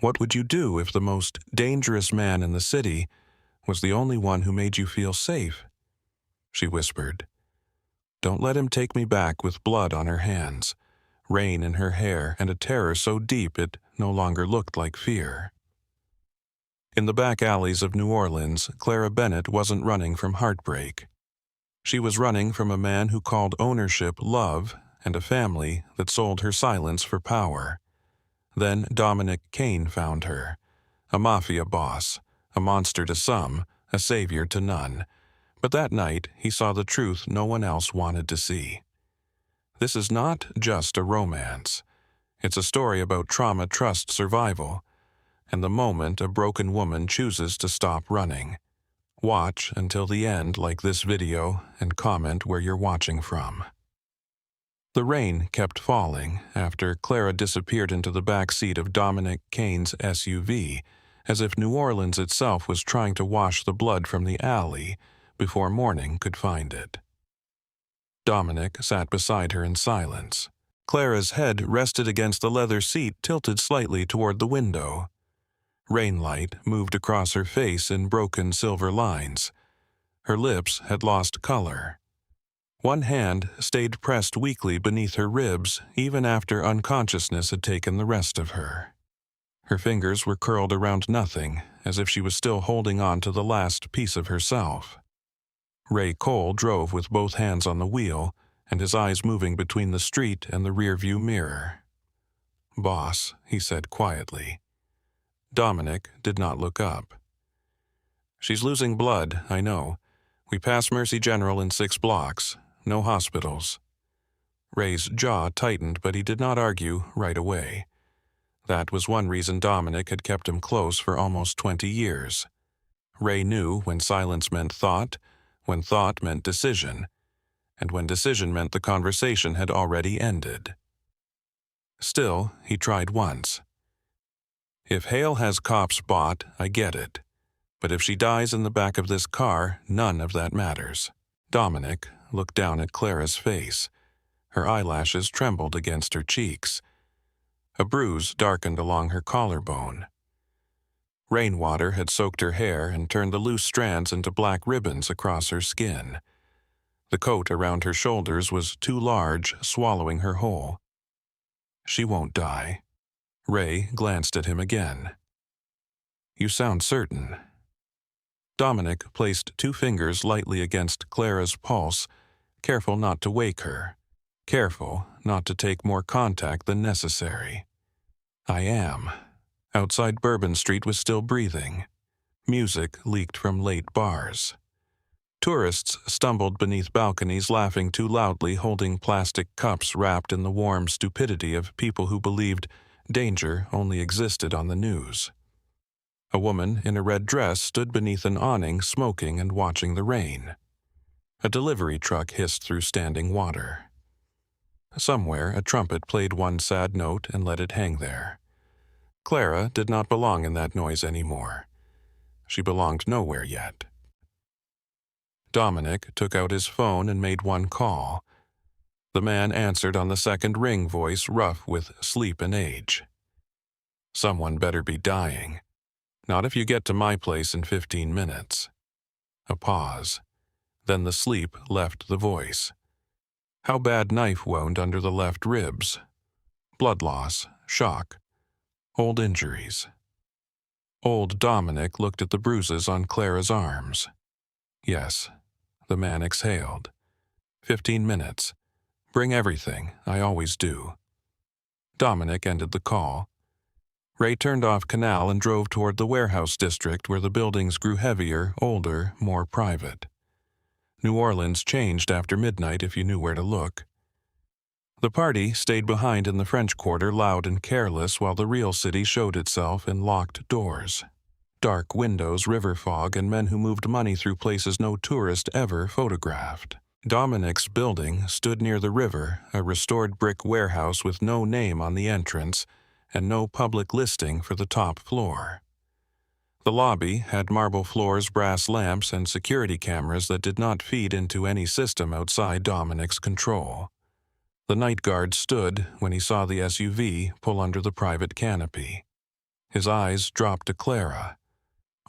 What would you do if the most dangerous man in the city was the only one who made you feel safe? She whispered. Don't let him take me back with blood on her hands, rain in her hair, and a terror so deep it no longer looked like fear. In the back alleys of New Orleans, Clara Bennett wasn't running from heartbreak. She was running from a man who called ownership love and a family that sold her silence for power. Then Dominic Kane found her, a Mafia boss, a monster to some, a savior to none. But that night, he saw the truth no one else wanted to see. This is not just a romance. It's a story about trauma, trust, survival, and the moment a broken woman chooses to stop running. Watch until the end like this video and comment where you're watching from. The rain kept falling after Clara disappeared into the back seat of Dominic Kane's SUV, as if New Orleans itself was trying to wash the blood from the alley before morning could find it. Dominic sat beside her in silence. Clara's head rested against the leather seat tilted slightly toward the window. Rainlight moved across her face in broken silver lines. Her lips had lost color. One hand stayed pressed weakly beneath her ribs even after unconsciousness had taken the rest of her. Her fingers were curled around nothing, as if she was still holding on to the last piece of herself. Ray Cole drove with both hands on the wheel and his eyes moving between the street and the rearview mirror. "Boss," he said quietly. Dominic did not look up. "She's losing blood, I know. We pass Mercy General in 6 blocks. No hospitals." Ray's jaw tightened, but he did not argue right away. That was one reason Dominic had kept him close for almost 20 years. Ray knew when silence meant thought, when thought meant decision, and when decision meant the conversation had already ended. Still, he tried once. "If Hale has cops bought, I get it. But if she dies in the back of this car, none of that matters." Dominic looked down at Clara's face. Her eyelashes trembled against her cheeks. A bruise darkened along her collarbone. Rainwater had soaked her hair and turned the loose strands into black ribbons across her skin. The coat around her shoulders was too large, swallowing her whole. "She won't die." Ray glanced at him again. "You sound certain." Dominic placed 2 fingers lightly against Clara's pulse, careful not to wake her, careful not to take more contact than necessary. "I am." Outside Bourbon Street was still breathing. Music leaked from late bars. Tourists stumbled beneath balconies, laughing too loudly, holding plastic cups wrapped in the warm stupidity of people who believed danger only existed on the news. A woman in a red dress stood beneath an awning, smoking and watching the rain. A delivery truck hissed through standing water. Somewhere, a trumpet played one sad note and let it hang there. Clara did not belong in that noise anymore. She belonged nowhere yet. Dominic took out his phone and made one call. The man answered on the second ring, voice rough with sleep and age. "Someone better be dying. Not if you get to my place in 15 minutes. A pause. Then the sleep left the voice. How bad? Knife wound under the left ribs. Blood loss, shock, old injuries. Old Dominic looked at the bruises on Clara's arms. "Yes," the man exhaled. 15 minutes. Bring everything, I always do." Dominic ended the call. Ray turned off Canal and drove toward the warehouse district where the buildings grew heavier, older, more private. New Orleans changed after midnight if you knew where to look. The party stayed behind in the French Quarter, loud and careless, while the real city showed itself in locked doors. Dark windows, river fog, and men who moved money through places no tourist ever photographed. Dominic's building stood near the river, a restored brick warehouse with no name on the entrance and no public listing for the top floor. The lobby had marble floors, brass lamps, and security cameras that did not feed into any system outside Dominic's control. The night guard stood when he saw the SUV pull under the private canopy. His eyes dropped to Clara.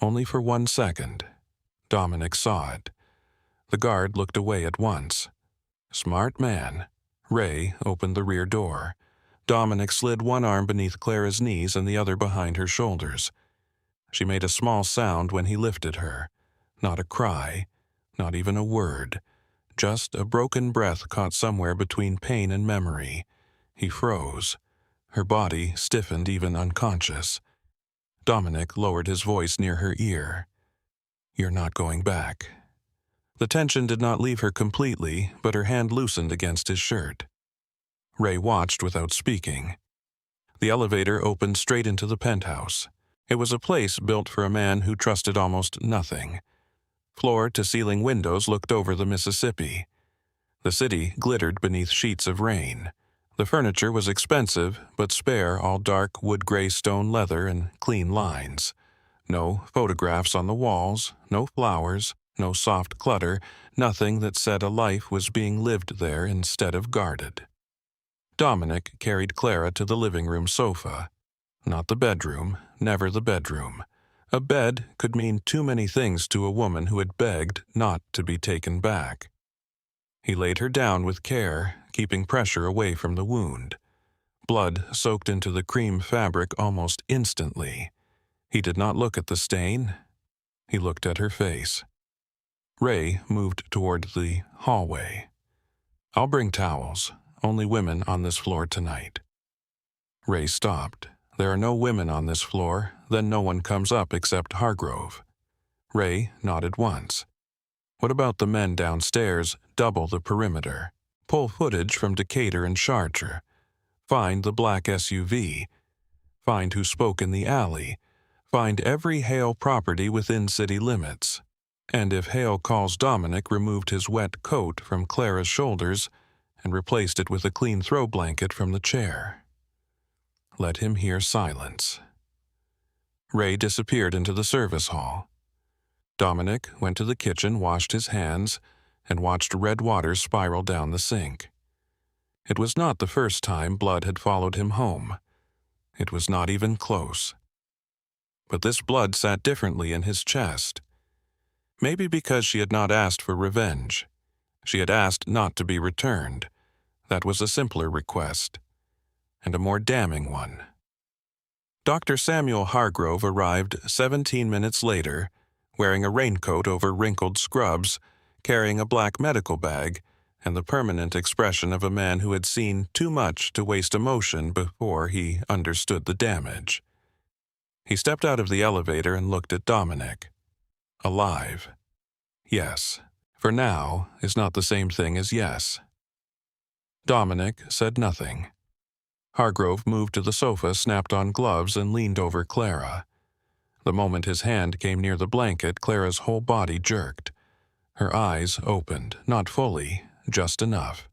Only for 1 second. Dominic saw it. The guard looked away at once. Smart man. Ray opened the rear door. Dominic slid one arm beneath Clara's knees and the other behind her shoulders. She made a small sound when he lifted her. Not a cry, not even a word. Just a broken breath caught somewhere between pain and memory. He froze. Her body stiffened even unconscious. Dominic lowered his voice near her ear. "You're not going back." The tension did not leave her completely, but her hand loosened against his shirt. Ray watched without speaking. The elevator opened straight into the penthouse. It was a place built for a man who trusted almost nothing. Floor-to-ceiling windows looked over the Mississippi. The city glittered beneath sheets of rain. The furniture was expensive, but spare, all dark wood-gray stone leather and clean lines. No photographs on the walls, no flowers, no soft clutter, nothing that said a life was being lived there instead of guarded. Dominic carried Clara to the living room sofa. Not the bedroom, never the bedroom. A bed could mean too many things to a woman who had begged not to be taken back. He laid her down with care, keeping pressure away from the wound. Blood soaked into the cream fabric almost instantly. He did not look at the stain. He looked at her face. Ray moved toward the hallway. "I'll bring towels. Only women on this floor tonight." Ray stopped. There are no women on this floor, then no one comes up except Hargrove. Ray nodded once. "What about the men downstairs? Double the perimeter. Pull footage from Decatur and Chartres. Find the black SUV. Find who spoke in the alley. Find every Hale property within city limits. And if Hale calls Dominic removed his wet coat from Clara's shoulders and replaced it with a clean throw blanket from the chair. Let him hear silence." Ray disappeared into the service hall. Dominic went to the kitchen, washed his hands, and watched red water spiral down the sink. It was not the first time blood had followed him home. It was not even close. But this blood sat differently in his chest. Maybe because she had not asked for revenge. She had asked not to be returned. That was a simpler request, and a more damning one. Dr. Samuel Hargrove arrived 17 minutes later, wearing a raincoat over wrinkled scrubs, carrying a black medical bag, and the permanent expression of a man who had seen too much to waste emotion before he understood the damage. He stepped out of the elevator and looked at Dominic. Alive. Yes, for now is not the same thing as yes. Dominic said nothing. Hargrove moved to the sofa, snapped on gloves, and leaned over Clara. The moment his hand came near the blanket, Clara's whole body jerked. Her eyes opened, not fully, just enough.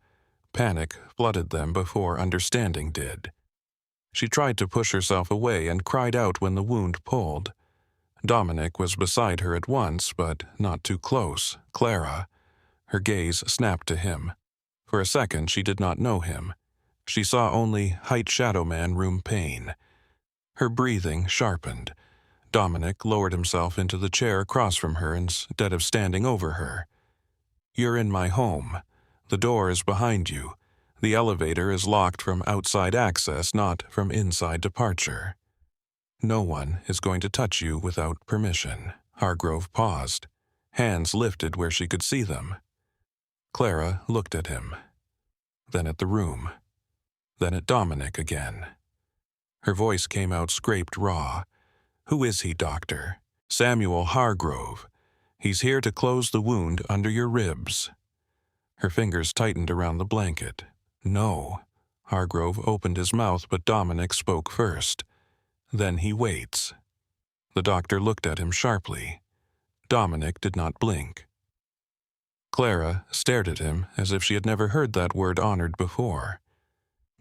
Panic flooded them before understanding did. She tried to push herself away and cried out when the wound pulled. Dominic was beside her at once, but not too close. Clara. Her gaze snapped to him. For a second she did not know him. She saw only height shadow man room pain. Her breathing sharpened. Dominic lowered himself into the chair across from her instead of standing over her. "You're in my home. The door is behind you. The elevator is locked from outside access, not from inside departure. No one is going to touch you without permission." Hargrove paused. Hands lifted where she could see them. Clara looked at him. Then at the room. Then at Dominic again. Her voice came out scraped raw. "Who is he, doctor?" "Samuel Hargrove. He's here to close the wound under your ribs." Her fingers tightened around the blanket. "No." Hargrove opened his mouth, but Dominic spoke first. "Then he waits." The doctor looked at him sharply. Dominic did not blink. Clara stared at him as if she had never heard that word honored before.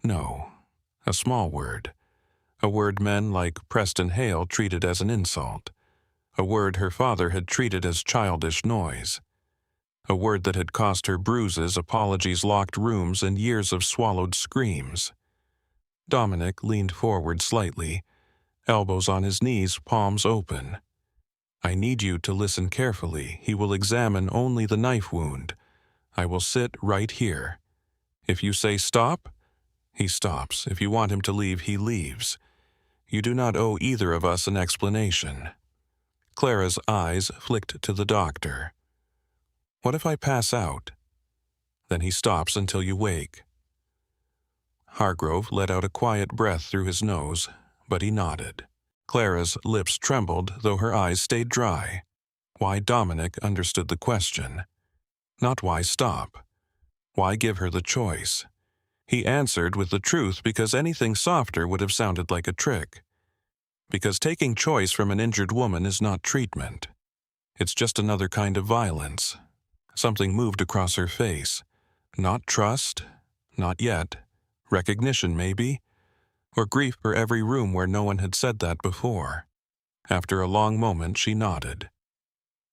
No, a small word. A word men like Preston Hale treated as an insult. A word her father had treated as childish noise. A word that had cost her bruises, apologies, locked rooms, and years of swallowed screams. Dominic leaned forward slightly. elbows on his knees, palms open. I need you to listen carefully. He will examine only the knife wound. I will sit right here. If you say stop, he stops. If you want him to leave, he leaves. You do not owe either of us an explanation. Clara's eyes flicked to the doctor. What if I pass out? Then he stops until you wake. Hargrove let out a quiet breath through his nose, but he nodded. Clara's lips trembled, though her eyes stayed dry. Why Dominic understood the question. Not why stop. Why give her the choice? He answered with the truth because anything softer would have sounded like a trick. Because taking choice from an injured woman is not treatment. It's just another kind of violence. Something moved across her face. Not trust, not yet. Recognition, maybe? Or grief for every room where no one had said that before. After a long moment, she nodded.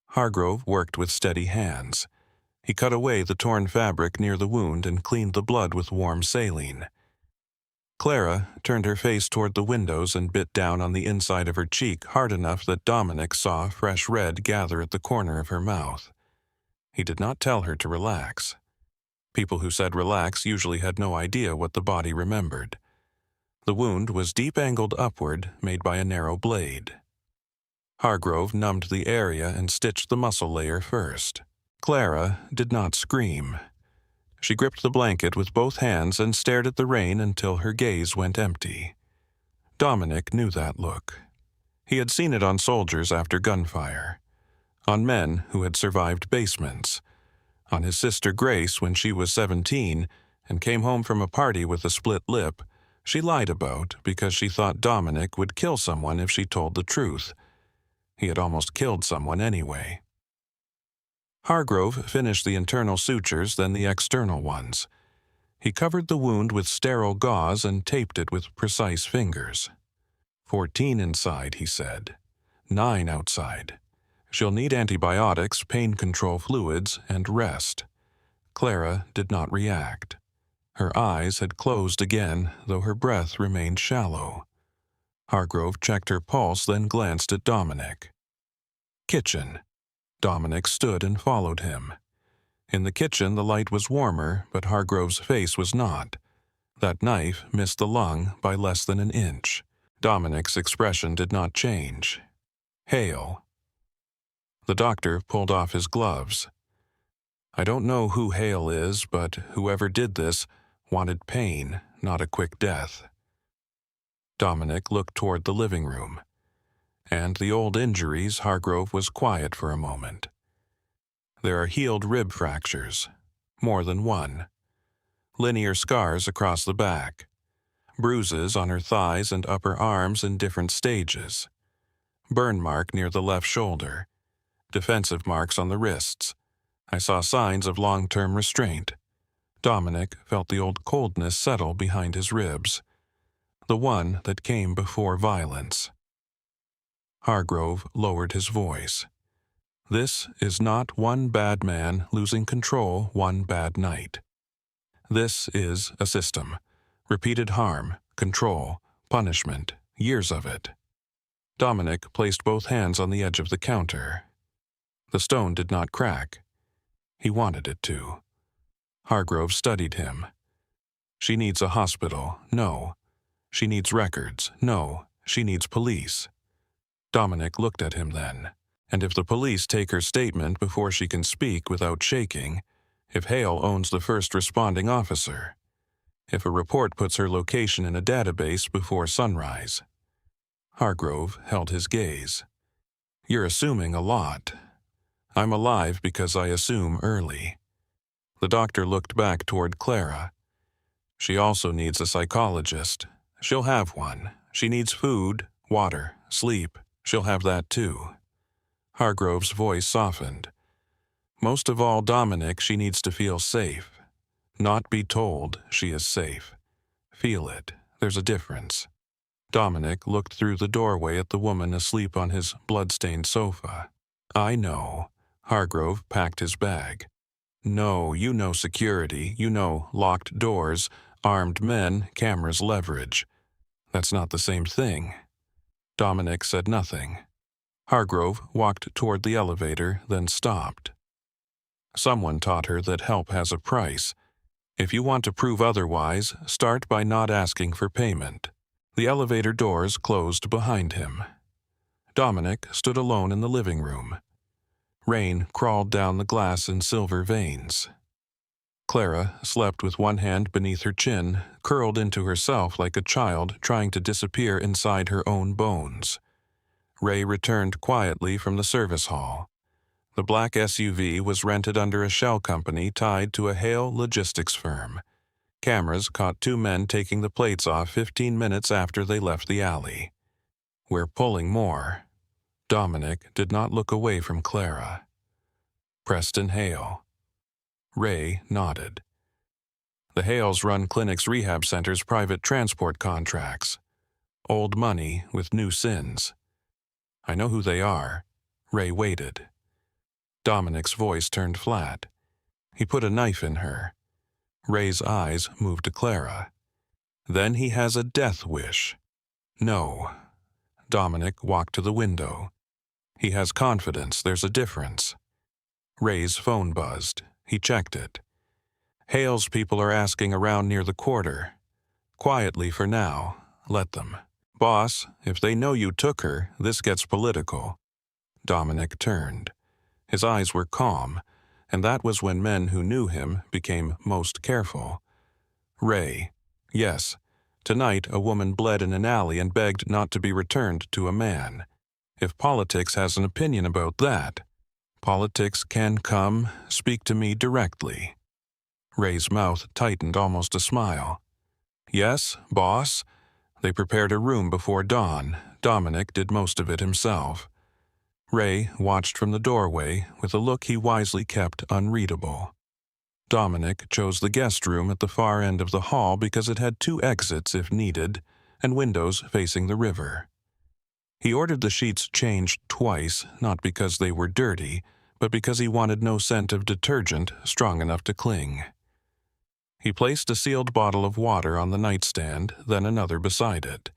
Hargrove worked with steady hands. He cut away the torn fabric near the wound and cleaned the blood with warm saline. Clara turned her face toward the windows and bit down on the inside of her cheek hard enough that Dominic saw fresh red gather at the corner of her mouth. He did not tell her to relax. People who said relax usually had no idea what the body remembered. The wound was deep-angled upward, made by a narrow blade. Hargrove numbed the area and stitched the muscle layer first. Clara did not scream. She gripped the blanket with both hands and stared at the rain until her gaze went empty. Dominic knew that look. He had seen it on soldiers after gunfire, on men who had survived basements, on his sister Grace when she was 17 and came home from a party with a split lip she lied about because she thought Dominic would kill someone if she told the truth. He had almost killed someone anyway. Hargrove finished the internal sutures, then the external ones. He covered the wound with sterile gauze and taped it with precise fingers. 14 inside, he said. 9 outside. She'll need antibiotics, pain control fluids, and rest. Clara did not react. Her eyes had closed again, though her breath remained shallow. Hargrove checked her pulse, then glanced at Dominic. Kitchen. Dominic stood and followed him. In the kitchen, the light was warmer, but Hargrove's face was not. That knife missed the lung by less than an inch. Dominic's expression did not change. Hale. The doctor pulled off his gloves. I don't know who Hale is, but whoever did this wanted pain, not a quick death. Dominic looked toward the living room. And the old injuries, Hargrove was quiet for a moment. There are healed rib fractures, more than one. Linear scars across the back. Bruises on her thighs and upper arms in different stages. Burn mark near the left shoulder. Defensive marks on the wrists. I saw signs of long-term restraint. Dominic felt the old coldness settle behind his ribs. The one that came before violence. Hargrove lowered his voice. This is not one bad man losing control one bad night. This is a system. Repeated harm, control, punishment, years of it. Dominic placed both hands on the edge of the counter. The stone did not crack. He wanted it to. Hargrove studied him. She needs a hospital. No. She needs records. No. She needs police. Dominic looked at him then. And if the police take her statement before she can speak without shaking, if Hale owns the first responding officer, if a report puts her location in a database before sunrise. Hargrove held his gaze. You're assuming a lot. I'm alive because I assume early. The doctor looked back toward Clara. She also needs a psychologist. She'll have one. She needs food, water, sleep. She'll have that too. Hargrove's voice softened. Most of all, Dominic, she needs to feel safe. Not be told she is safe. Feel it. There's a difference. Dominic looked through the doorway at the woman asleep on his blood-stained sofa. I know. Hargrove packed his bag. No, you know security. You know locked doors, armed men, cameras, leverage. That's not the same thing. Dominic said nothing. Hargrove walked toward the elevator, then stopped. Someone taught her that help has a price. If you want to prove otherwise, start by not asking for payment. The elevator doors closed behind him. Dominic stood alone in the living room. Rain crawled down the glass in silver veins. Clara slept with one hand beneath her chin, curled into herself like a child trying to disappear inside her own bones. Ray returned quietly from the service hall. The black SUV was rented under a shell company tied to a Hale logistics firm. Cameras caught two men taking the plates off 15 minutes after they left the alley. "We're pulling more." Dominic did not look away from Clara. "Preston Hale." Ray nodded. "The Hales run clinics, rehab centers, private transport contracts. Old money with new sins." "I know who they are." Ray waited. Dominic's voice turned flat. He put a knife in her. Ray's eyes moved to Clara. "Then he has a death wish." "No." Dominic walked to the window. "He has confidence. There's a difference." Ray's phone buzzed. He checked it. "Hale's people are asking around near the quarter. Quietly for now. Let them." "Boss, if they know you took her, this gets political." Dominic turned. His eyes were calm, and that was when men who knew him became most careful. "Ray, yes. Tonight a woman bled in an alley and begged not to be returned to a man. If politics has an opinion about that, politics can come, speak to me directly." Ray's mouth tightened almost a smile. "Yes, boss." They prepared a room before dawn. Dominic did most of it himself. Ray watched from the doorway with a look he wisely kept unreadable. Dominic chose the guest room at the far end of the hall because it had 2 exits if needed and windows facing the river. He ordered the sheets changed twice, not because they were dirty, but because he wanted no scent of detergent strong enough to cling. He placed a sealed bottle of water on the nightstand, then another beside it.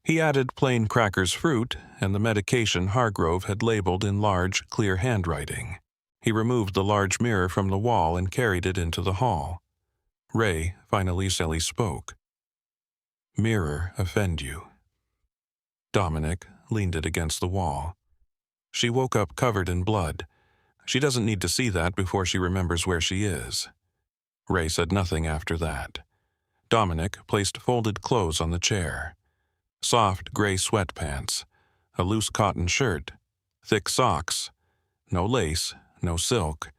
He added plain Crackers fruit and the medication Hargrove had labeled in large, clear handwriting. He removed the large mirror from the wall and carried it into the hall. Ray finally spoke. "Mirror offend you?" Dominic leaned it against the wall. "She woke up covered in blood. She doesn't need to see that before she remembers where she is." Ray said nothing after that. Dominic placed folded clothes on the chair. Soft gray sweatpants, a loose cotton shirt, thick socks, no lace, no silk,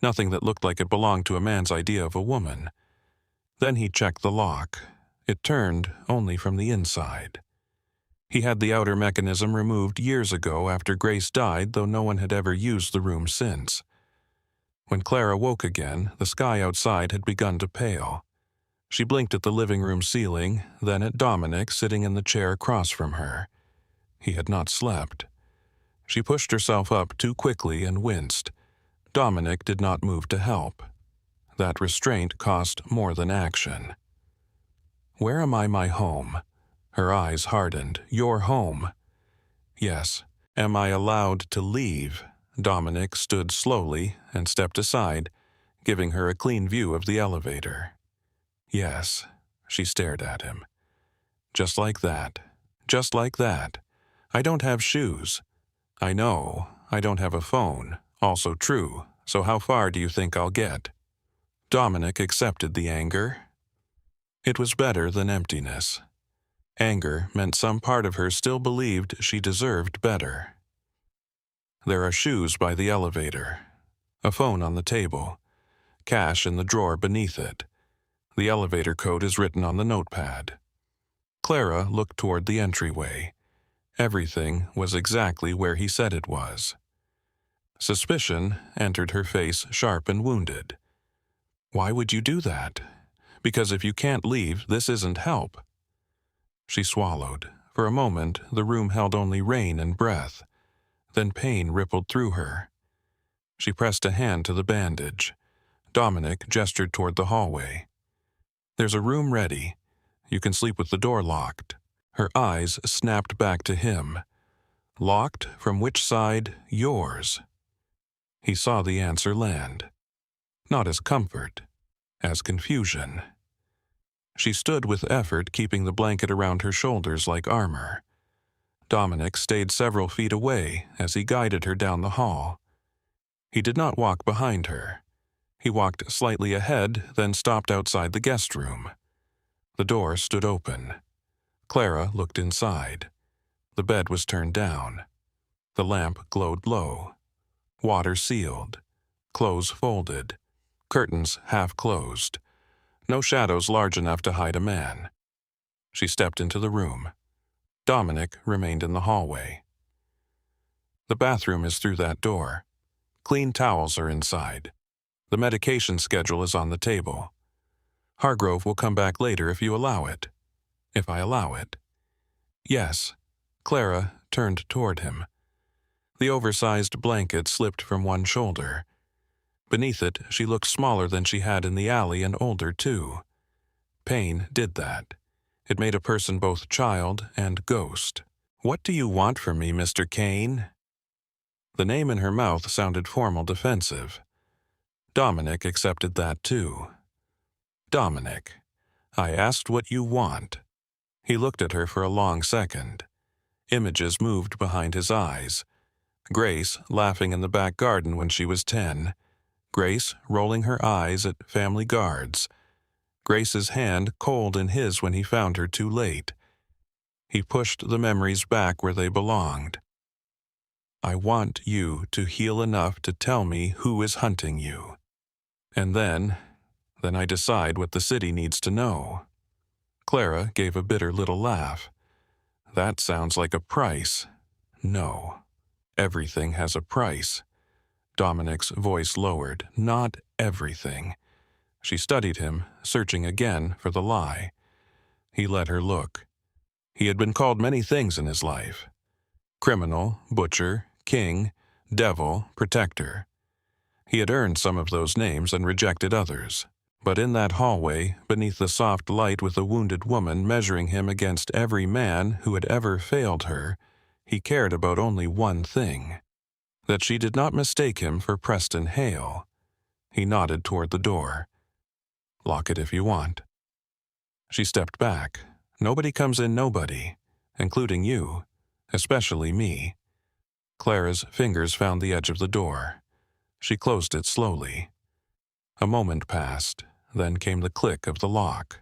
nothing that looked like it belonged to a man's idea of a woman. Then he checked the lock. It turned only from the inside. He had the outer mechanism removed years ago after Grace died, though no one had ever used the room since. When Clara woke again, the sky outside had begun to pale. She blinked at the living room ceiling, then at Dominic sitting in the chair across from her. He had not slept. She pushed herself up too quickly and winced. Dominic did not move to help. That restraint cost more than action. "Where am I my home?" Her eyes hardened. "Your home?" "Yes." "Am I allowed to leave?" Dominic stood slowly and stepped aside, giving her a clean view of the elevator. "Yes." She stared at him. "Just like that. Just like that. I don't have shoes." "I know. I don't have a phone. Also true. So how far do you think I'll get?" Dominic accepted the anger. It was better than emptiness. Anger meant some part of her still believed she deserved better. There are shoes by the elevator. A phone on the table. Cash in the drawer beneath it. The elevator code is written on the notepad. Clara looked toward the entryway. Everything was exactly where he said it was. Suspicion entered her face sharp and wounded. "Why would you do that?" "Because if you can't leave, this isn't help." She swallowed. For a moment, the room held only rain and breath. Then pain rippled through her. She pressed a hand to the bandage. Dominic gestured toward the hallway. "There's a room ready. You can sleep with the door locked." Her eyes snapped back to him. Locked from which side? Yours. He saw the answer land. Not as comfort, as confusion. She stood with effort, keeping the blanket around her shoulders like armor. Dominic stayed several feet away as he guided her down the hall. He did not walk behind her. He walked slightly ahead, then stopped outside the guest room. The door stood open. Clara looked inside. The bed was turned down. The lamp glowed low. Water sealed. Clothes folded. Curtains half closed. No shadows large enough to hide a man. She stepped into the room. Dominic remained in the hallway. The bathroom is through that door. Clean towels are inside. The medication schedule is on the table. Hargrove will come back later if you allow it. If I allow it. Yes. Clara turned toward him. The oversized blanket slipped from one shoulder. Beneath it, she looked smaller than she had in the alley and older, too. Pain did that. It made a person both child and ghost. What do you want from me, Mr. Kane? The name in her mouth sounded formal, defensive. Dominic accepted that, too. Dominic, I asked what you want. He looked at her for a long second. Images moved behind his eyes. Grace laughing in the back garden when she was 10. Grace rolling her eyes at family guards. Grace's hand cold in his when he found her too late. He pushed the memories back where they belonged. I want you to heal enough to tell me who is hunting you. And then I decide what the city needs to know. Clara gave a bitter little laugh. That sounds like a price. No. Everything has a price. Dominic's voice lowered. Not everything. She studied him, searching again for the lie. He let her look. He had been called many things in his life. Criminal, butcher, king, devil, protector. He had earned some of those names and rejected others. But in that hallway, beneath the soft light with a wounded woman measuring him against every man who had ever failed her, he cared about only one thing. That she did not mistake him for Preston Hale. He nodded toward the door. Lock it if you want. She stepped back. Nobody comes in nobody, including you, especially me. Clara's fingers found the edge of the door. She closed it slowly. A moment passed, then came the click of the lock.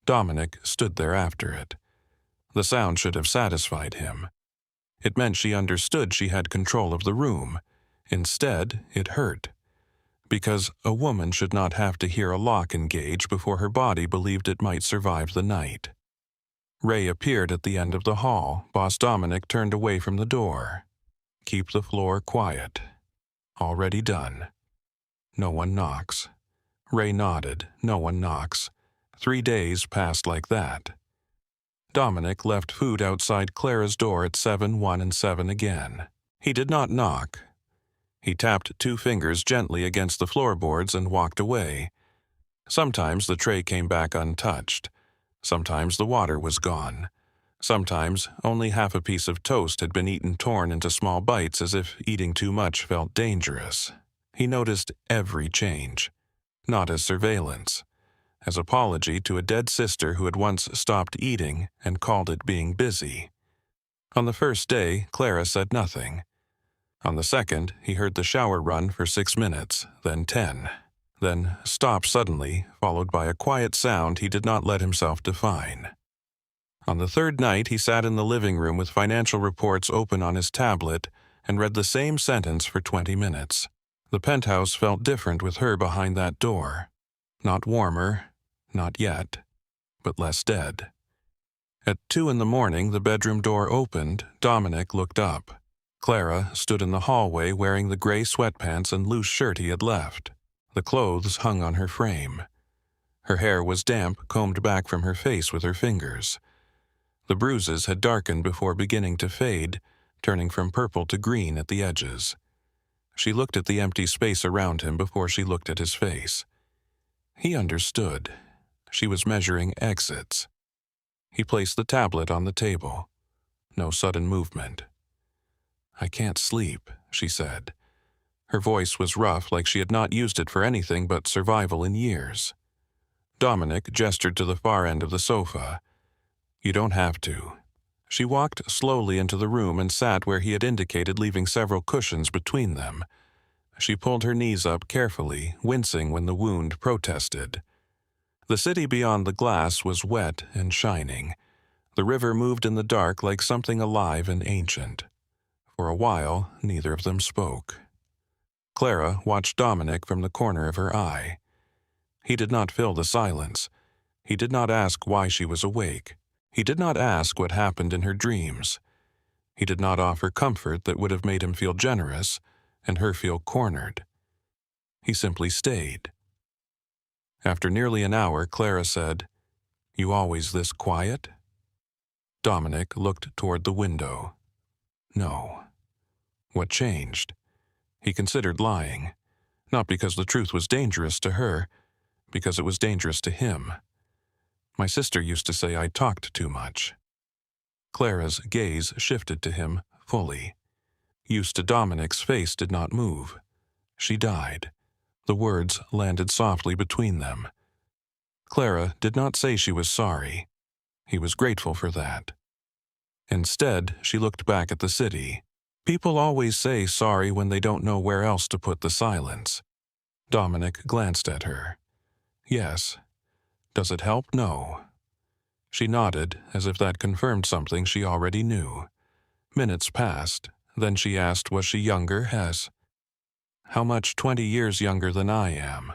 Dominic stood there after it. The sound should have satisfied him. It meant she understood she had control of the room. Instead, it hurt. Because a woman should not have to hear a lock engage before her body believed it might survive the night. Ray appeared at the end of the hall. Boss Dominic turned away from the door. Keep the floor quiet. Already done. No one knocks. Ray nodded. No one knocks. 3 days passed like that. Dominic left food outside Clara's door at 7, 1, and 7 again. He did not knock. He tapped 2 fingers gently against the floorboards and walked away. Sometimes the tray came back untouched. Sometimes the water was gone. Sometimes only half a piece of toast had been eaten, torn into small bites as if eating too much felt dangerous. He noticed every change. Not as surveillance. As apology to a dead sister who had once stopped eating and called it being busy. On the first day, Clara said nothing. On the second, he heard the shower run for 6 minutes, then 10. Then stop suddenly, followed by a quiet sound he did not let himself define. On the third night, he sat in the living room with financial reports open on his tablet and read the same sentence for 20 minutes. The penthouse felt different with her behind that door. Not warmer, not yet, but less dead. At 2 in the morning, the bedroom door opened. Dominic looked up. Clara stood in the hallway wearing the gray sweatpants and loose shirt he had left. The clothes hung on her frame. Her hair was damp, combed back from her face with her fingers. The bruises had darkened before beginning to fade, turning from purple to green at the edges. She looked at the empty space around him before she looked at his face. He understood. She was measuring exits. He placed the tablet on the table. No sudden movement. "I can't sleep," she said. Her voice was rough, like she had not used it for anything but survival in years. Dominic gestured to the far end of the sofa. "You don't have to." She walked slowly into the room and sat where he had indicated, leaving several cushions between them. She pulled her knees up carefully, wincing when the wound protested. The city beyond the glass was wet and shining. The river moved in the dark like something alive and ancient. For a while, neither of them spoke. Clara watched Dominic from the corner of her eye. He did not fill the silence. He did not ask why she was awake. He did not ask what happened in her dreams. He did not offer comfort that would have made him feel generous and her feel cornered. He simply stayed. After nearly an hour, Clara said, "You always this quiet?" Dominic looked toward the window. No. What changed? He considered lying, not because the truth was dangerous to her, because it was dangerous to him. "My sister used to say I talked too much." Clara's gaze shifted to him fully. Used to Dominic's face did not move. She died. The words landed softly between them. Clara did not say she was sorry. He was grateful for that. Instead, she looked back at the city. People always say sorry when they don't know where else to put the silence. Dominic glanced at her. Yes. Does it help? No. She nodded, as if that confirmed something she already knew. Minutes passed. Then she asked, was she younger, Hess? How much? 20 years younger than I am.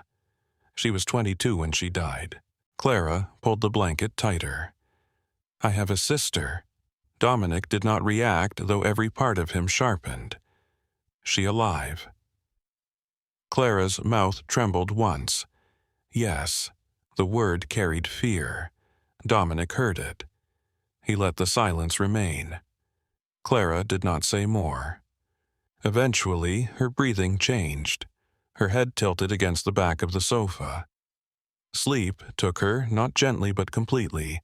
She was 22 when she died. Clara pulled the blanket tighter. I have a sister. Dominic did not react, though every part of him sharpened. She alive? Clara's mouth trembled once. Yes. The word carried fear. Dominic heard it. He let the silence remain. Clara did not say more. Eventually, her breathing changed. Her head tilted against the back of the sofa. Sleep took her, not gently but completely,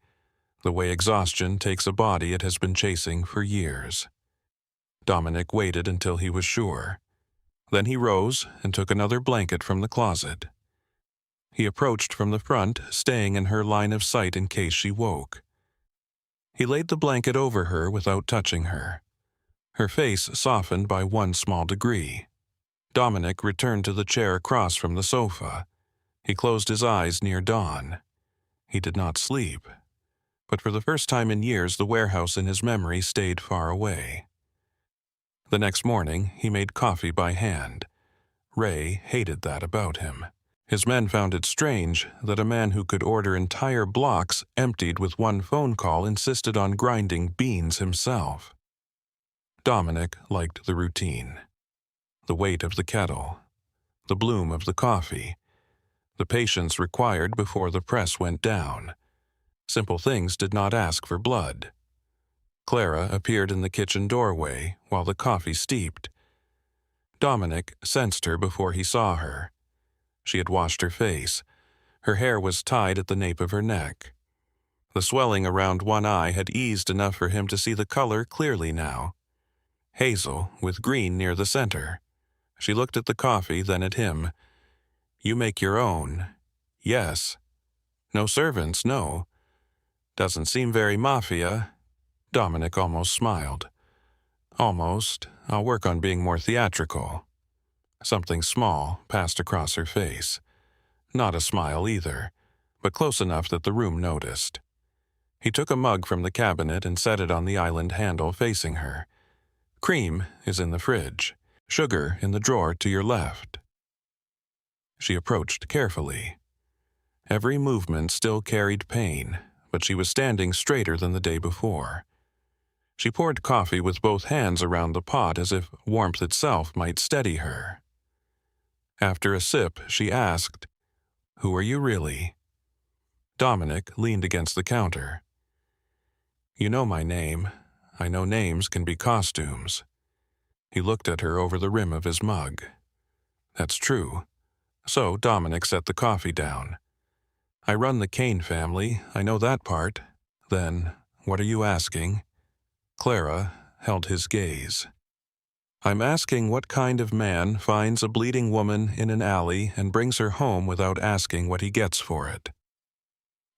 the way exhaustion takes a body it has been chasing for years. Dominic waited until he was sure. Then he rose and took another blanket from the closet. He approached from the front, staying in her line of sight in case she woke. He laid the blanket over her without touching her. Her face softened by one small degree. Dominic returned to the chair across from the sofa. He closed his eyes near dawn. He did not sleep. But for the first time in years, the warehouse in his memory stayed far away. The next morning, he made coffee by hand. Ray hated that about him. His men found it strange that a man who could order entire blocks emptied with one phone call insisted on grinding beans himself. Dominic liked the routine. The weight of the kettle. The bloom of the coffee. The patience required before the press went down. Simple things did not ask for blood. Clara appeared in the kitchen doorway while the coffee steeped. Dominic sensed her before he saw her. She had washed her face. Her hair was tied at the nape of her neck. The swelling around one eye had eased enough for him to see the color clearly now. Hazel, with green near the center. She looked at the coffee, then at him. You make your own. Yes. No servants, no. Doesn't seem very Mafia. Dominic almost smiled. Almost. I'll work on being more theatrical. Something small passed across her face. Not a smile either, but close enough that the room noticed. He took a mug from the cabinet and set it on the island handle facing her. Cream is in the fridge. Sugar in the drawer to your left. She approached carefully. Every movement still carried pain, but she was standing straighter than the day before. She poured coffee with both hands around the pot as if warmth itself might steady her. After a sip, she asked, Who are you really? Dominic leaned against the counter. You know my name. I know names can be costumes. He looked at her over the rim of his mug. That's true. So Dominic set the coffee down. I run the Kane family, I know that part. Then, what are you asking? Clara held his gaze. I'm asking what kind of man finds a bleeding woman in an alley and brings her home without asking what he gets for it.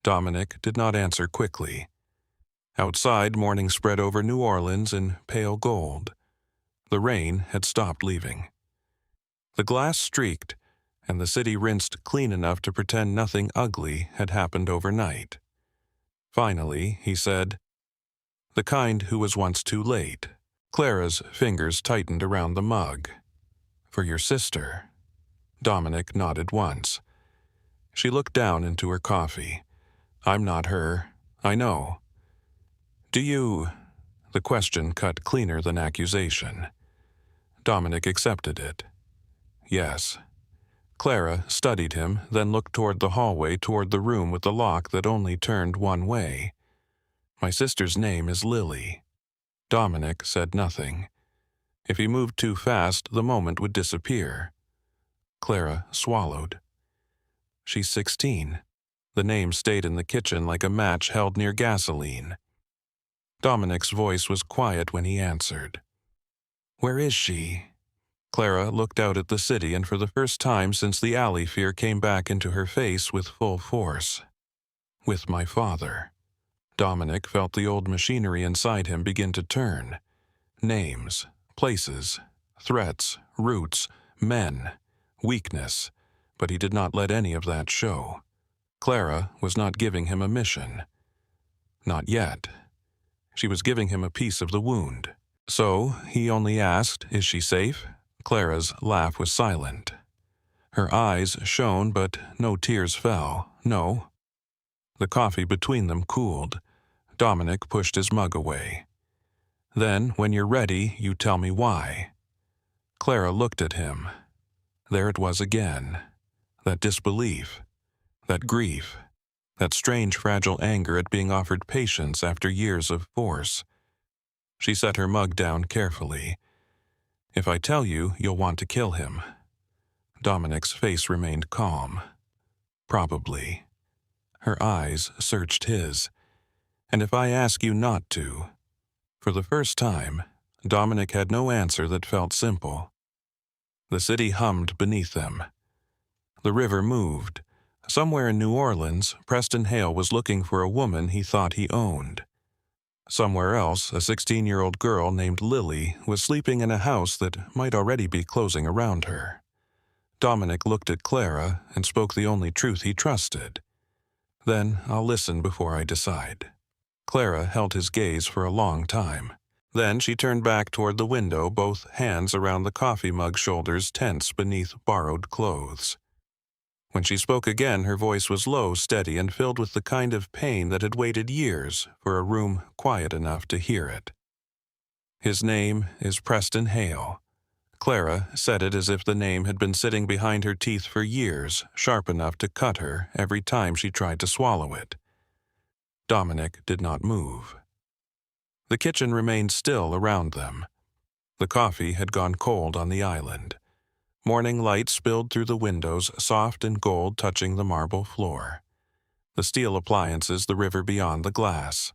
Dominic did not answer quickly. Outside, morning spread over New Orleans in pale gold. The rain had stopped leaving. The glass streaked, and the city rinsed clean enough to pretend nothing ugly had happened overnight. Finally, he said, "The kind who was once too late." Clara's fingers tightened around the mug. "For your sister." Dominic nodded once. She looked down into her coffee. "I'm not her. I know." "Do you—" The question cut cleaner than accusation. Dominic accepted it. "Yes." Clara studied him, then looked toward the hallway toward the room with the lock that only turned one way. "My sister's name is Lily." Dominic said nothing. If he moved too fast, the moment would disappear. Clara swallowed. "She's 16. The name stayed in the kitchen like a match held near gasoline. Dominic's voice was quiet when he answered. "Where is she?" Clara looked out at the city, and for the first time since the alley fear came back into her face with full force. "With my father." Dominic felt the old machinery inside him begin to turn. Names, places, threats, roots, men, weakness, but he did not let any of that show. Clara was not giving him a mission. Not yet. She was giving him a piece of the wound. So he only asked, "Is she safe?" Clara's laugh was silent. Her eyes shone, but no tears fell. No. The coffee between them cooled. Dominic pushed his mug away. "Then, when you're ready, you tell me why." Clara looked at him. There it was again. That disbelief. That grief. That strange, fragile anger at being offered patience after years of force. She set her mug down carefully. "If I tell you, you'll want to kill him." Dominic's face remained calm. "Probably." Her eyes searched his. "And if I ask you not to?" For the first time, Dominic had no answer that felt simple. The city hummed beneath them. The river moved. Somewhere in New Orleans, Preston Hale was looking for a woman he thought he owned. Somewhere else, a 16-year-old girl named Lily was sleeping in a house that might already be closing around her. Dominic looked at Clara and spoke the only truth he trusted. "Then I'll listen before I decide." Clara held his gaze for a long time. Then she turned back toward the window, both hands around the coffee mug shoulders tense beneath borrowed clothes. When she spoke again, her voice was low, steady, and filled with the kind of pain that had waited years for a room quiet enough to hear it. "His name is Preston Hale." Clara said it as if the name had been sitting behind her teeth for years, sharp enough to cut her every time she tried to swallow it. Dominic did not move. The kitchen remained still around them. The coffee had gone cold on the island. Morning light spilled through the windows, soft and gold touching the marble floor. The steel appliances, the river beyond the glass.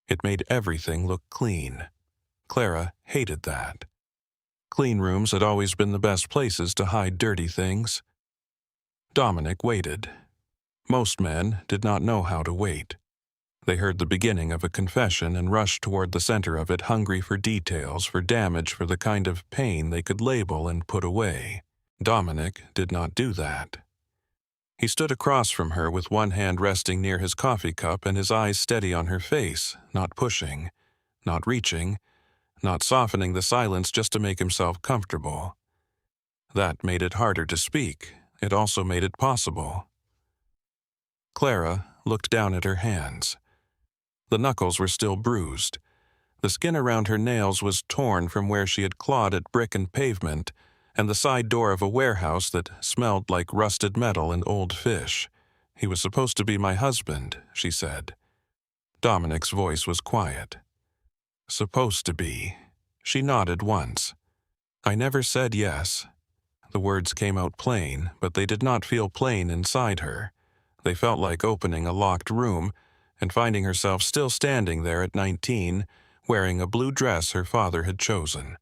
It made everything look clean. Clara hated that. Clean rooms had always been the best places to hide dirty things. Dominic waited. Most men did not know how to wait. They heard the beginning of a confession and rushed toward the center of it, hungry for details, for damage, for the kind of pain they could label and put away. Dominic did not do that. He stood across from her with one hand resting near his coffee cup and his eyes steady on her face, not pushing, not reaching, not softening the silence just to make himself comfortable. That made it harder to speak. It also made it possible. Clara looked down at her hands. The knuckles were still bruised. The skin around her nails was torn from where she had clawed at brick and pavement, and the side door of a warehouse that smelled like rusted metal and old fish. "He was supposed to be my husband," she said. Dominic's voice was quiet. "Supposed to be." She nodded once. "I never said yes." The words came out plain, but they did not feel plain inside her. They felt like opening a locked room, and finding herself still standing there at 19, wearing a blue dress her father had chosen,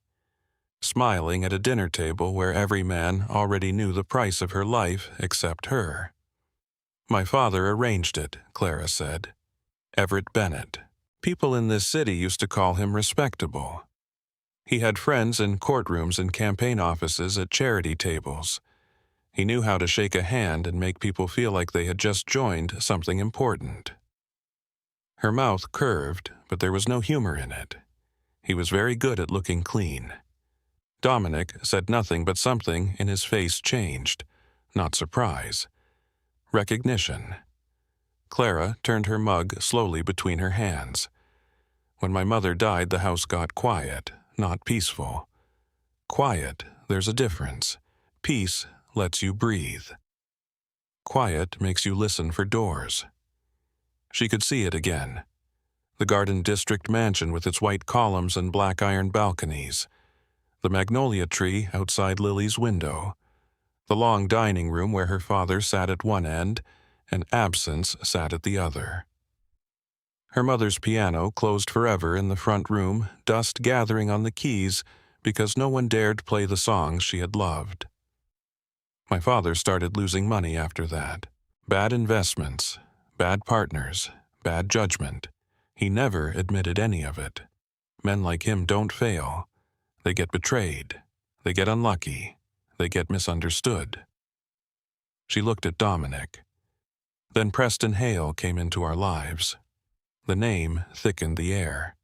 smiling at a dinner table where every man already knew the price of her life except her. My father arranged it, Clara said. Everett Bennett. People in this city used to call him respectable. He had friends in courtrooms and campaign offices at charity tables. He knew how to shake a hand and make people feel like they had just joined something important. Her mouth curved, but there was no humor in it. He was very good at looking clean. Dominic said nothing, but something in his face changed. Not surprise. Recognition. Clara turned her mug slowly between her hands. When my mother died, the house got quiet, not peaceful. Quiet, there's a difference. Peace lets you breathe. Quiet makes you listen for doors. She could see it again. The Garden District mansion with its white columns and black iron balconies. The magnolia tree outside Lily's window. The long dining room where her father sat at one end and Absence sat at the other. Her mother's piano closed forever in the front room, dust gathering on the keys because no one dared play the songs she had loved. My father started losing money after that. Bad investments, bad partners, bad judgment. He never admitted any of it. Men like him don't fail. They get betrayed. They get unlucky. They get misunderstood. She looked at Dominic. Then Preston Hale came into our lives. The name thickened the air.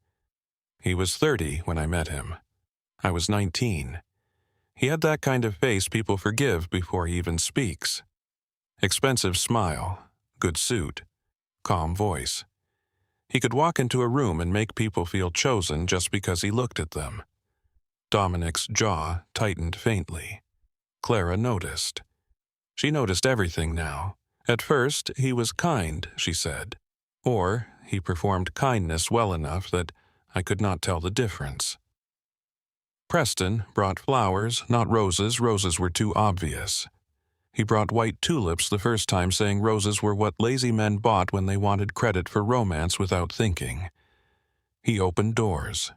He was 30 when I met him. I was 19. He had that kind of face people forgive before he even speaks. Expensive smile, good suit, calm voice. He could walk into a room and make people feel chosen just because he looked at them. Dominic's jaw tightened faintly. Clara noticed. She noticed everything now. At first, he was kind, she said. Or he performed kindness well enough that I could not tell the difference. Preston brought flowers, not roses. Roses were too obvious. He brought white tulips the first time, saying roses were what lazy men bought when they wanted credit for romance without thinking. He opened doors.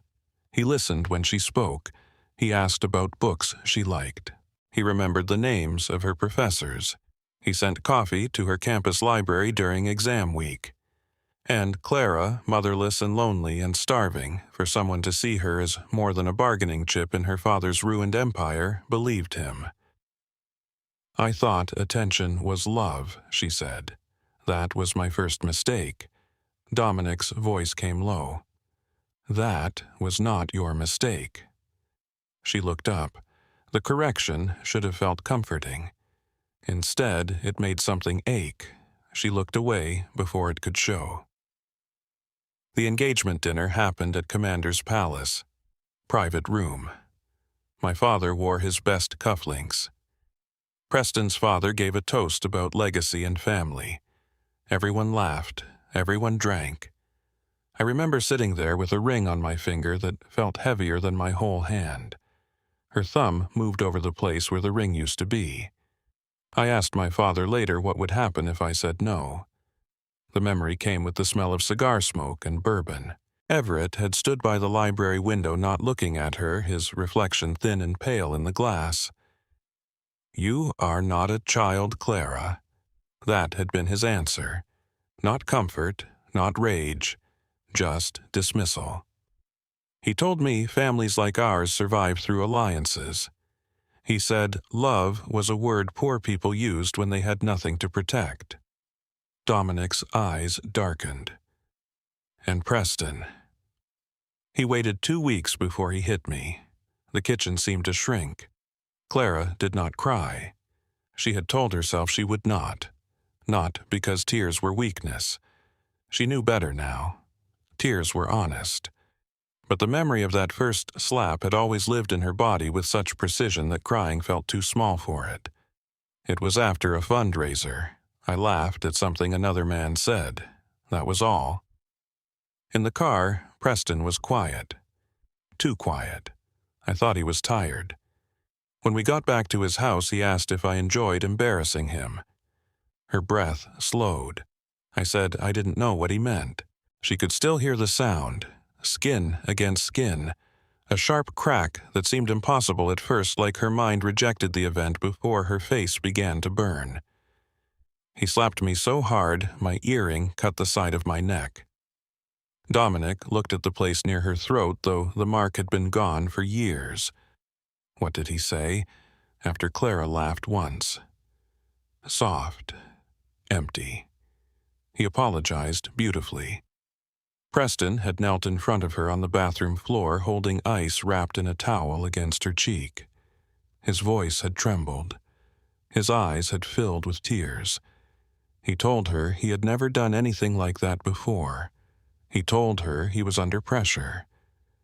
He listened when she spoke. He asked about books she liked. He remembered the names of her professors. He sent coffee to her campus library during exam week. And Clara, motherless and lonely and starving, for someone to see her as more than a bargaining chip in her father's ruined empire, believed him. I thought attention was love, she said. That was my first mistake. Dominic's voice came low. That was not your mistake. She looked up. The correction should have felt comforting. Instead, it made something ache. She looked away before it could show. The engagement dinner happened at Commander's Palace. Private room. My father wore his best cufflinks. Preston's father gave a toast about legacy and family. Everyone laughed. Everyone drank. I remember sitting there with a ring on my finger that felt heavier than my whole hand. Her thumb moved over the place where the ring used to be. I asked my father later what would happen if I said no. The memory came with the smell of cigar smoke and bourbon. Everett had stood by the library window not looking at her, his reflection thin and pale in the glass. "You are not a child, Clara." That had been his answer. Not comfort, not rage, just dismissal. He told me families like ours survive through alliances. He said love was a word poor people used when they had nothing to protect. Dominic's eyes darkened. And Preston. He waited 2 weeks before he hit me. The kitchen seemed to shrink. Clara did not cry. She had told herself she would not. Not because tears were weakness. She knew better now. Tears were honest. But the memory of that first slap had always lived in her body with such precision that crying felt too small for it. It was after a fundraiser. I laughed at something another man said. That was all. In the car, Preston was quiet. Too quiet. I thought he was tired. When we got back to his house, he asked if I enjoyed embarrassing him. Her breath slowed. I said I didn't know what he meant. She could still hear the sound, skin against skin, a sharp crack that seemed impossible at first, like her mind rejected the event before her face began to burn. He slapped me so hard, my earring cut the side of my neck. Dominic looked at the place near her throat, though the mark had been gone for years. What did he say? After Clara laughed once. Soft. Empty. He apologized beautifully. Preston had knelt in front of her on the bathroom floor, holding ice wrapped in a towel against her cheek. His voice had trembled. His eyes had filled with tears. He told her he had never done anything like that before. He told her he was under pressure.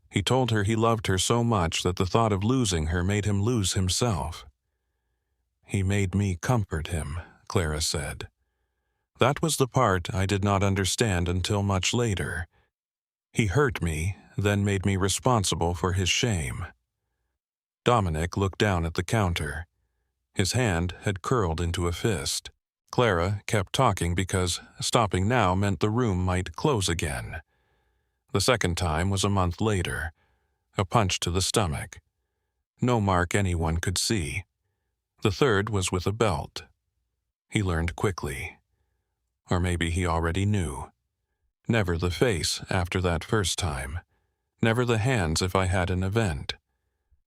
He told her he loved her so much that the thought of losing her made him lose himself. He made me comfort him, Clara said. That was the part I did not understand until much later. He hurt me, then made me responsible for his shame. Dominic looked down at the counter. His hand had curled into a fist. Clara kept talking because stopping now meant the room might close again. The second time was a month later. A punch to the stomach. No mark anyone could see. The third was with a belt. He learned quickly. Or maybe he already knew. Never the face after that first time. Never the hands if I had an event.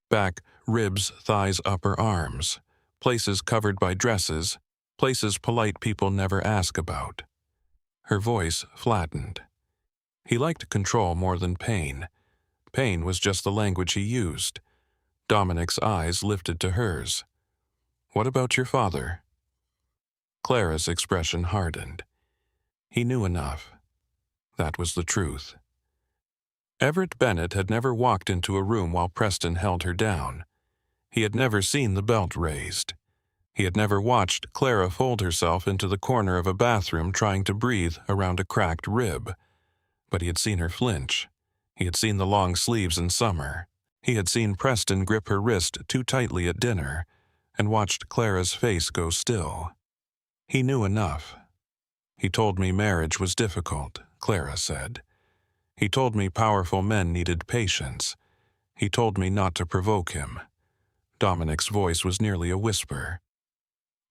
Back, ribs, thighs, upper arms. Places covered by dresses. Places polite people never ask about. Her voice flattened. He liked control more than pain. Pain was just the language he used. Dominic's eyes lifted to hers. What about your father? Clara's expression hardened. He knew enough. That was the truth. Everett Bennett had never walked into a room while Preston held her down. He had never seen the belt raised. He had never watched Clara fold herself into the corner of a bathroom trying to breathe around a cracked rib. But he had seen her flinch. He had seen the long sleeves in summer. He had seen Preston grip her wrist too tightly at dinner and watched Clara's face go still. He knew enough. He told me marriage was difficult, Clara said. He told me powerful men needed patience. He told me not to provoke him. Dominic's voice was nearly a whisper.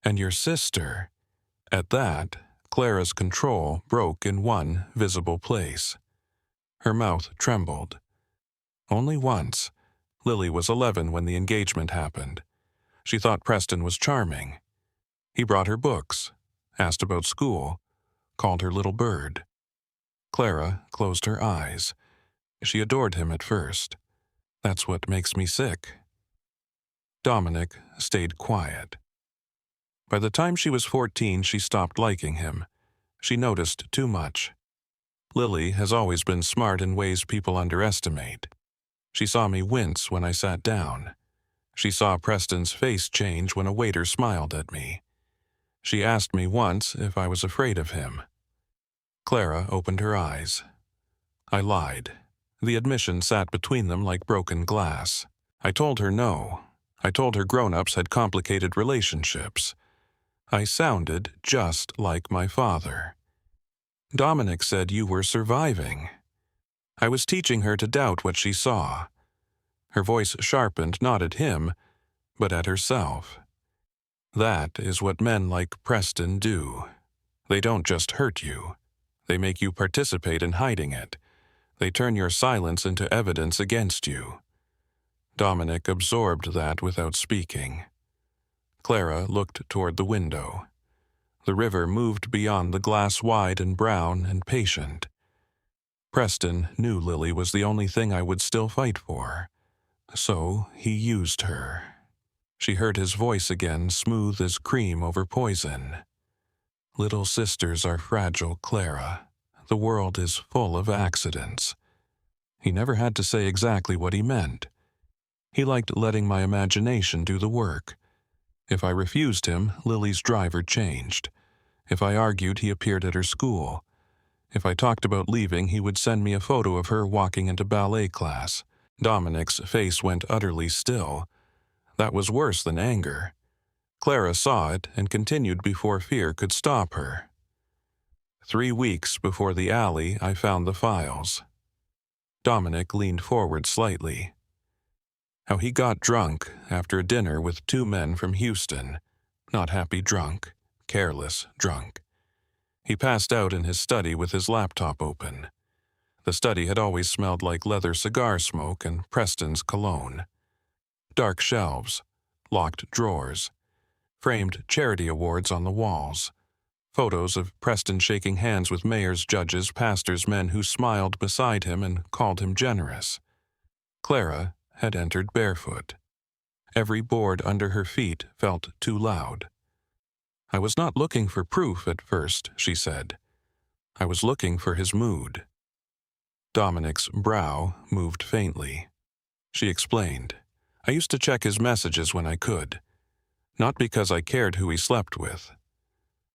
And your sister. At that, Clara's control broke in one visible place. Her mouth trembled. Only once. Lily was 11 when the engagement happened. She thought Preston was charming. He brought her books, asked about school, called her little bird. Clara closed her eyes. She adored him at first. That's what makes me sick. Dominic stayed quiet. By the time she was 14, she stopped liking him. She noticed too much. Lily has always been smart in ways people underestimate. She saw me wince when I sat down. She saw Preston's face change when a waiter smiled at me. She asked me once if I was afraid of him. Clara opened her eyes. I lied. The admission sat between them like broken glass. I told her no. I told her grown-ups had complicated relationships. I sounded just like my father. Dominic said you were surviving. I was teaching her to doubt what she saw. Her voice sharpened not at him, but at herself. That is what men like Preston do. They don't just hurt you. They make you participate in hiding it. They turn your silence into evidence against you. Dominic absorbed that without speaking. Clara looked toward the window. The river moved beyond the glass wide and brown and patient. Preston knew Lily was the only thing I would still fight for. So he used her. She heard his voice again, smooth as cream over poison. Little sisters are fragile, Clara. The world is full of accidents. He never had to say exactly what he meant. He liked letting my imagination do the work. If I refused him, Lily's driver changed. If I argued, he appeared at her school. If I talked about leaving, he would send me a photo of her walking into ballet class. Dominic's face went utterly still. That was worse than anger. Clara saw it and continued before fear could stop her. 3 weeks before the alley I found the files. Dominic leaned forward slightly. How he got drunk after a dinner with 2 men from Houston. Not happy drunk, careless drunk. He passed out in his study with his laptop open. The study had always smelled like leather cigar smoke and Preston's cologne. Dark shelves, locked drawers, framed charity awards on the walls, photos of Preston shaking hands with mayors, judges, pastors, men who smiled beside him and called him generous. Clara had entered barefoot. Every board under her feet felt too loud. I was not looking for proof at first, she said. I was looking for his mood. Dominic's brow moved faintly. She explained, I used to check his messages when I could. Not because I cared who he slept with.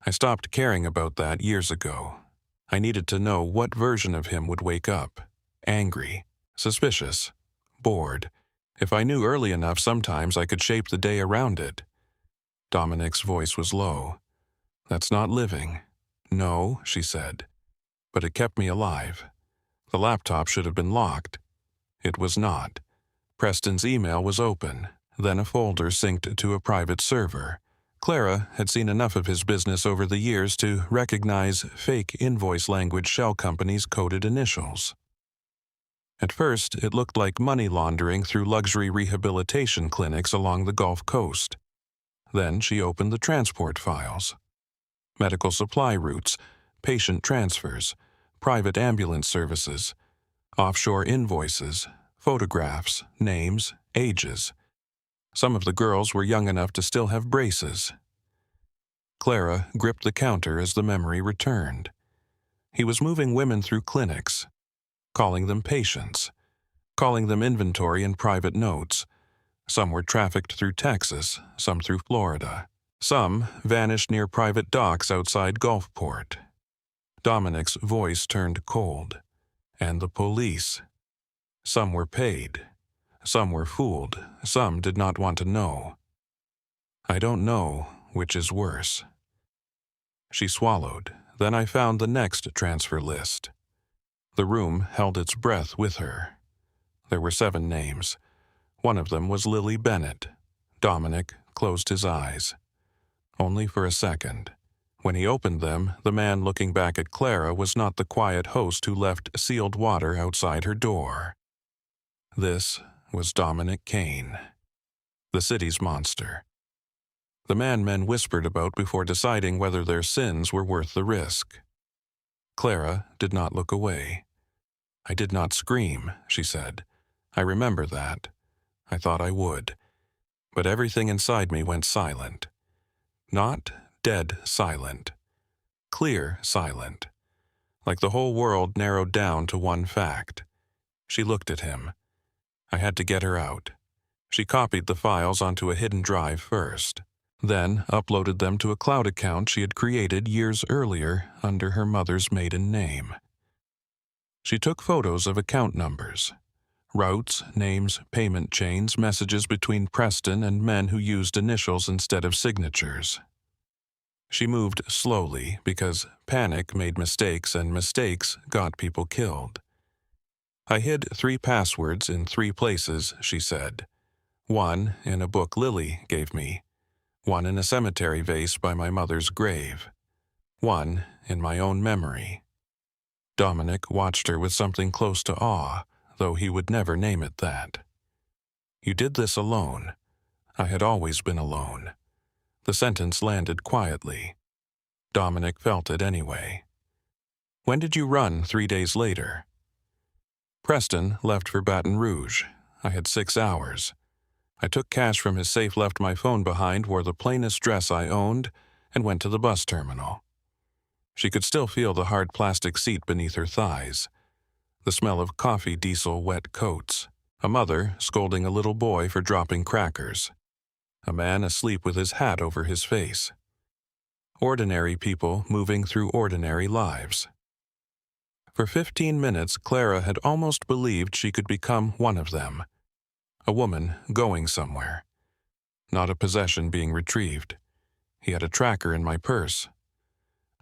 I stopped caring about that years ago. I needed to know what version of him would wake up. Angry, suspicious, bored. If I knew early enough, sometimes I could shape the day around it. Dominic's voice was low. That's not living. No, she said. But it kept me alive. The laptop should have been locked. It was not. Preston's email was open, then a folder synced to a private server. Clara had seen enough of his business over the years to recognize fake invoice language shell companies' coded initials. At first, it looked like money laundering through luxury rehabilitation clinics along the Gulf Coast. Then she opened the transport files. Medical supply routes, patient transfers, private ambulance services, offshore invoices, photographs, names, ages. Some of the girls were young enough to still have braces. Clara gripped the counter as the memory returned. He was moving women through clinics, calling them patients, calling them inventory and private notes. Some were trafficked through Texas, some through Florida. Some vanished near private docks outside Gulfport. Dominic's voice turned cold. And the police. Some were paid. Some were fooled. Some did not want to know. I don't know which is worse. She swallowed. Then I found the next transfer list. The room held its breath with her. There were 7 names. One of them was Lily Bennett. Dominic closed his eyes. Only for a second. When he opened them, the man looking back at Clara was not the quiet host who left sealed water outside her door. This was Dominic Kane, the city's monster. The man men whispered about before deciding whether their sins were worth the risk. Clara did not look away. I did not scream, she said. I remember that. I thought I would. But everything inside me went silent. Not dead silent. Clear silent. Like the whole world narrowed down to one fact. She looked at him. I had to get her out. She copied the files onto a hidden drive first, then uploaded them to a cloud account she had created years earlier under her mother's maiden name. She took photos of account numbers, routes, names, payment chains, messages between Preston and men who used initials instead of signatures. She moved slowly because panic made mistakes and mistakes got people killed. I hid 3 passwords in 3 places, she said. 1 in a book Lily gave me. 1 in a cemetery vase by my mother's grave. 1 in my own memory. Dominic watched her with something close to awe, though he would never name it that. You did this alone. I had always been alone. The sentence landed quietly. Dominic felt it anyway. When did you run 3 days later? Preston left for Baton Rouge. I had 6 hours. I took cash from his safe, left my phone behind, wore the plainest dress I owned, and went to the bus terminal. She could still feel the hard plastic seat beneath her thighs, the smell of coffee diesel wet coats, a mother scolding a little boy for dropping crackers, a man asleep with his hat over his face. Ordinary people moving through ordinary lives. For 15 minutes, Clara had almost believed she could become one of them. A woman going somewhere. Not a possession being retrieved. He had a tracker in my purse.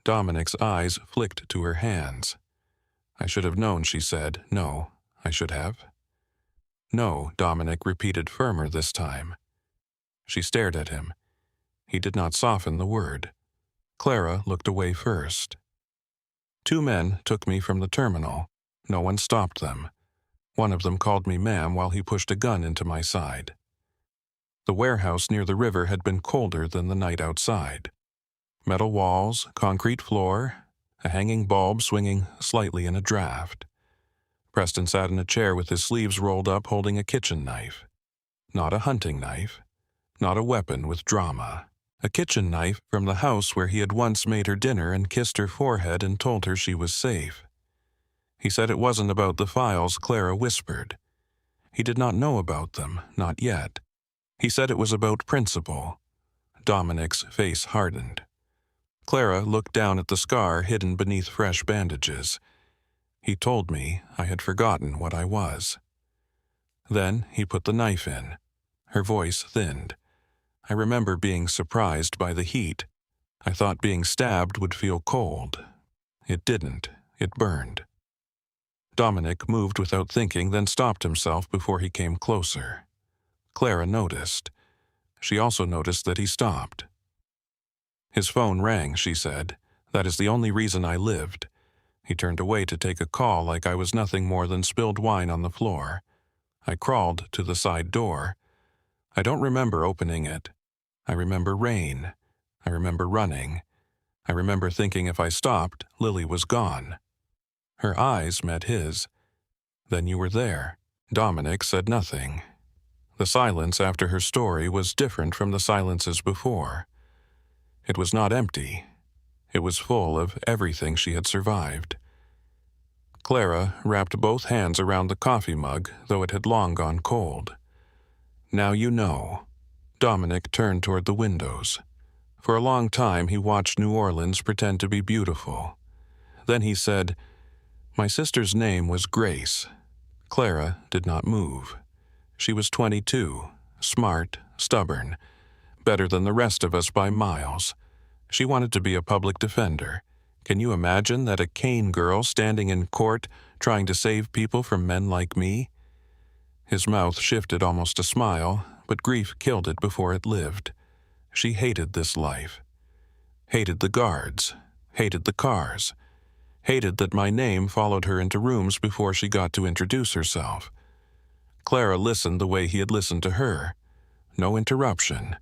Dominic's eyes flicked to her hands. I should have known, she said. No, I should have. No, Dominic repeated firmer this time. She stared at him. He did not soften the word. Clara looked away first. 2 men took me from the terminal. No one stopped them. One of them called me ma'am while he pushed a gun into my side. The warehouse near the river had been colder than the night outside. Metal walls, concrete floor, a hanging bulb swinging slightly in a draft. Preston sat in a chair with his sleeves rolled up holding a kitchen knife. Not a hunting knife. Not a weapon with drama. A kitchen knife from the house where he had once made her dinner and kissed her forehead and told her she was safe. He said it wasn't about the files, Clara whispered. He did not know about them, not yet. He said it was about principle. Dominic's face hardened. Clara looked down at the scar hidden beneath fresh bandages. He told me I had forgotten what I was. Then he put the knife in. Her voice thinned. I remember being surprised by the heat. I thought being stabbed would feel cold. It didn't. It burned. Dominic moved without thinking, then stopped himself before he came closer. Clara noticed. She also noticed that he stopped. His phone rang, she said. That is the only reason I lived. He turned away to take a call like I was nothing more than spilled wine on the floor. I crawled to the side door. I don't remember opening it. I remember rain. I remember running. I remember thinking if I stopped, Lily was gone. Her eyes met his. Then you were there. Dominic said nothing. The silence after her story was different from the silences before. It was not empty. It was full of everything she had survived. Clara wrapped both hands around the coffee mug, though it had long gone cold. Now you know. Dominic turned toward the windows. For a long time he watched New Orleans pretend to be beautiful. Then he said, "My sister's name was Grace." Clara did not move. She was 22, smart, stubborn, better than the rest of us by miles. She wanted to be a public defender. Can you imagine that a Kane girl standing in court trying to save people from men like me? His mouth shifted almost a smile, but grief killed it before it lived. She hated this life. Hated the guards. Hated the cars. Hated that my name followed her into rooms before she got to introduce herself. Clara listened the way he had listened to her. No interruption.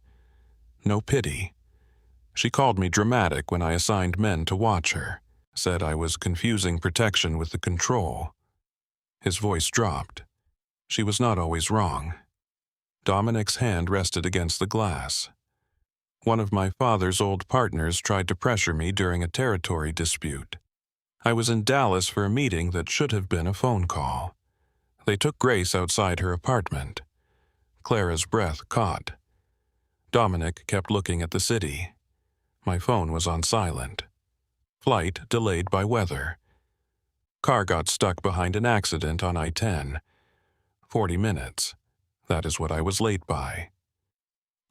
No pity. She called me dramatic when I assigned men to watch her. Said I was confusing protection with the control. His voice dropped. She was not always wrong. Dominic's hand rested against the glass. One of my father's old partners tried to pressure me during a territory dispute. I was in Dallas for a meeting that should have been a phone call. They took Grace outside her apartment. Clara's breath caught. Dominic kept looking at the city. My phone was on silent. Flight delayed by weather. Car got stuck behind an accident on I-10. 40 minutes. That is what I was late by.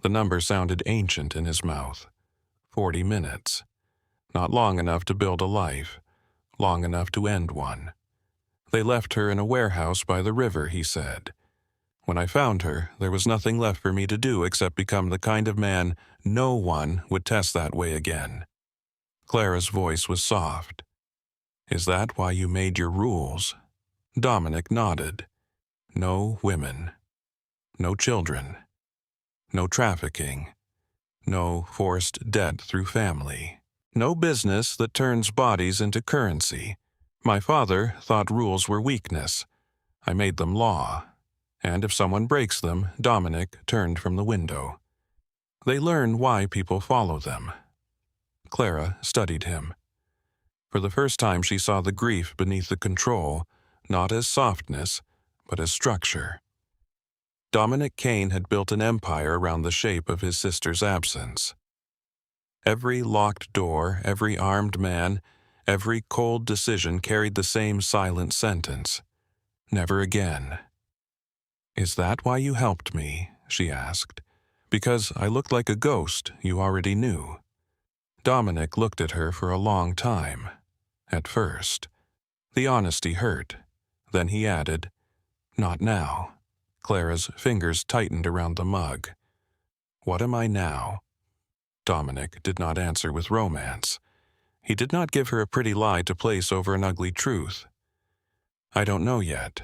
The number sounded ancient in his mouth. 40 minutes. Not long enough to build a life. Long enough to end one. They left her in a warehouse by the river, he said. When I found her, there was nothing left for me to do except become the kind of man no one would test that way again. Clara's voice was soft. Is that why you made your rules? Dominic nodded. No women. No children. No trafficking. No forced debt through family. No business that turns bodies into currency. My father thought rules were weakness. I made them law. And if someone breaks them, Dominic turned from the window. They learn why people follow them. Clara studied him. For the first time she saw the grief beneath the control, not as softness, but as structure. Dominic Kane had built an empire around the shape of his sister's absence. Every locked door, every armed man, every cold decision carried the same silent sentence. Never again. Is that why you helped me? She asked. Because I looked like a ghost you already knew. Dominic looked at her for a long time. At first, the honesty hurt. Then he added, "Not now." Clara's fingers tightened around the mug. "What am I now?" Dominic did not answer with romance. He did not give her a pretty lie to place over an ugly truth. "I don't know yet."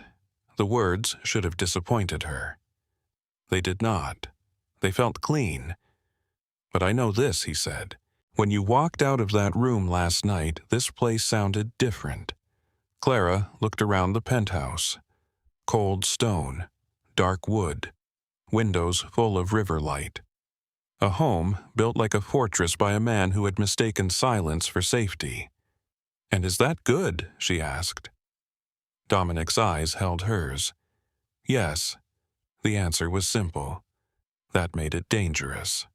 The words should have disappointed her. They did not. They felt clean. "But I know this," he said. "When you walked out of that room last night, this place sounded different." Clara looked around the penthouse. Cold stone, dark wood, windows full of river light. A home built like a fortress by a man who had mistaken silence for safety. "And is that good?" she asked. Dominic's eyes held hers. Yes. The answer was simple. That made it dangerous.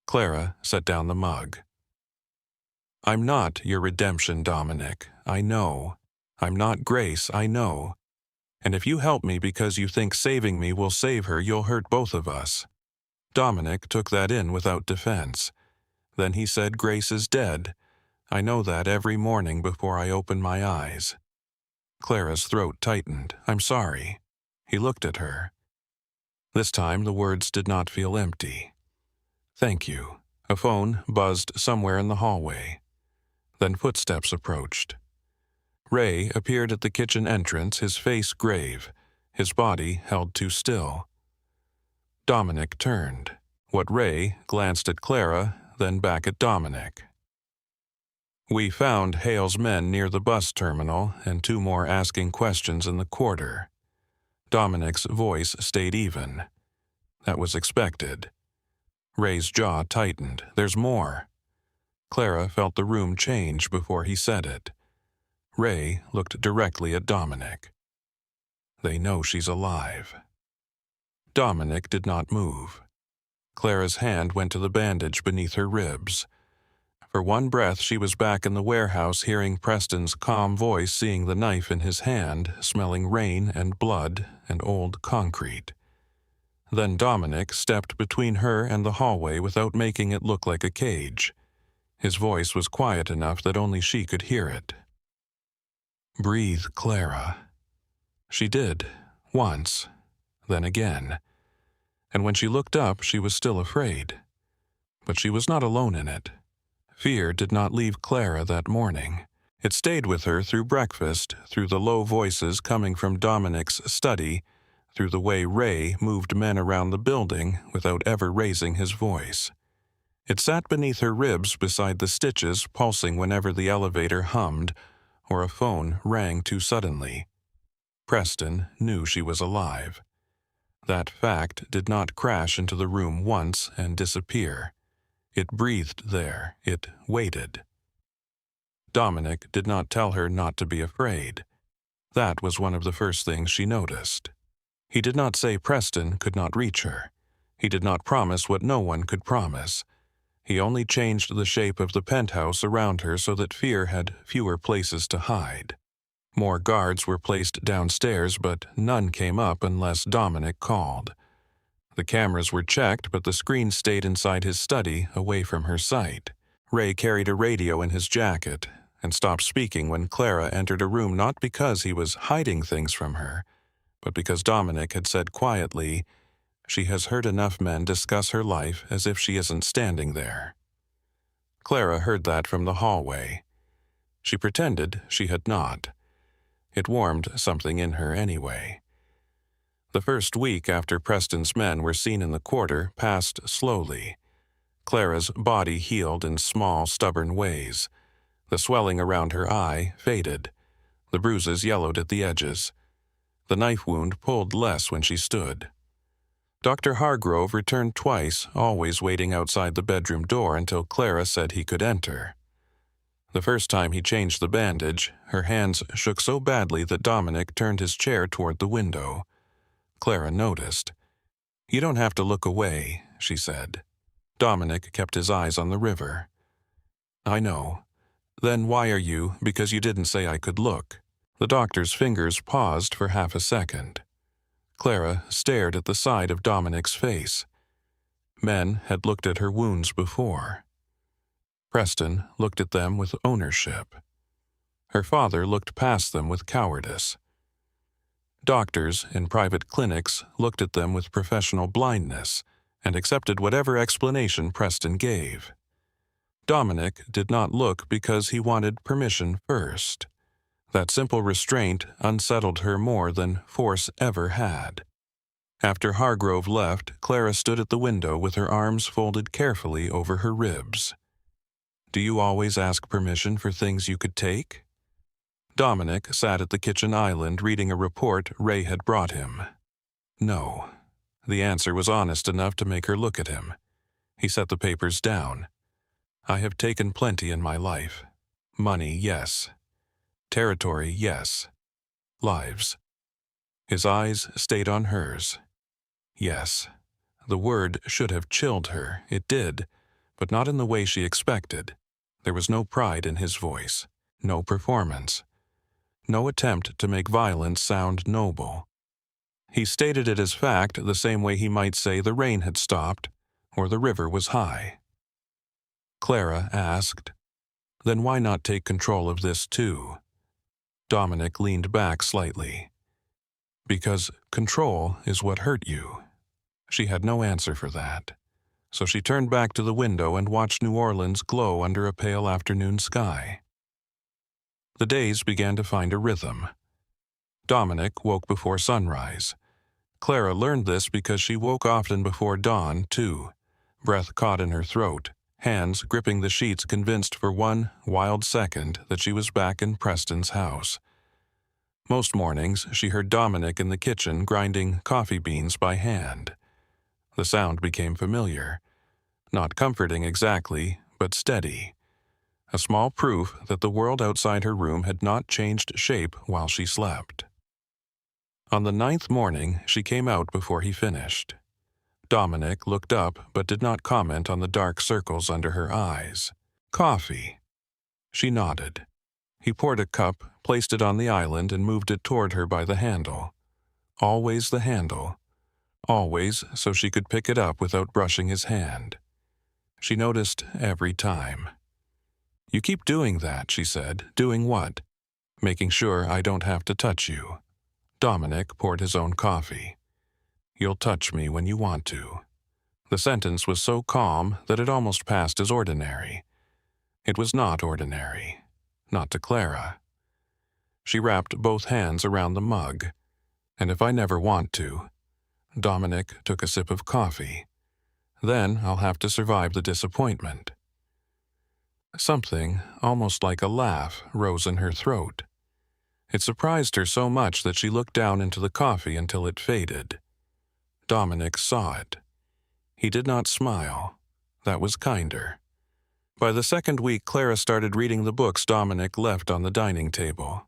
Clara set down the mug. "I'm not your redemption, Dominic. I know. I'm not Grace, I know. And if you help me because you think saving me will save her, you'll hurt both of us." Dominic took that in without defense. Then he said, "Grace is dead. I know that every morning before I open my eyes." Clara's throat tightened. "I'm sorry." He looked at her. This time the words did not feel empty. "Thank you." A phone buzzed somewhere in the hallway. Then footsteps approached. Ray appeared at the kitchen entrance, his face grave, his body held too still. Dominic turned. What Ray glanced at Clara, then back at Dominic. "We found Hale's men near the bus terminal and 2 more asking questions in the quarter." Dominic's voice stayed even. That was expected. Ray's jaw tightened. "There's more." Clara felt the room change before he said it. Ray looked directly at Dominic. "They know she's alive." Dominic did not move. Clara's hand went to the bandage beneath her ribs. For one breath she was back in the warehouse, hearing Preston's calm voice, seeing the knife in his hand, smelling rain and blood and old concrete. Then Dominic stepped between her and the hallway without making it look like a cage. His voice was quiet enough that only she could hear it. "Breathe, Clara." She did, once, then again. And when she looked up, she was still afraid. But she was not alone in it. Fear did not leave Clara that morning. It stayed with her through breakfast, through the low voices coming from Dominic's study, through the way Ray moved men around the building without ever raising his voice. It sat beneath her ribs beside the stitches, pulsing whenever the elevator hummed or a phone rang too suddenly. Preston knew she was alive. That fact did not crash into the room once and disappear. It breathed there. It waited. Dominic did not tell her not to be afraid. That was one of the first things she noticed. He did not say Preston could not reach her. He did not promise what no one could promise. He only changed the shape of the penthouse around her so that fear had fewer places to hide. More guards were placed downstairs, but none came up unless Dominic called. The cameras were checked, but the screen stayed inside his study, away from her sight. Ray carried a radio in his jacket and stopped speaking when Clara entered a room, not because he was hiding things from her, but because Dominic had said quietly, "She has heard enough men discuss her life as if she isn't standing there." Clara heard that from the hallway. She pretended she had not. It warmed something in her anyway. The first week after Preston's men were seen in the quarter passed slowly. Clara's body healed in small, stubborn ways. The swelling around her eye faded. The bruises yellowed at the edges. The knife wound pulled less when she stood. Dr. Hargrove returned twice, always waiting outside the bedroom door until Clara said he could enter. The first time he changed the bandage, her hands shook so badly that Dominic turned his chair toward the window. Clara noticed. "You don't have to look away," she said. Dominic kept his eyes on the river. "I know. Then why are you? Because you didn't say I could look." The doctor's fingers paused for half a second. Clara stared at the side of Dominic's face. Men had looked at her wounds before. Preston looked at them with ownership. Her father looked past them with cowardice. Doctors in private clinics looked at them with professional blindness and accepted whatever explanation Preston gave. Dominic did not look because he wanted permission first. That simple restraint unsettled her more than force ever had. After Hargrove left, Clara stood at the window with her arms folded carefully over her ribs. "Do you always ask permission for things you could take?" Dominic sat at the kitchen island reading a report Ray had brought him. No. The answer was honest enough to make her look at him. He set the papers down. "I have taken plenty in my life. Money, yes. Territory, yes. Lives." His eyes stayed on hers. Yes. The word should have chilled her. It did, but not in the way she expected. There was no pride in his voice, no performance, no attempt to make violence sound noble. He stated it as fact the same way he might say the rain had stopped or the river was high. Clara asked, "Then why not take control of this too?" Dominic leaned back slightly. "Because control is what hurt you." She had no answer for that, so she turned back to the window and watched New Orleans glow under a pale afternoon sky. The days began to find a rhythm. Dominic woke before sunrise. Clara learned this because she woke often before dawn, too, breath caught in her throat, hands gripping the sheets, convinced for one wild second that she was back in Preston's house. Most mornings, she heard Dominic in the kitchen grinding coffee beans by hand. The sound became familiar. Not comforting exactly, but steady. A small proof that the world outside her room had not changed shape while she slept. On the 9th morning, she came out before he finished. Dominic looked up but did not comment on the dark circles under her eyes. "Coffee." She nodded. He poured a cup, placed it on the island, and moved it toward her by the handle. Always the handle. Always so she could pick it up without brushing his hand. She noticed every time. "You keep doing that," she said. "Doing what?" "Making sure I don't have to touch you." Dominic poured his own coffee. "You'll touch me when you want to." The sentence was so calm that it almost passed as ordinary. It was not ordinary. Not to Clara. She wrapped both hands around the mug. "And if I never want to?" Dominic took a sip of coffee. "Then I'll have to survive the disappointment." Something, almost like a laugh, rose in her throat. It surprised her so much that she looked down into the coffee until it faded. Dominic saw it. He did not smile. That was kinder. By the second week, Clara started reading the books Dominic left on the dining table.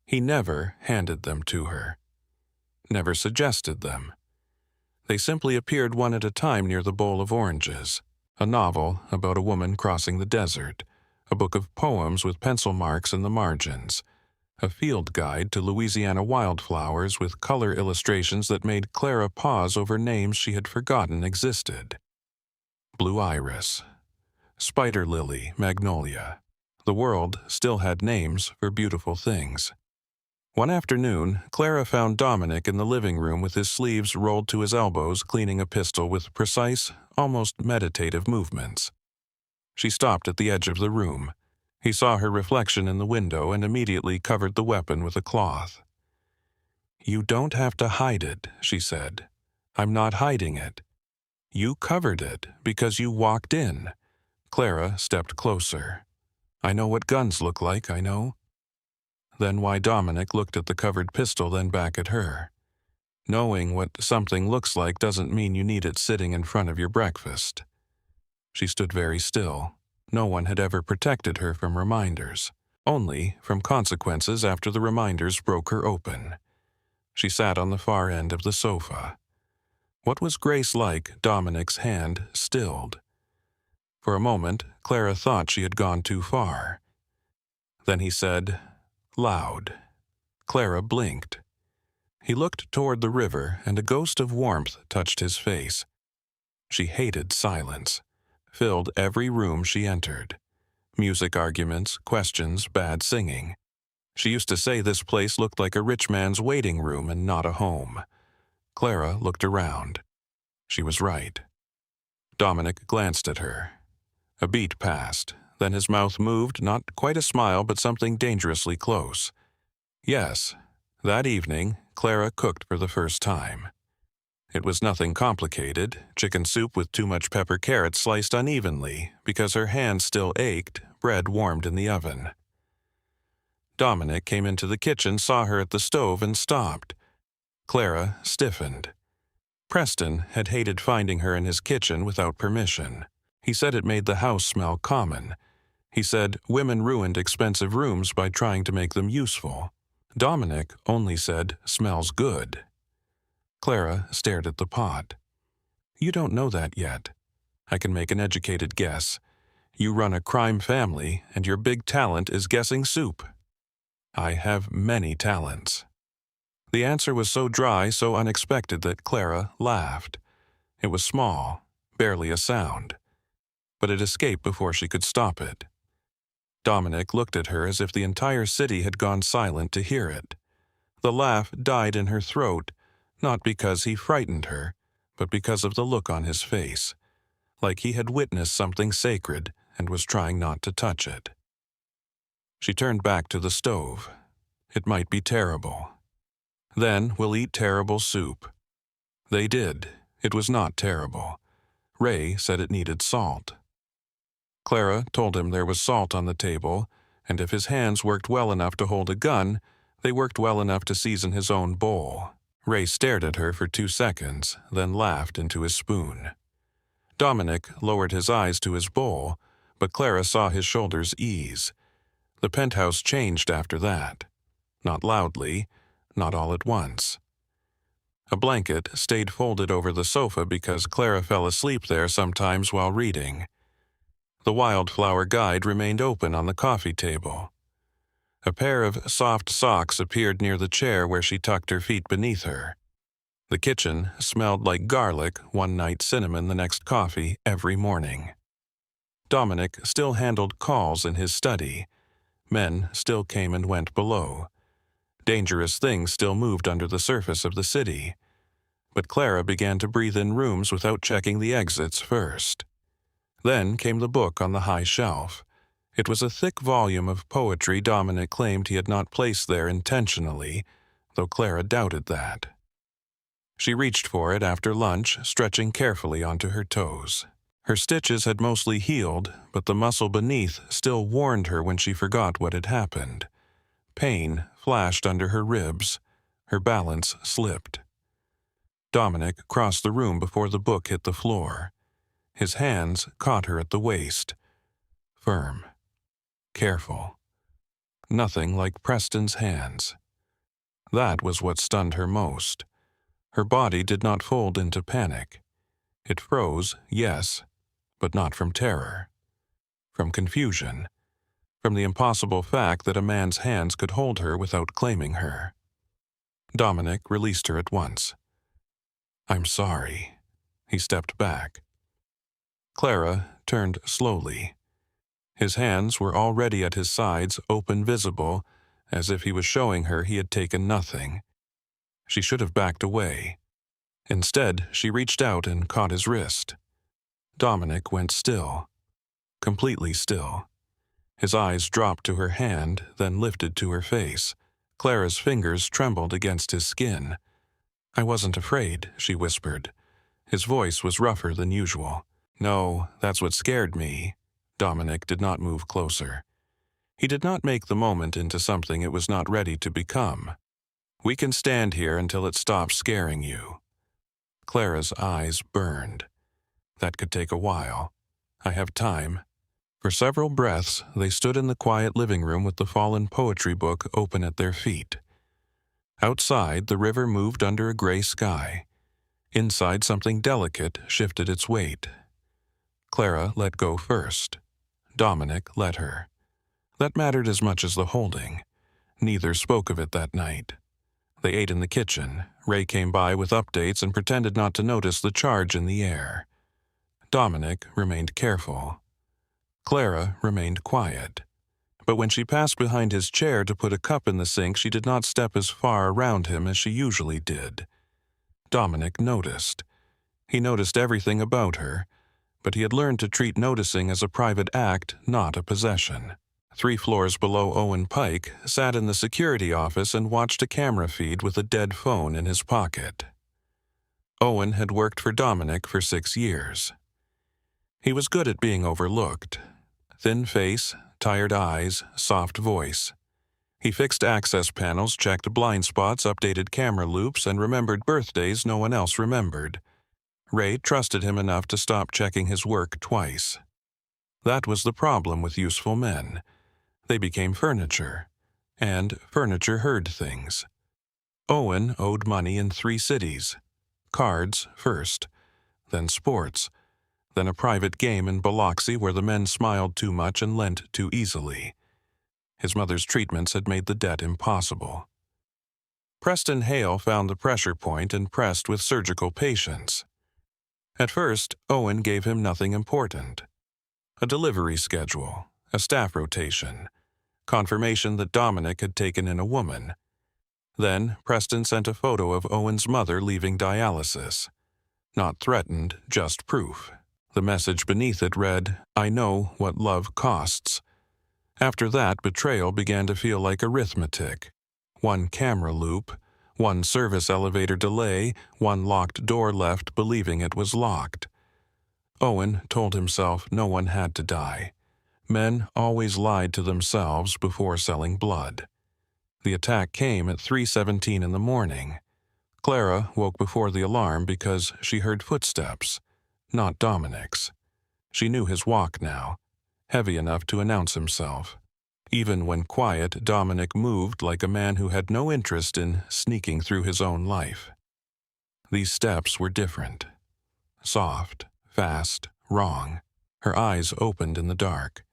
He never handed them to her. Never suggested them. They simply appeared one at a time near the bowl of oranges. A novel about a woman crossing the desert, a book of poems with pencil marks in the margins, a field guide to Louisiana wildflowers with color illustrations that made Clara pause over names she had forgotten existed. Blue iris, spider lily, magnolia. The world still had names for beautiful things. One afternoon, Clara found Dominic in the living room with his sleeves rolled to his elbows, cleaning a pistol with precise, almost meditative movements. She stopped at the edge of the room. He saw her reflection in the window and immediately covered the weapon with a cloth. "You don't have to hide it," she said. "I'm not hiding it. You covered it because you walked in." Clara stepped closer. "I know what guns look like, I know." Then why Dominic looked at the covered pistol, then back at her. Knowing what something looks like doesn't mean you need it sitting in front of your breakfast. She stood very still. No one had ever protected her from reminders, only from consequences after the reminders broke her open. She sat on the far end of the sofa. What was Grace like? Dominic's hand stilled. For a moment, Clara thought she had gone too far. Then he said, loud. Clara blinked. He looked toward the river, and a ghost of warmth touched his face. She hated silence, filled every room she entered. Music arguments, questions, bad singing. She used to say this place looked like a rich man's waiting room and not a home. Clara looked around. She was right. Dominic glanced at her. A beat passed. Then his mouth moved, not quite a smile, but something dangerously close. Yes, that evening, Clara cooked for the first time. It was nothing complicated, chicken soup with too much pepper carrots sliced unevenly, because her hands still ached, bread warmed in the oven. Dominic came into the kitchen, saw her at the stove, and stopped. Clara stiffened. Preston had hated finding her in his kitchen without permission. He said it made the house smell common. He said women ruined expensive rooms by trying to make them useful. Dominic only said, "Smells good." Clara stared at the pot. "You don't know that yet. I can make an educated guess. You run a crime family, and your big talent is guessing soup." "I have many talents." The answer was so dry, so unexpected that Clara laughed. It was small, barely a sound, but it escaped before she could stop it. Dominic looked at her as if the entire city had gone silent to hear it. The laugh died in her throat, not because he frightened her, but because of the look on his face, like he had witnessed something sacred and was trying not to touch it. She turned back to the stove. It might be terrible. Then we'll eat terrible soup. They did. It was not terrible. Ray said it needed salt. Clara told him there was salt on the table, and if his hands worked well enough to hold a gun, they worked well enough to season his own bowl. Ray stared at her for 2 seconds, then laughed into his spoon. Dominic lowered his eyes to his bowl, but Clara saw his shoulders ease. The penthouse changed after that. Not loudly, not all at once. A blanket stayed folded over the sofa because Clara fell asleep there sometimes while reading. The Wildflower Guide remained open on the coffee table. A pair of soft socks appeared near the chair where she tucked her feet beneath her. The kitchen smelled like garlic one night, cinnamon the next, coffee every morning. Dominic still handled calls in his study. Men still came and went below. Dangerous things still moved under the surface of the city. But Clara began to breathe in rooms without checking the exits first. Then came the book on the high shelf. It was a thick volume of poetry Dominic claimed he had not placed there intentionally, though Clara doubted that. She reached for it after lunch, stretching carefully onto her toes. Her stitches had mostly healed, but the muscle beneath still warned her when she forgot what had happened. Pain flashed under her ribs. Her balance slipped. Dominic crossed the room before the book hit the floor. His hands caught her at the waist. Firm. Careful. Nothing like Preston's hands. That was what stunned her most. Her body did not fold into panic. It froze, yes, but not from terror. From confusion. From the impossible fact that a man's hands could hold her without claiming her. Dominic released her at once. "I'm sorry." He stepped back. Clara turned slowly. His hands were already at his sides, open, visible, as if he was showing her he had taken nothing. She should have backed away. Instead, she reached out and caught his wrist. Dominic went still. Completely still. His eyes dropped to her hand, then lifted to her face. Clara's fingers trembled against his skin. "I wasn't afraid," she whispered. His voice was rougher than usual. "No, that's what scared me." Dominic did not move closer. He did not make the moment into something it was not ready to become. "We can stand here until it stops scaring you." Clara's eyes burned. "That could take a while. I have time." For several breaths, they stood in the quiet living room with the fallen poetry book open at their feet. Outside, the river moved under a gray sky. Inside, something delicate shifted its weight. Clara let go first. Dominic let her. That mattered as much as the holding. Neither spoke of it that night. They ate in the kitchen. Ray came by with updates and pretended not to notice the charge in the air. Dominic remained careful. Clara remained quiet, but when she passed behind his chair to put a cup in the sink, she did not step as far around him as she usually did. Dominic noticed. He noticed everything about her, but he had learned to treat noticing as a private act, not a possession. 3 floors below, Owen Pike sat in the security office and watched a camera feed with a dead phone in his pocket. Owen had worked for Dominic for 6 years. He was good at being overlooked. Thin face, tired eyes, soft voice. He fixed access panels, checked blind spots, updated camera loops, and remembered birthdays no one else remembered. Ray trusted him enough to stop checking his work twice. That was the problem with useful men. They became furniture, and furniture heard things. Owen owed money in 3 cities. Cards first, then sports, then a private game in Biloxi where the men smiled too much and lent too easily. His mother's treatments had made the debt impossible. Preston Hale found the pressure point and pressed with surgical patience. At first, Owen gave him nothing important. A delivery schedule, a staff rotation, confirmation that Dominic had taken in a woman. Then, Preston sent a photo of Owen's mother leaving dialysis. Not threatened, just proof. The message beneath it read, "I know what love costs." After that, betrayal began to feel like arithmetic. 1 camera loop, 1 service elevator delay, 1 locked door left believing it was locked. Owen told himself no one had to die. Men always lied to themselves before selling blood. The attack came at 3:17 in the morning. Clara woke before the alarm because she heard footsteps, not Dominic's. She knew his walk now, heavy enough to announce himself. Even when quiet, Dominic moved like a man who had no interest in sneaking through his own life. These steps were different. Soft, fast, wrong. Her eyes opened in the dark.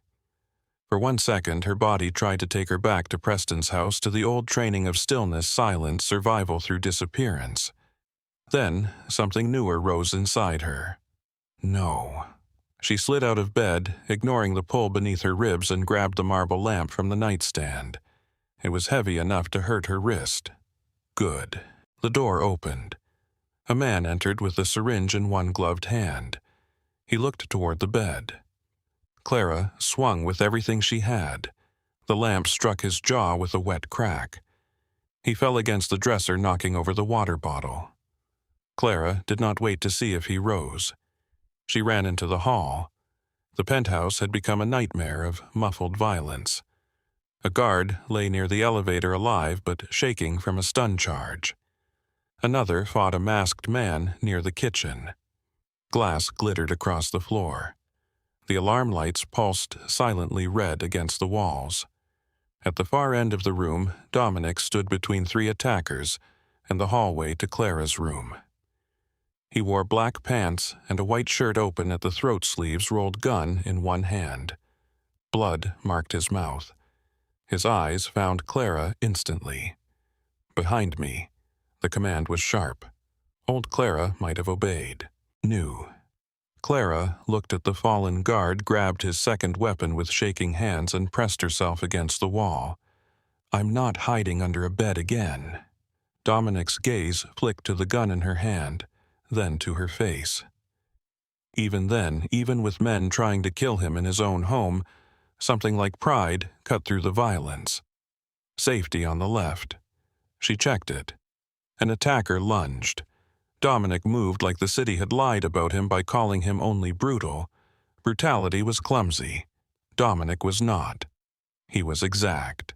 For 1 second, her body tried to take her back to Preston's house, to the old training of stillness, silence, survival through disappearance. Then, something newer rose inside her. No. She slid out of bed, ignoring the pull beneath her ribs, and grabbed the marble lamp from the nightstand. It was heavy enough to hurt her wrist. Good. The door opened. A man entered with a syringe in one gloved hand. He looked toward the bed. Clara swung with everything she had. The lamp struck his jaw with a wet crack. He fell against the dresser, knocking over the water bottle. Clara did not wait to see if he rose. She ran into the hall. The penthouse had become a nightmare of muffled violence. A guard lay near the elevator, alive but shaking from a stun charge. Another fought a masked man near the kitchen. Glass glittered across the floor. The alarm lights pulsed silently red against the walls. At the far end of the room, Dominic stood between 3 attackers and the hallway to Clara's room. He wore black pants and a white shirt open at the throat sleeves, rolled gun in one hand. Blood marked his mouth. His eyes found Clara instantly. "Behind me." The command was sharp. Old Clara might have obeyed. Knew. Clara looked at the fallen guard, grabbed his second weapon with shaking hands, and pressed herself against the wall. "I'm not hiding under a bed again." Dominic's gaze flicked to the gun in her hand, then to her face. Even then, even with men trying to kill him in his own home, something like pride cut through the violence. Safety on the left. She checked it. An attacker lunged. Dominic moved like the city had lied about him by calling him only brutal. Brutality was clumsy. Dominic was not. He was exact.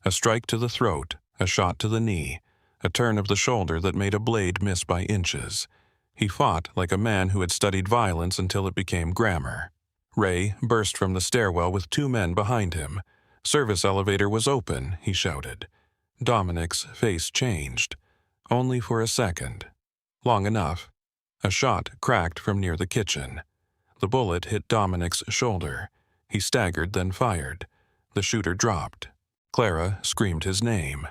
A strike to the throat, a shot to the knee, a turn of the shoulder that made a blade miss by inches. He fought like a man who had studied violence until it became grammar. Ray burst from the stairwell with 2 men behind him. "Service elevator was open," he shouted. Dominic's face changed. Only for a second. Long enough. A shot cracked from near the kitchen. The bullet hit Dominic's shoulder. He staggered, then fired. The shooter dropped. Clara screamed his name.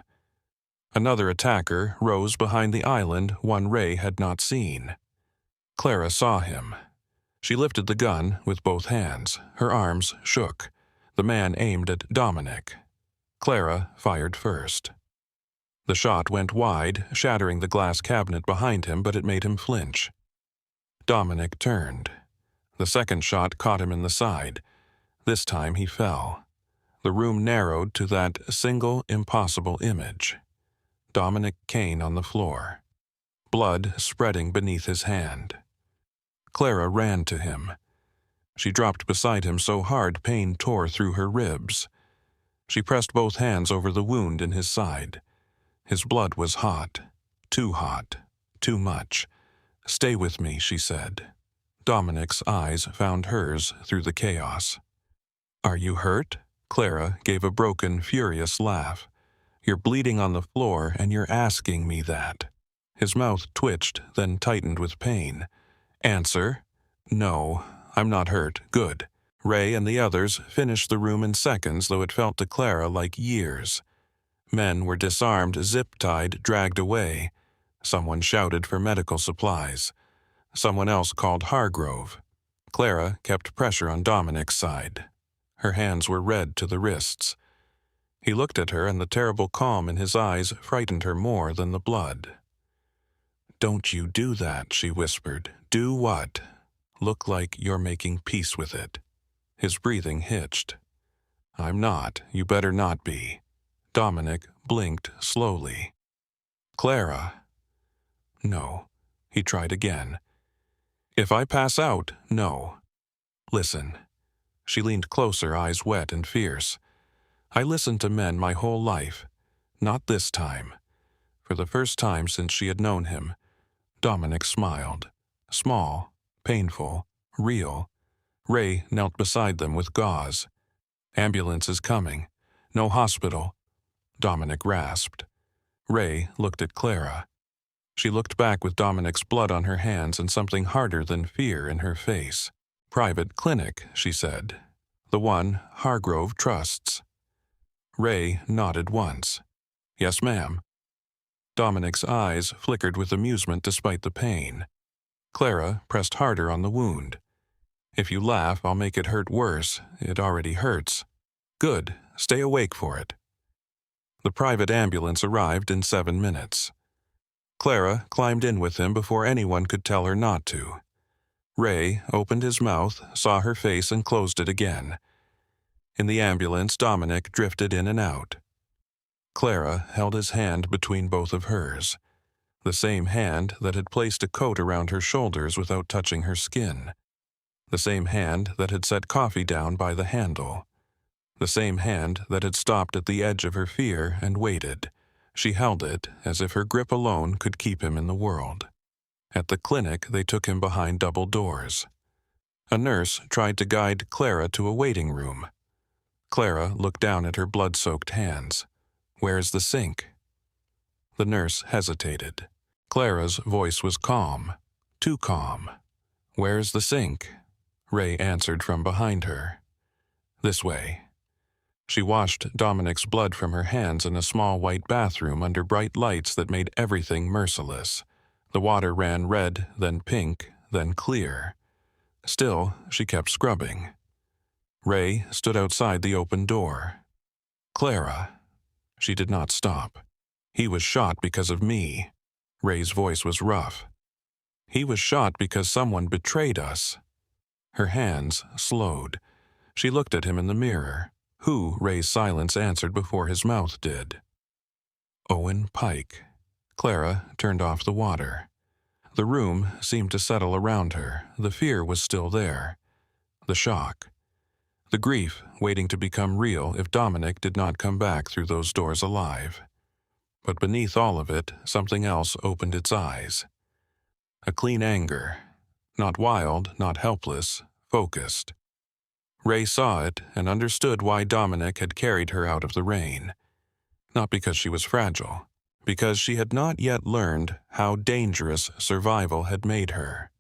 Another attacker rose behind the island, one Ray had not seen. Clara saw him. She lifted the gun with both hands. Her arms shook. The man aimed at Dominic. Clara fired first. The shot went wide, shattering the glass cabinet behind him, but it made him flinch. Dominic turned. The second shot caught him in the side. This time he fell. The room narrowed to that single impossible image. Dominic Kane on the floor, blood spreading beneath his hand. Clara ran to him. She dropped beside him so hard pain tore through her ribs. She pressed both hands over the wound in his side. His blood was hot, too much. "Stay with me," she said. Dominic's eyes found hers through the chaos. "Are you hurt?" Clara gave a broken, furious laugh. "You're bleeding on the floor, and you're asking me that." His mouth twitched, then tightened with pain. "Answer." "No, I'm not hurt. Good." Ray and the others finished the room in seconds, though it felt to Clara like years. Men were disarmed, zip-tied, dragged away. Someone shouted for medical supplies. Someone else called Hargrove. Clara kept pressure on Dominic's side. Her hands were red to the wrists. He looked at her, and the terrible calm in his eyes frightened her more than the blood. "Don't you do that," she whispered. "Do what?" "Look like you're making peace with it." His breathing hitched. "I'm not. You better not be." Dominic blinked slowly. "Clara." "No." He tried again. "If I pass out, no." "Listen." She leaned closer, eyes wet and fierce. "I listened to men my whole life. Not this time." For the first time since she had known him, Dominic smiled. Small, painful, real. Ray knelt beside them with gauze. "Ambulance is coming. No hospital." Dominic rasped. Ray looked at Clara. She looked back with Dominic's blood on her hands and something harder than fear in her face. "Private clinic," she said. "The one Hargrove trusts." Ray nodded once. "Yes, ma'am." Dominic's eyes flickered with amusement despite the pain. Clara pressed harder on the wound. "If you laugh, I'll make it hurt worse. It already hurts." "Good. Stay awake for it." The private ambulance arrived in 7 minutes. Clara climbed in with him before anyone could tell her not to. Ray opened his mouth, saw her face, and closed it again. In the ambulance, Dominic drifted in and out. Clara held his hand between both of hers, the same hand that had placed a coat around her shoulders without touching her skin, the same hand that had set coffee down by the handle, the same hand that had stopped at the edge of her fear and waited. She held it as if her grip alone could keep him in the world. At the clinic, they took him behind double doors. A nurse tried to guide Clara to a waiting room. Clara looked down at her blood-soaked hands. "Where's the sink?" The nurse hesitated. Clara's voice was calm, too calm. "Where's the sink?" Ray answered from behind her. "This way." She washed Dominic's blood from her hands in a small white bathroom under bright lights that made everything merciless. The water ran red, then pink, then clear. Still, she kept scrubbing. Ray stood outside the open door. "Clara." She did not stop. "He was shot because of me." Ray's voice was rough. "He was shot because someone betrayed us." Her hands slowed. She looked at him in the mirror. Who, Ray's silence answered before his mouth did. "Owen Pike." Clara turned off the water. The room seemed to settle around her. The fear was still there. The shock. The grief waiting to become real if Dominic did not come back through those doors alive. But beneath all of it, something else opened its eyes. A clean anger. Not wild, not helpless, focused. Ray saw it and understood why Dominic had carried her out of the rain. Not because she was fragile, because she had not yet learned how dangerous survival had made her.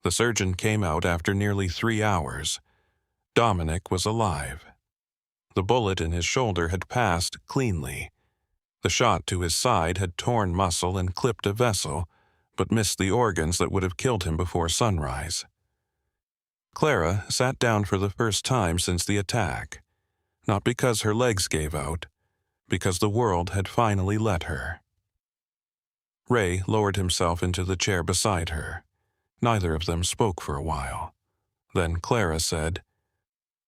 The surgeon came out after nearly 3 hours. Dominic was alive. The bullet in his shoulder had passed cleanly. The shot to his side had torn muscle and clipped a vessel, but missed the organs that would have killed him before sunrise. Clara sat down for the first time since the attack, not because her legs gave out, because the world had finally let her. Ray lowered himself into the chair beside her. Neither of them spoke for a while. Then Clara said,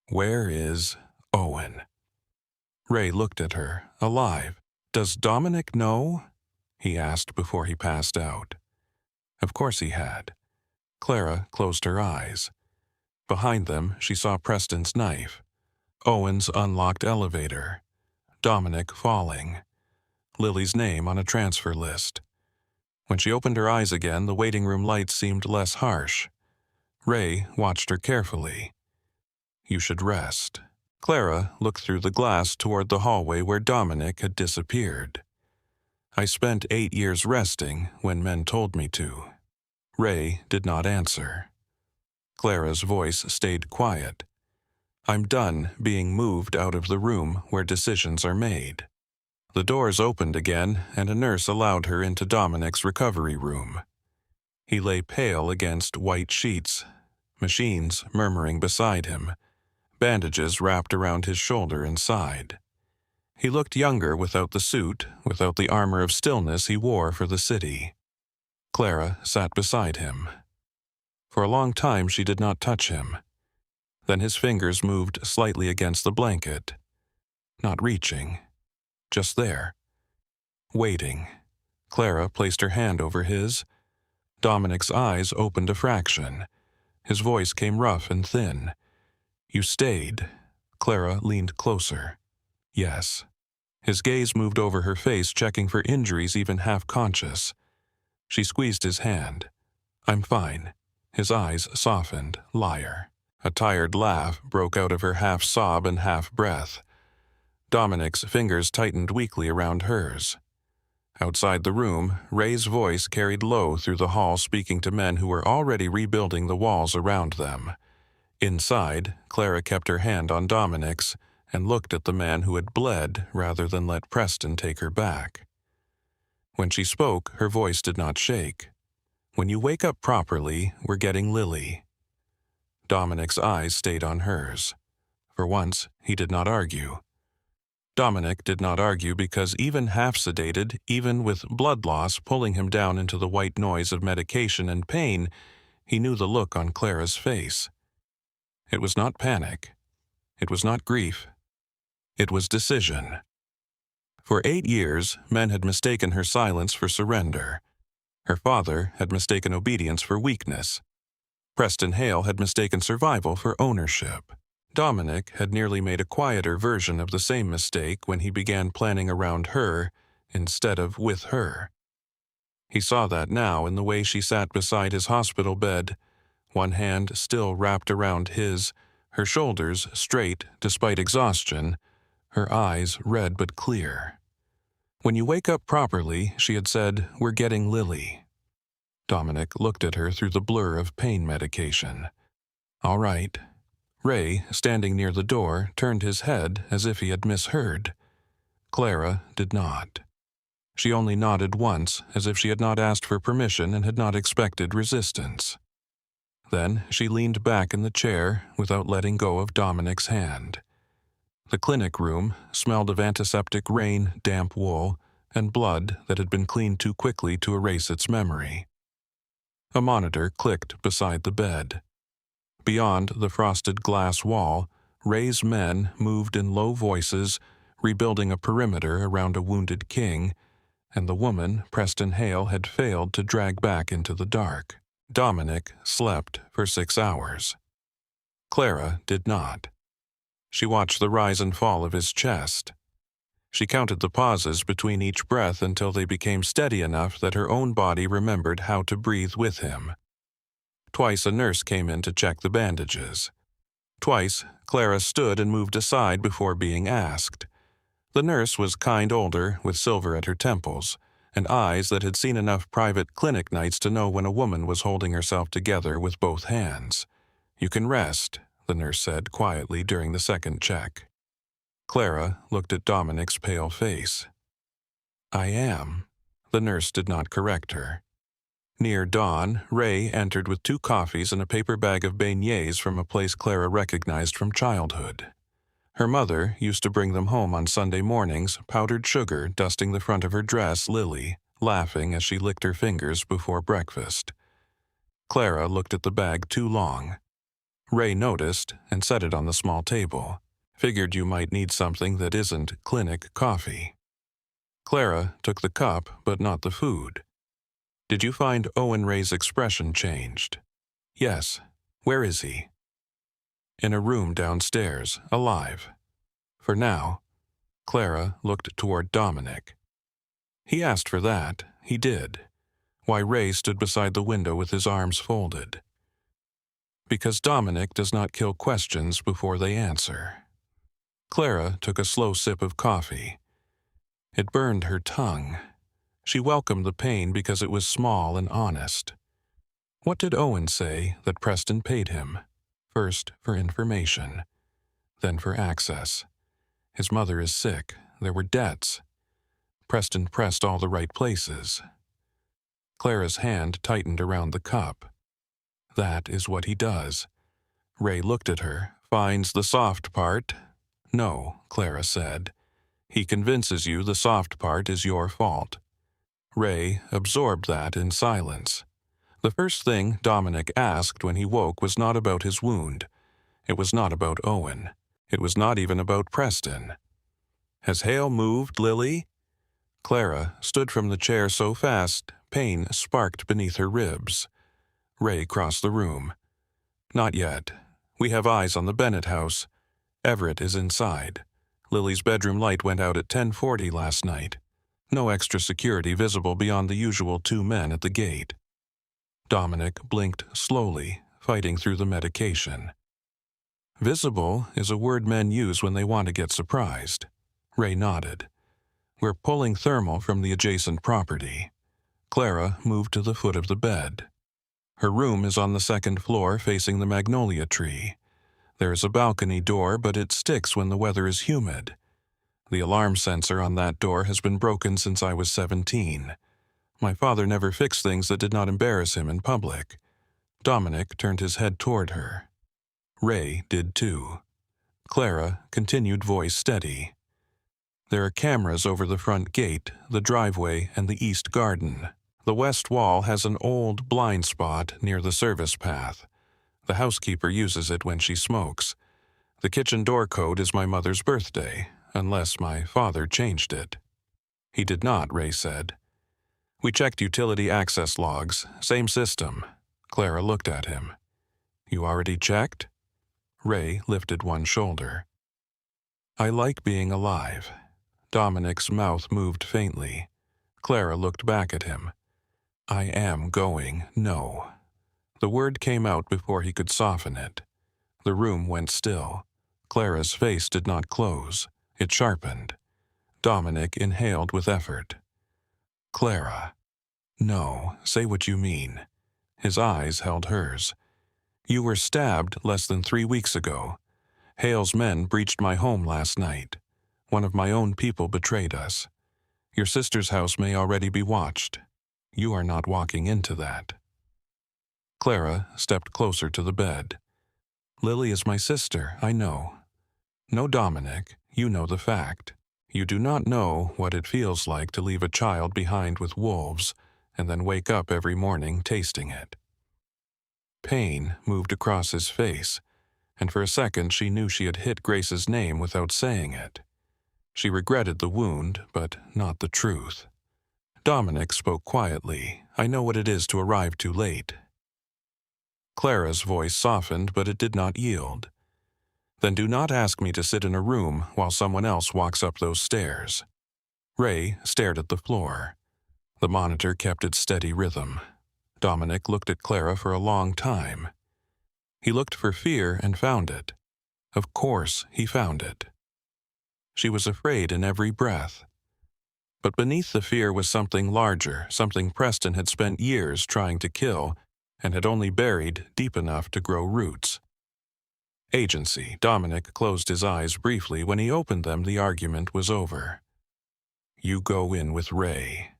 "Where is Owen?" Ray looked at her, alive. "Does Dominic know?" he asked before he passed out. Of course he had. Clara closed her eyes. Behind them, she saw Preston's knife, Owen's unlocked elevator, Dominic falling, Lily's name on a transfer list. When she opened her eyes again, the waiting room lights seemed less harsh. Ray watched her carefully. "You should rest." Clara looked through the glass toward the hallway where Dominic had disappeared. "I spent 8 years resting when men told me to." Ray did not answer. Clara's voice stayed quiet. "I'm done being moved out of the room where decisions are made." The doors opened again, and a nurse allowed her into Dominic's recovery room. He lay pale against white sheets, machines murmuring beside him, bandages wrapped around his shoulder and side. He looked younger without the suit, without the armor of stillness he wore for the city. Clara sat beside him. For a long time she did not touch him. Then his fingers moved slightly against the blanket. Not reaching. Just there. Waiting. Clara placed her hand over his. Dominic's eyes opened a fraction. His voice came rough and thin. "You stayed." Clara leaned closer. "Yes." His gaze moved over her face, checking for injuries even half-conscious. She squeezed his hand. "I'm fine." His eyes softened. Liar. A tired laugh broke out of her half-sob and half-breath. Dominic's fingers tightened weakly around hers. Outside the room, Ray's voice carried low through the hall, speaking to men who were already rebuilding the walls around them. Inside, Clara kept her hand on Dominic's and looked at the man who had bled rather than let Preston take her back. When she spoke, her voice did not shake. "When you wake up properly, we're getting Lily." Dominic's eyes stayed on hers. For once, he did not argue. Dominic did not argue because even half-sedated, even with blood loss pulling him down into the white noise of medication and pain, he knew the look on Clara's face. It was not panic. It was not grief. It was decision. For 8 years, men had mistaken her silence for surrender. Her father had mistaken obedience for weakness. Preston Hale had mistaken survival for ownership. Dominic had nearly made a quieter version of the same mistake when he began planning around her instead of with her. He saw that now in the way she sat beside his hospital bed, one hand still wrapped around his, her shoulders straight despite exhaustion, her eyes red but clear. "When you wake up properly," she had said, "we're getting Lily." Dominic looked at her through the blur of pain medication. "All right." Ray, standing near the door, turned his head as if he had misheard. Clara did not. She only nodded once, as if she had not asked for permission and had not expected resistance. Then she leaned back in the chair without letting go of Dominic's hand. The clinic room smelled of antiseptic rain, damp wool, and blood that had been cleaned too quickly to erase its memory. A monitor clicked beside the bed. Beyond the frosted glass wall, Ray's men moved in low voices, rebuilding a perimeter around a wounded king, and the woman Preston Hale had failed to drag back into the dark. Dominic slept for 6 hours. Clara did not. She watched the rise and fall of his chest. She counted the pauses between each breath until they became steady enough that her own body remembered how to breathe with him. Twice a nurse came in to check the bandages. Twice, Clara stood and moved aside before being asked. The nurse was kind older, with silver at her temples, and eyes that had seen enough private clinic nights to know when a woman was holding herself together with both hands. "You can rest," the nurse said quietly during the second check. Clara looked at Dominic's pale face. "I am." The nurse did not correct her. Near dawn, Ray entered with 2 coffees and a paper bag of beignets from a place Clara recognized from childhood. Her mother used to bring them home on Sunday mornings, powdered sugar dusting the front of her dress, Lily, laughing as she licked her fingers before breakfast. Clara looked at the bag too long. Ray noticed and set it on the small table. Figured you might need something that isn't clinic coffee. Clara took the cup, but not the food. Did you find Owen Ray's expression changed? Yes. Where is he? In a room downstairs, alive. For now. Clara looked toward Dominic. He asked for that. He did. Why Ray stood beside the window with his arms folded. Because Dominic does not kill questions before they answer. Clara took a slow sip of coffee. It burned her tongue. She welcomed the pain because it was small and honest. What did Owen say that Preston paid him? First for information, then for access. His mother is sick. There were debts. Preston pressed all the right places. Clara's hand tightened around the cup. That is what he does. Ray looked at her, finds the soft part. No, Clara said. He convinces you the soft part is your fault. Ray absorbed that in silence. The first thing Dominic asked when he woke was not about his wound. It was not about Owen. It was not even about Preston. Has Hale moved, Lily? Clara stood from the chair so fast, pain sparked beneath her ribs. Ray crossed the room. Not yet. We have eyes on the Bennett house. Everett is inside. Lily's bedroom light went out at 10:40 last night. No extra security visible beyond the usual 2 men at the gate. Dominic blinked slowly, fighting through the medication. Visible is a word men use when they want to get surprised. Ray nodded. We're pulling thermal from the adjacent property. Clara moved to the foot of the bed. Her room is on the 2nd floor facing the magnolia tree. There is a balcony door, but it sticks when the weather is humid. The alarm sensor on that door has been broken since I was 17. My father never fixed things that did not embarrass him in public. Dominic turned his head toward her. Ray did too. Clara continued, voice steady. There are cameras over the front gate, the driveway, and the east garden. The west wall has an old blind spot near the service path. The housekeeper uses it when she smokes. The kitchen door code is my mother's birthday, unless my father changed it. He did not, Ray said. We checked utility access logs, same system. Clara looked at him. You already checked? Ray lifted one shoulder. I like being alive. Dominic's mouth moved faintly. Clara looked back at him. I am going, no. The word came out before he could soften it. The room went still. Clara's face did not close. It sharpened. Dominic inhaled with effort. Clara. No, say what you mean. His eyes held hers. You were stabbed less than 3 weeks ago. Hale's men breached my home last night. One of my own people betrayed us. Your sister's house may already be watched. You are not walking into that. Clara stepped closer to the bed. Lily is my sister, I know. No, Dominic, you know the fact. You do not know what it feels like to leave a child behind with wolves and then wake up every morning tasting it. Pain moved across his face, and for a second she knew she had hit Grace's name without saying it. She regretted the wound, but not the truth. Dominic spoke quietly. I know what it is to arrive too late. Clara's voice softened, but it did not yield. Then do not ask me to sit in a room while someone else walks up those stairs. Ray stared at the floor. The monitor kept its steady rhythm. Dominic looked at Clara for a long time. He looked for fear and found it. Of course, he found it. She was afraid in every breath. But beneath the fear was something larger, something Preston had spent years trying to kill and had only buried deep enough to grow roots. Agency. Dominic closed his eyes briefly. When he opened them, the argument was over. You go in with Ray.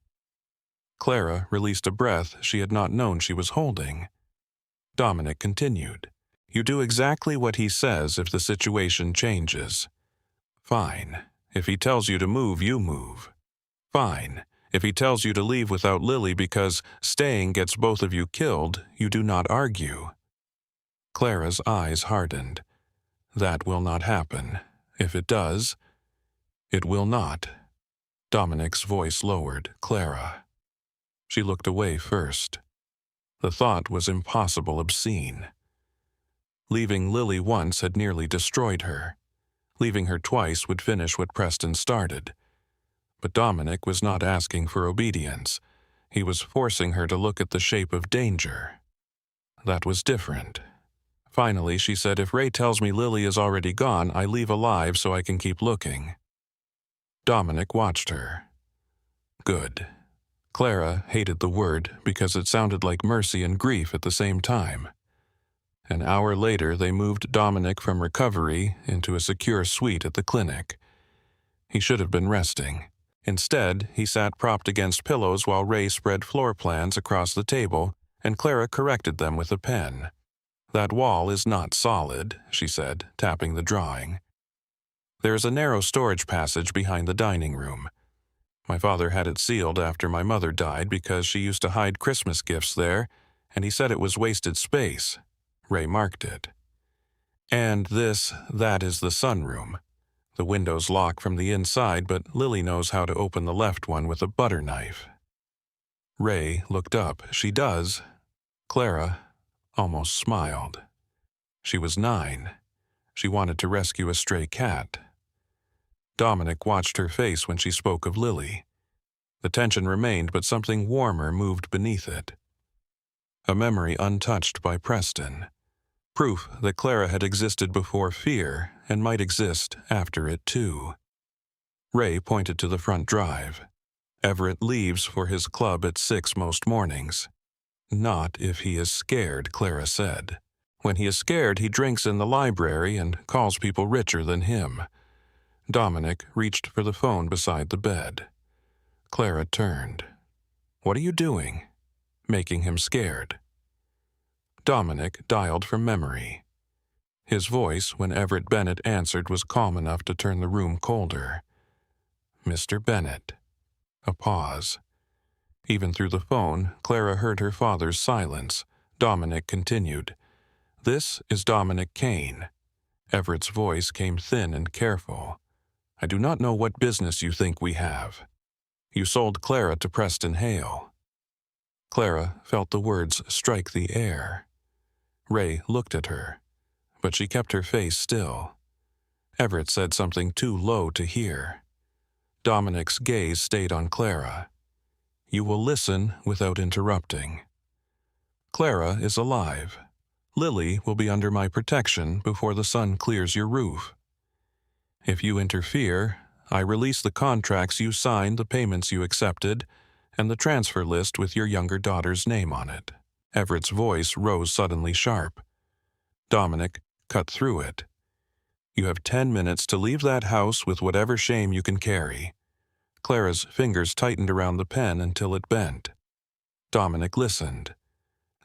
Clara released a breath she had not known she was holding. Dominic continued. You do exactly what he says if the situation changes. Fine. If he tells you to move, you move. Fine. If he tells you to leave without Lily because staying gets both of you killed, you do not argue. Clara's eyes hardened. That will not happen. If it does, it will not. Dominic's voice lowered. Clara. She looked away first. The thought was impossible, obscene. Leaving Lily once had nearly destroyed her. Leaving her twice would finish what Preston started. But Dominic was not asking for obedience. He was forcing her to look at the shape of danger. That was different. Finally, she said, if Ray tells me Lily is already gone, I leave alive so I can keep looking. Dominic watched her. Good. Clara hated the word because it sounded like mercy and grief at the same time. An hour later, they moved Dominic from recovery into a secure suite at the clinic. He should have been resting. Instead, he sat propped against pillows while Ray spread floor plans across the table, and Clara corrected them with a pen. That wall is not solid, she said, tapping the drawing. There is a narrow storage passage behind the dining room. My father had it sealed after my mother died because she used to hide Christmas gifts there, and he said it was wasted space. Ray marked it. And that is the sunroom. The windows lock from the inside, but Lily knows how to open the left one with a butter knife. Ray looked up. She does. Clara almost smiled. She was 9. She wanted to rescue a stray cat. Dominic watched her face when she spoke of Lily. The tension remained, but something warmer moved beneath it. A memory untouched by Preston. Proof that Clara had existed before fear and might exist after it too. Ray pointed to the front drive. Everett leaves for his club at 6 most mornings. Not if he is scared, Clara said. When he is scared, he drinks in the library and calls people richer than him. Dominic reached for the phone beside the bed. Clara turned. What are you doing? Making him scared. Dominic dialed from memory. His voice, when Everett Bennett answered, was calm enough to turn the room colder. Mr. Bennett. A pause. Even through the phone, Clara heard her father's silence. Dominic continued. This is Dominic Kane. Everett's voice came thin and careful. I do not know what business you think we have. You sold Clara to Preston Hale. Clara felt the words strike the air. Ray looked at her, but she kept her face still. Everett said something too low to hear. Dominic's gaze stayed on Clara. You will listen without interrupting. Clara is alive. Lily will be under my protection before the sun clears your roof. If you interfere, I release the contracts you signed, the payments you accepted, and the transfer list with your younger daughter's name on it. Everett's voice rose suddenly sharp. Dominic cut through it. You have 10 minutes to leave that house with whatever shame you can carry. Clara's fingers tightened around the pen until it bent. Dominic listened.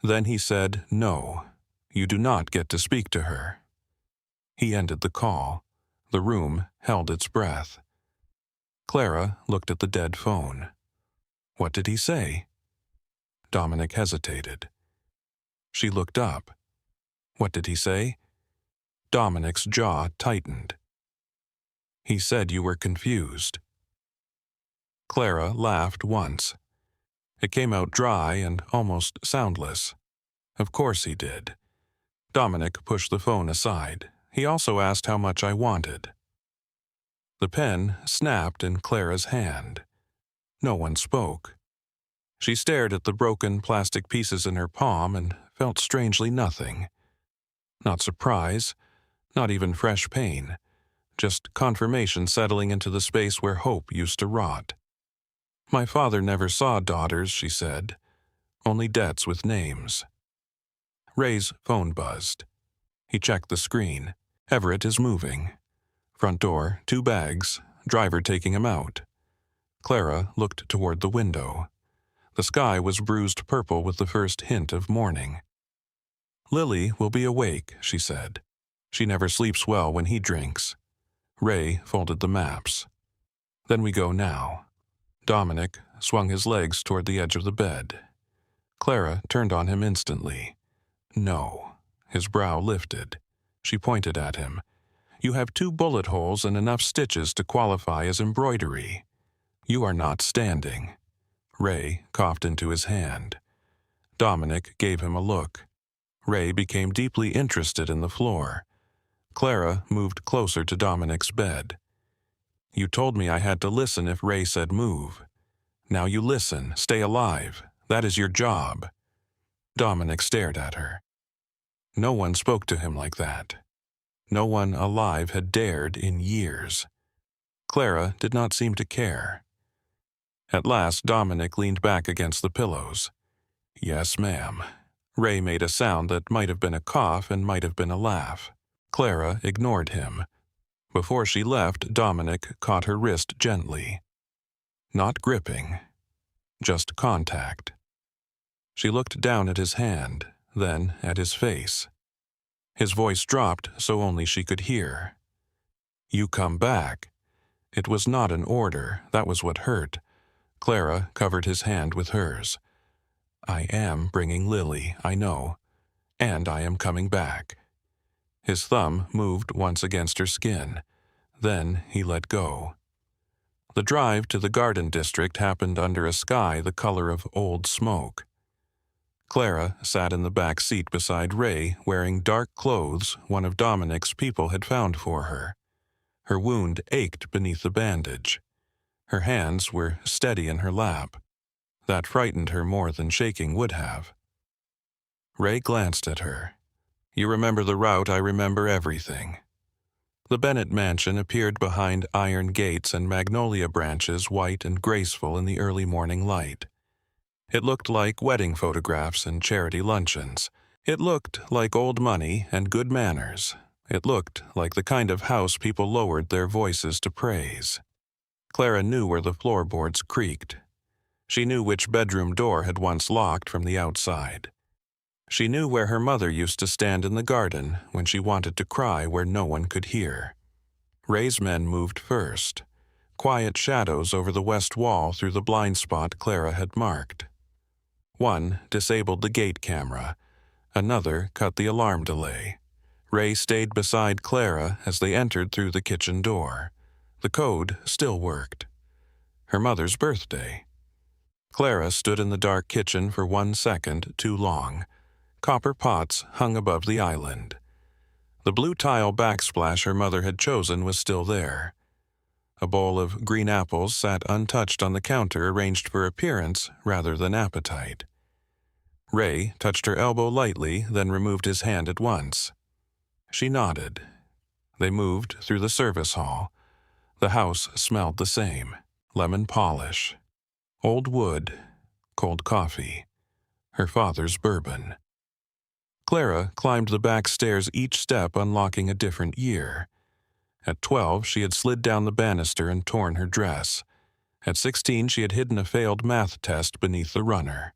Then he said, no, you do not get to speak to her. He ended the call. The room held its breath. Clara looked at the dead phone. What did he say? Dominic hesitated. She looked up. What did he say? Dominic's jaw tightened. He said you were confused. Clara laughed once. It came out dry and almost soundless. Of course he did. Dominic pushed the phone aside. He also asked how much I wanted. The pen snapped in Clara's hand. No one spoke. She stared at the broken plastic pieces in her palm and felt strangely nothing. Not surprise, not even fresh pain, just confirmation settling into the space where hope used to rot. My father never saw daughters, she said, only debts with names. Ray's phone buzzed. He checked the screen. Everett is moving. Front door, 2 bags, driver taking him out. Clara looked toward the window. The sky was bruised purple with the first hint of morning. "Lily will be awake," she said. "She never sleeps well when he drinks." Ray folded the maps. "Then we go now." Dominic swung his legs toward the edge of the bed. Clara turned on him instantly. "No." His brow lifted. She pointed at him. "You have 2 bullet holes and enough stitches to qualify as embroidery. You are not standing." Ray coughed into his hand. Dominic gave him a look. Ray became deeply interested in the floor. Clara moved closer to Dominic's bed. "You told me I had to listen if Ray said move. Now you listen, stay alive. That is your job." Dominic stared at her. No one spoke to him like that. No one alive had dared in years. Clara did not seem to care. At last, Dominic leaned back against the pillows. "Yes, ma'am." Ray made a sound that might have been a cough and might have been a laugh. Clara ignored him. Before she left, Dominic caught her wrist gently. Not gripping, just contact. She looked down at his hand, then at his face. His voice dropped so only she could hear. "You come back." It was not an order, that was what hurt. Clara covered his hand with hers. "I am bringing Lily, I know. And I am coming back." His thumb moved once against her skin. Then he let go. The drive to the garden district happened under a sky the color of old smoke. Clara sat in the back seat beside Ray, wearing dark clothes one of Dominic's people had found for her. Her wound ached beneath the bandage. Her hands were steady in her lap. That frightened her more than shaking would have. Ray glanced at her. "You remember the route, I remember everything." The Bennett mansion appeared behind iron gates and magnolia branches, white and graceful in the early morning light. It looked like wedding photographs and charity luncheons. It looked like old money and good manners. It looked like the kind of house people lowered their voices to praise. Clara knew where the floorboards creaked. She knew which bedroom door had once locked from the outside. She knew where her mother used to stand in the garden when she wanted to cry where no one could hear. Ray's men moved first, quiet shadows over the west wall through the blind spot Clara had marked. One disabled the gate camera. Another cut the alarm delay. Ray stayed beside Clara as they entered through the kitchen door. The code still worked. Her mother's birthday. Clara stood in the dark kitchen for 1 second too long. Copper pots hung above the island. The blue tile backsplash her mother had chosen was still there. A bowl of green apples sat untouched on the counter, arranged for appearance rather than appetite. Ray touched her elbow lightly, then removed his hand at once. She nodded. They moved through the service hall. The house smelled the same. Lemon polish. Old wood. Cold coffee. Her father's bourbon. Clara climbed the back stairs, each step unlocking a different year. At 12, she had slid down the banister and torn her dress. At 16, she had hidden a failed math test beneath the runner.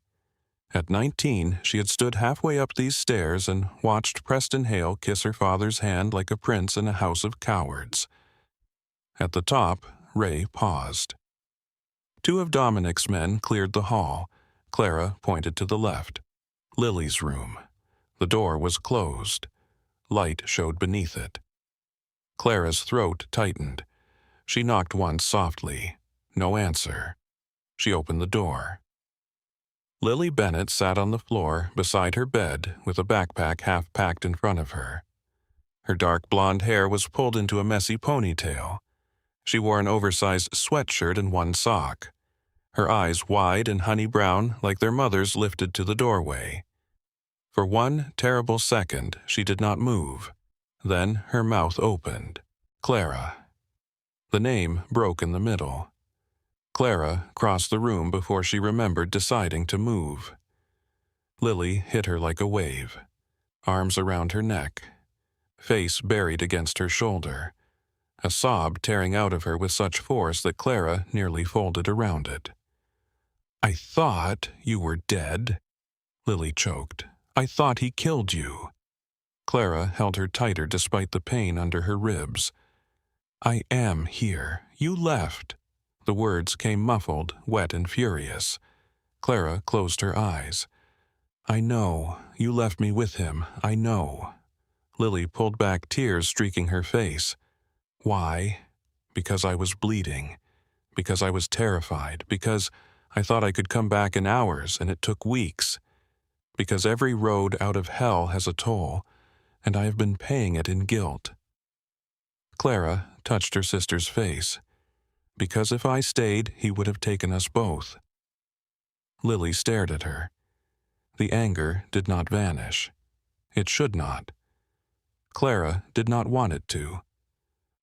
At 19, she had stood halfway up these stairs and watched Preston Hale kiss her father's hand like a prince in a house of cowards. At the top, Ray paused. 2 of Dominic's men cleared the hall. Clara pointed to the left. Lily's room. The door was closed. Light showed beneath it. Clara's throat tightened. She knocked once softly. No answer. She opened the door. Lily Bennett sat on the floor beside her bed with a backpack half packed in front of her. Her dark blonde hair was pulled into a messy ponytail. She wore an oversized sweatshirt and 1 sock. Her eyes wide and honey brown like their mother's lifted to the doorway. For 1 terrible second, she did not move. Then her mouth opened. Clara. The name broke in the middle. Clara crossed the room before she remembered deciding to move. Lily hit her like a wave. Arms around her neck. Face buried against her shoulder. A sob tearing out of her with such force that Clara nearly folded around it. I thought you were dead, Lily choked. I thought he killed you. Clara held her tighter despite the pain under her ribs. I am here. You left. The words came muffled, wet and furious. Clara closed her eyes. I know. You left me with him. I know. Lily pulled back, tears streaking her face. Why? Because I was bleeding. Because I was terrified. Because I thought I could come back in hours, and it took weeks. Because every road out of hell has a toll, and I have been paying it in guilt. Clara touched her sister's face. Because if I stayed, he would have taken us both. Lily stared at her. The anger did not vanish. It should not. Clara did not want it to.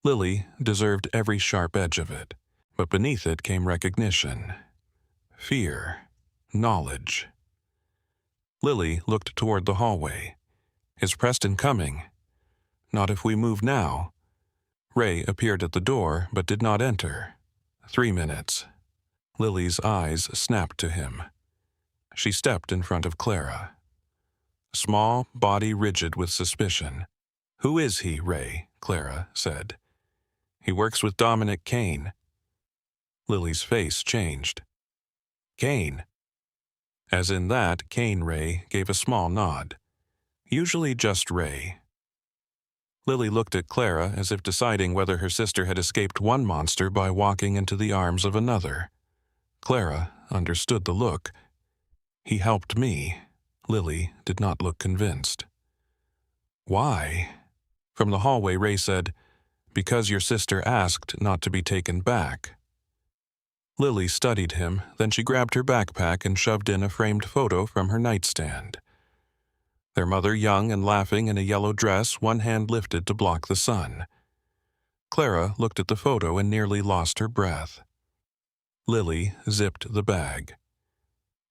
Lily deserved every sharp edge of it, but beneath it came recognition, fear, knowledge. Lily looked toward the hallway. Is Preston coming? Not if we move now. Ray appeared at the door, but did not enter. 3 minutes. Lily's eyes snapped to him. She stepped in front of Clara. Small, body rigid with suspicion. Who is he, Ray? Clara said. He works with Dominic Kane. Lily's face changed. Kane? As in that, Kane Ray gave a small nod. Usually just Ray. Lily looked at Clara as if deciding whether her sister had escaped one monster by walking into the arms of another. Clara understood the look. He helped me. Lily did not look convinced. Why? From the hallway, Ray said, Because your sister asked not to be taken back. Lily studied him, then she grabbed her backpack and shoved in a framed photo from her nightstand. Their mother young and laughing in a yellow dress, one hand lifted to block the sun. Clara looked at the photo and nearly lost her breath. Lily zipped the bag.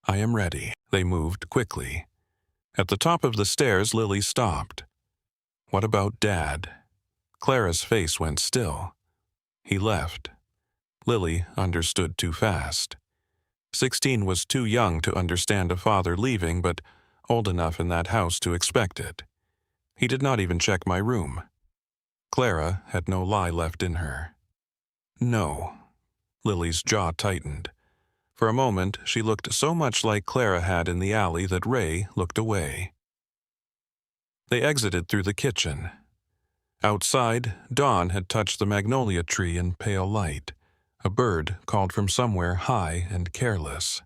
I am ready. They moved quickly. At the top of the stairs, Lily stopped. What about Dad? Clara's face went still. He left. Lily understood too fast. 16 was too young to understand a father leaving, but old enough in that house to expect it. He did not even check my room. Clara had no lie left in her. No. Lily's jaw tightened. For a moment, she looked so much like Clara had in the alley that Ray looked away. They exited through the kitchen. Outside, dawn had touched the magnolia tree in pale light. A bird called from somewhere high and careless.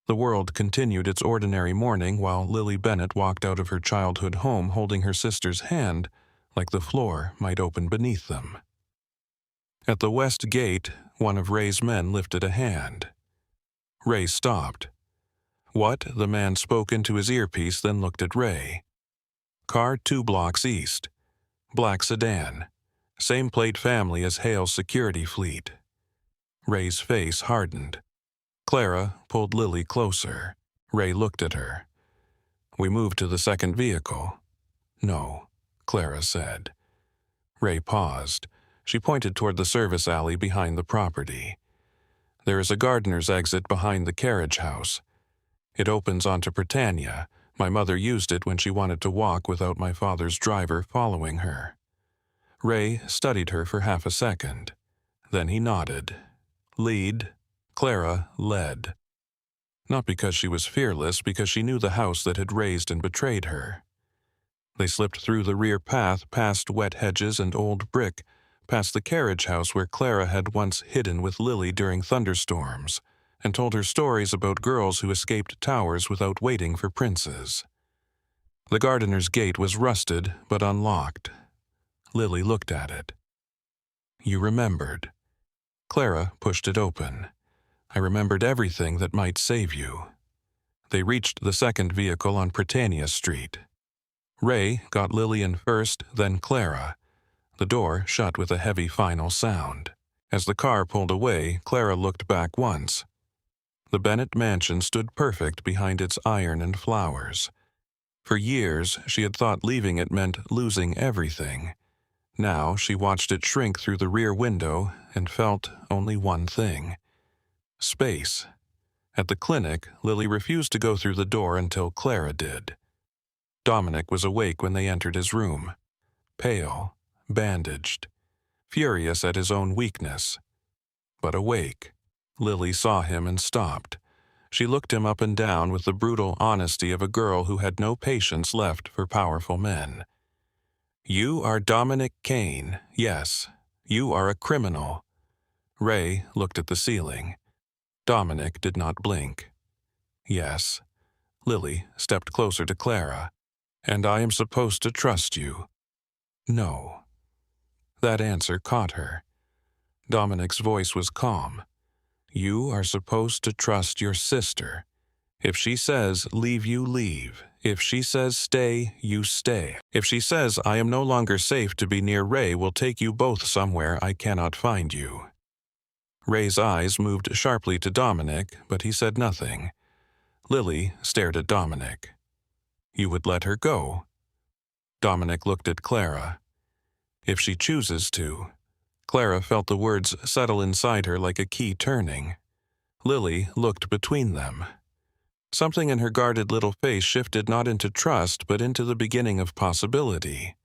The world continued its ordinary morning while Lily Bennett walked out of her childhood home holding her sister's hand like the floor might open beneath them. At the west gate, one of Ray's men lifted a hand. Ray stopped. What? The man spoke into his earpiece, then looked at Ray. Car 2 blocks east. Black sedan. Same plate family as Hale's security fleet. Ray's face hardened. Clara pulled Lily closer. Ray looked at her. We moved to the second vehicle. No, Clara said. Ray paused. She pointed toward the service alley behind the property. There is a gardener's exit behind the carriage house. It opens onto Britannia. My mother used it when she wanted to walk without my father's driver following her. Ray studied her for half a second. Then he nodded. Lead. Clara led. Not because she was fearless, because she knew the house that had raised and betrayed her. They slipped through the rear path, past wet hedges and old brick, past the carriage house where Clara had once hidden with Lily during thunderstorms, and told her stories about girls who escaped towers without waiting for princes. The gardener's gate was rusted but unlocked. Lily looked at it. You remembered. Clara pushed it open. I remembered everything that might save you. They reached the second vehicle on Britannia Street. Ray got Lillian first, then Clara. The door shut with a heavy final sound. As the car pulled away, Clara looked back once. The Bennett mansion stood perfect behind its iron and flowers. For years, she had thought leaving it meant losing everything. Now she watched it shrink through the rear window and felt only one thing. Space. At the clinic, Lily refused to go through the door until Clara did. Dominic was awake when they entered his room, pale, bandaged, furious at his own weakness, but awake. Lily saw him and stopped. She looked him up and down with the brutal honesty of a girl who had no patience left for powerful men. "You are Dominic Kane, yes. You are a criminal." Ray looked at the ceiling. Dominic did not blink. "Yes." Lily stepped closer to Clara. "And I am supposed to trust you." "No." That answer caught her. Dominic's voice was calm. "You are supposed to trust your sister. If she says, leave, you leave. If she says, stay, you stay. If she says, I am no longer safe to be near Ray, will take you both somewhere I cannot find you." Ray's eyes moved sharply to Dominic, but he said nothing. Lily stared at Dominic. "You would let her go?" Dominic looked at Clara. "If she chooses to." Clara felt the words settle inside her like a key turning. Lily looked between them. Something in her guarded little face shifted not into trust, but into the beginning of possibility.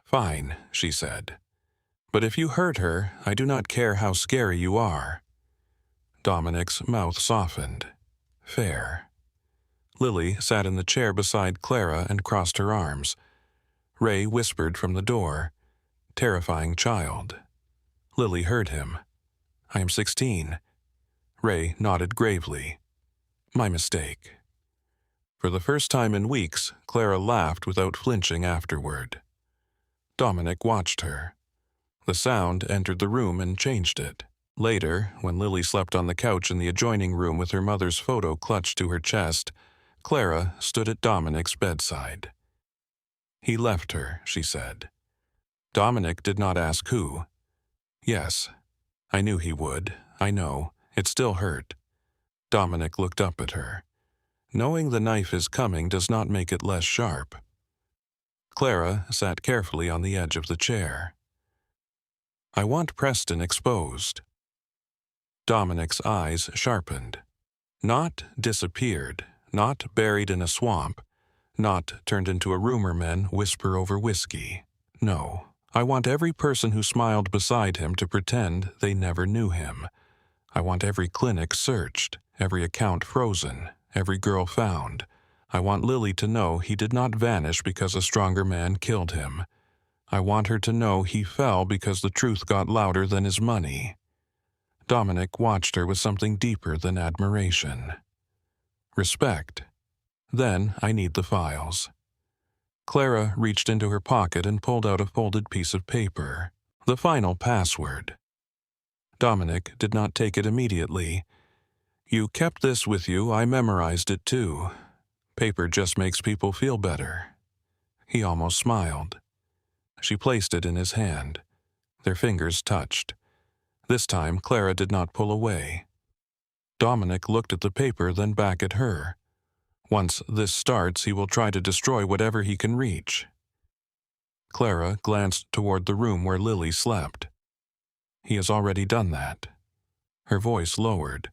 "Fine," she said. "But if you hurt her, I do not care how scary you are." Dominic's mouth softened. "Fair." Lily sat in the chair beside Clara and crossed her arms. Ray whispered from the door, "Terrifying child." Lily heard him. "I am 16. Ray nodded gravely. "My mistake." For the first time in weeks, Clara laughed without flinching afterward. Dominic watched her. The sound entered the room and changed it. Later, when Lily slept on the couch in the adjoining room with her mother's photo clutched to her chest, Clara stood at Dominic's bedside. "He left her," she said. Dominic did not ask who. "Yes, I knew he would. I know. It still hurt." Dominic looked up at her. "Knowing the knife is coming does not make it less sharp." Clara sat carefully on the edge of the chair. "I want Preston exposed." Dominic's eyes sharpened. Not disappeared, not buried in a swamp, not turned into a rumor men whisper over whiskey. "No, I want every person who smiled beside him to pretend they never knew him. I want every clinic searched, every account frozen, every girl found. I want Lily to know he did not vanish because a stronger man killed him. I want her to know he fell because the truth got louder than his money." Dominic watched her with something deeper than admiration. "Respect. Then I need the files." Clara reached into her pocket and pulled out a folded piece of paper. The final password. Dominic did not take it immediately. "You kept this with you, I memorized it too. Paper just makes people feel better." He almost smiled. She placed it in his hand. Their fingers touched. This time Clara did not pull away. Dominic looked at the paper, then back at her. Once this starts, he will try to destroy whatever he can reach. Clara glanced toward the room where Lily slept. "He has already done that." Her voice lowered.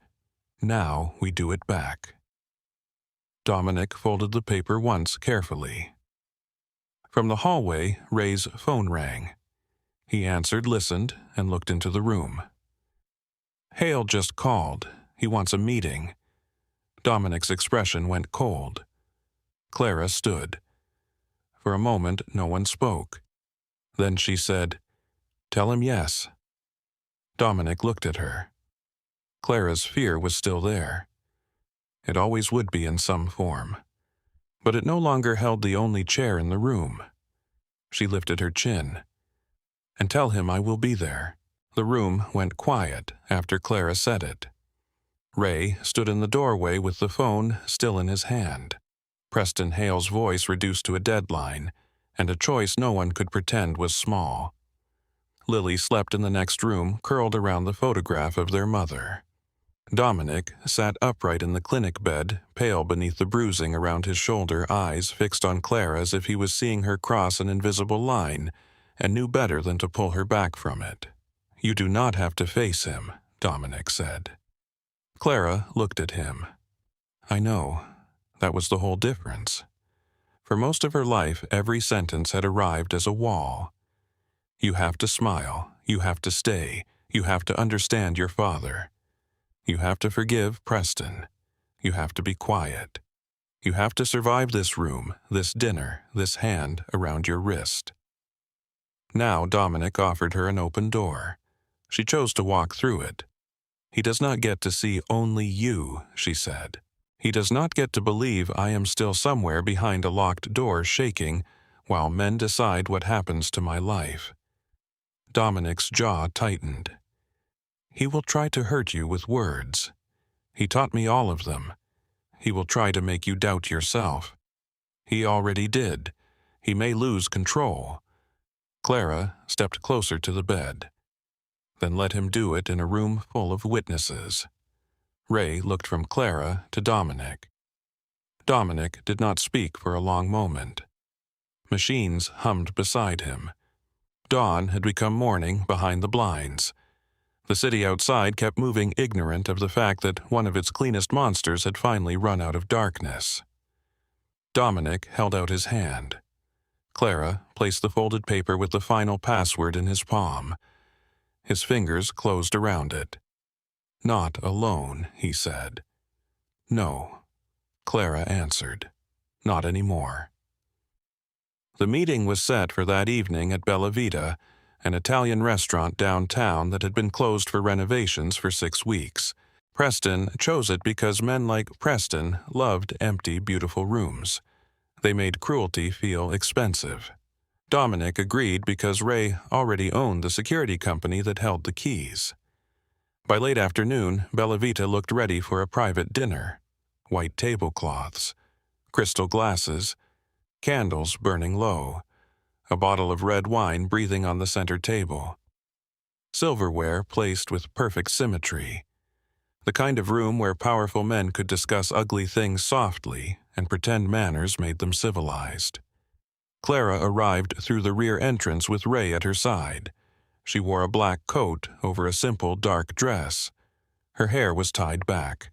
"Now we do it back." Dominic folded the paper once carefully. From the hallway, Ray's phone rang. He answered, listened, and looked into the room. "Hale just called. He wants a meeting." Dominic's expression went cold. Clara stood. For a moment, no one spoke. Then she said, "Tell him yes." Dominic looked at her. Clara's fear was still there. It always would be in some form. But it no longer held the only chair in the room. She lifted her chin. "And tell him I will be there." The room went quiet after Clara said it. Ray stood in the doorway with the phone still in his hand. Preston Hale's voice reduced to a deadline, and a choice no one could pretend was small. Lily slept in the next room, curled around the photograph of their mother. Dominic sat upright in the clinic bed, pale beneath the bruising around his shoulder, eyes fixed on Clara as if he was seeing her cross an invisible line, and knew better than to pull her back from it. "You do not have to face him," Dominic said. Clara looked at him. I know. That was the whole difference. For most of her life, every sentence had arrived as a wall. You have to smile. You have to stay. You have to understand your father. You have to forgive Preston. You have to be quiet. You have to survive this room, this dinner, this hand around your wrist. Now Dominic offered her an open door. She chose to walk through it. He does not get to see only you, she said. He does not get to believe I am still somewhere behind a locked door shaking while men decide what happens to my life. Dominic's jaw tightened. He will try to hurt you with words. He taught me all of them. He will try to make you doubt yourself. He already did. He may lose control. Clara stepped closer to the bed. Then let him do it in a room full of witnesses. Ray looked from Clara to Dominic. Dominic did not speak for a long moment. Machines hummed beside him. Dawn had become morning behind the blinds. The city outside kept moving, ignorant of the fact that one of its cleanest monsters had finally run out of darkness. Dominic held out his hand. Clara placed the folded paper with the final password in his palm. His fingers closed around it. Not alone, he said. No, Clara answered. Not anymore. The meeting was set for that evening at Bella Vita, an Italian restaurant downtown that had been closed for renovations for 6 weeks. Preston chose it because men like Preston loved empty, beautiful rooms. They made cruelty feel expensive. Dominic agreed because Ray already owned the security company that held the keys. By late afternoon, Bella Vita looked ready for a private dinner. White tablecloths, crystal glasses, candles burning low, a bottle of red wine breathing on the center table. Silverware placed with perfect symmetry. The kind of room where powerful men could discuss ugly things softly and pretend manners made them civilized. Clara arrived through the rear entrance with Ray at her side. She wore a black coat over a simple dark dress. Her hair was tied back.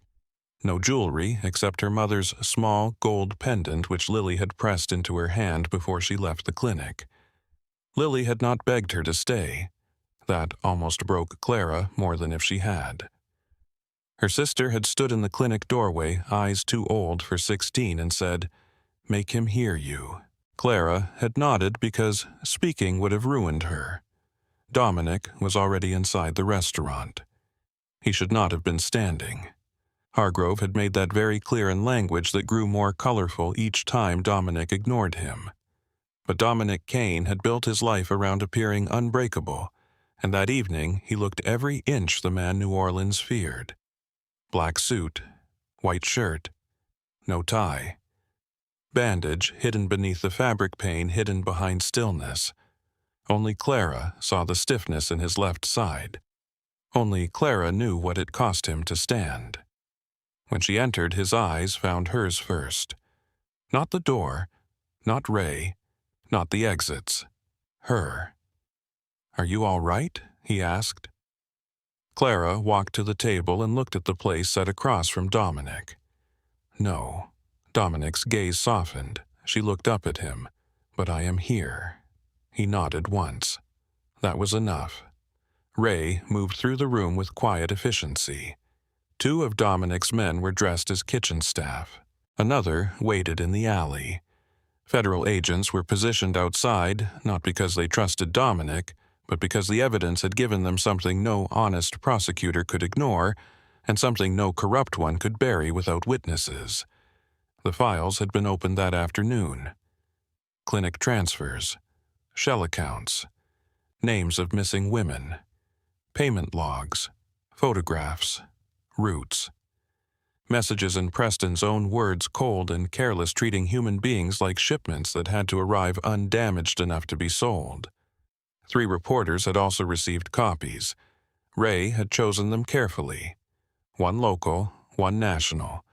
No jewelry except her mother's small gold pendant which Lily had pressed into her hand before she left the clinic. Lily had not begged her to stay. That almost broke Clara more than if she had. Her sister had stood in the clinic doorway, eyes too old for 16, and said, "Make him hear you." Clara had nodded because speaking would have ruined her. Dominic was already inside the restaurant. He should not have been standing. Hargrove had made that very clear in language that grew more colorful each time Dominic ignored him. But Dominic Kane had built his life around appearing unbreakable, and that evening he looked every inch the man New Orleans feared. Black suit, white shirt, no tie. Bandage hidden beneath the fabric pane hidden behind stillness. Only Clara saw the stiffness in his left side. Only Clara knew what it cost him to stand. When she entered, his eyes found hers first. Not the door, not Ray, not the exits. Her. "Are you all right?" he asked. Clara walked to the table and looked at the place set across from Dominic. No. Dominic's gaze softened. She looked up at him. "But I am here." He nodded once. That was enough. Ray moved through the room with quiet efficiency. 2 of Dominic's men were dressed as kitchen staff. Another waited in the alley. Federal agents were positioned outside, not because they trusted Dominic, but because the evidence had given them something no honest prosecutor could ignore, and something no corrupt one could bury without witnesses. The files had been opened that afternoon. Clinic transfers, shell accounts, names of missing women, payment logs, photographs, routes. Messages in Preston's own words, cold and careless, treating human beings like shipments that had to arrive undamaged enough to be sold. 3 reporters had also received copies. Ray had chosen them carefully. 1 local, 1 national.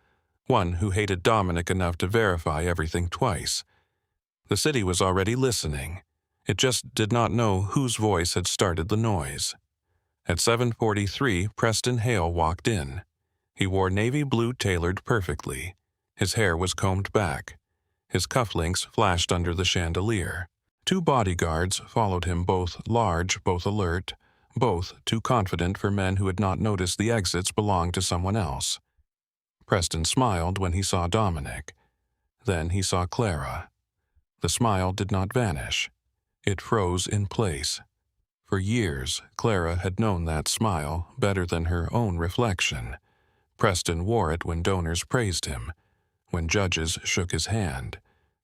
1 who hated Dominic enough to verify everything twice. The city was already listening. It just did not know whose voice had started the noise. At 7:43, Preston Hale walked in. He wore navy blue tailored perfectly. His hair was combed back. His cufflinks flashed under the chandelier. 2 bodyguards followed him, both large, both alert, both too confident for men who had not noticed the exits belonged to someone else. Preston smiled when he saw Dominic. Then he saw Clara. The smile did not vanish. It froze in place. For years, Clara had known that smile better than her own reflection. Preston wore it when donors praised him, when judges shook his hand,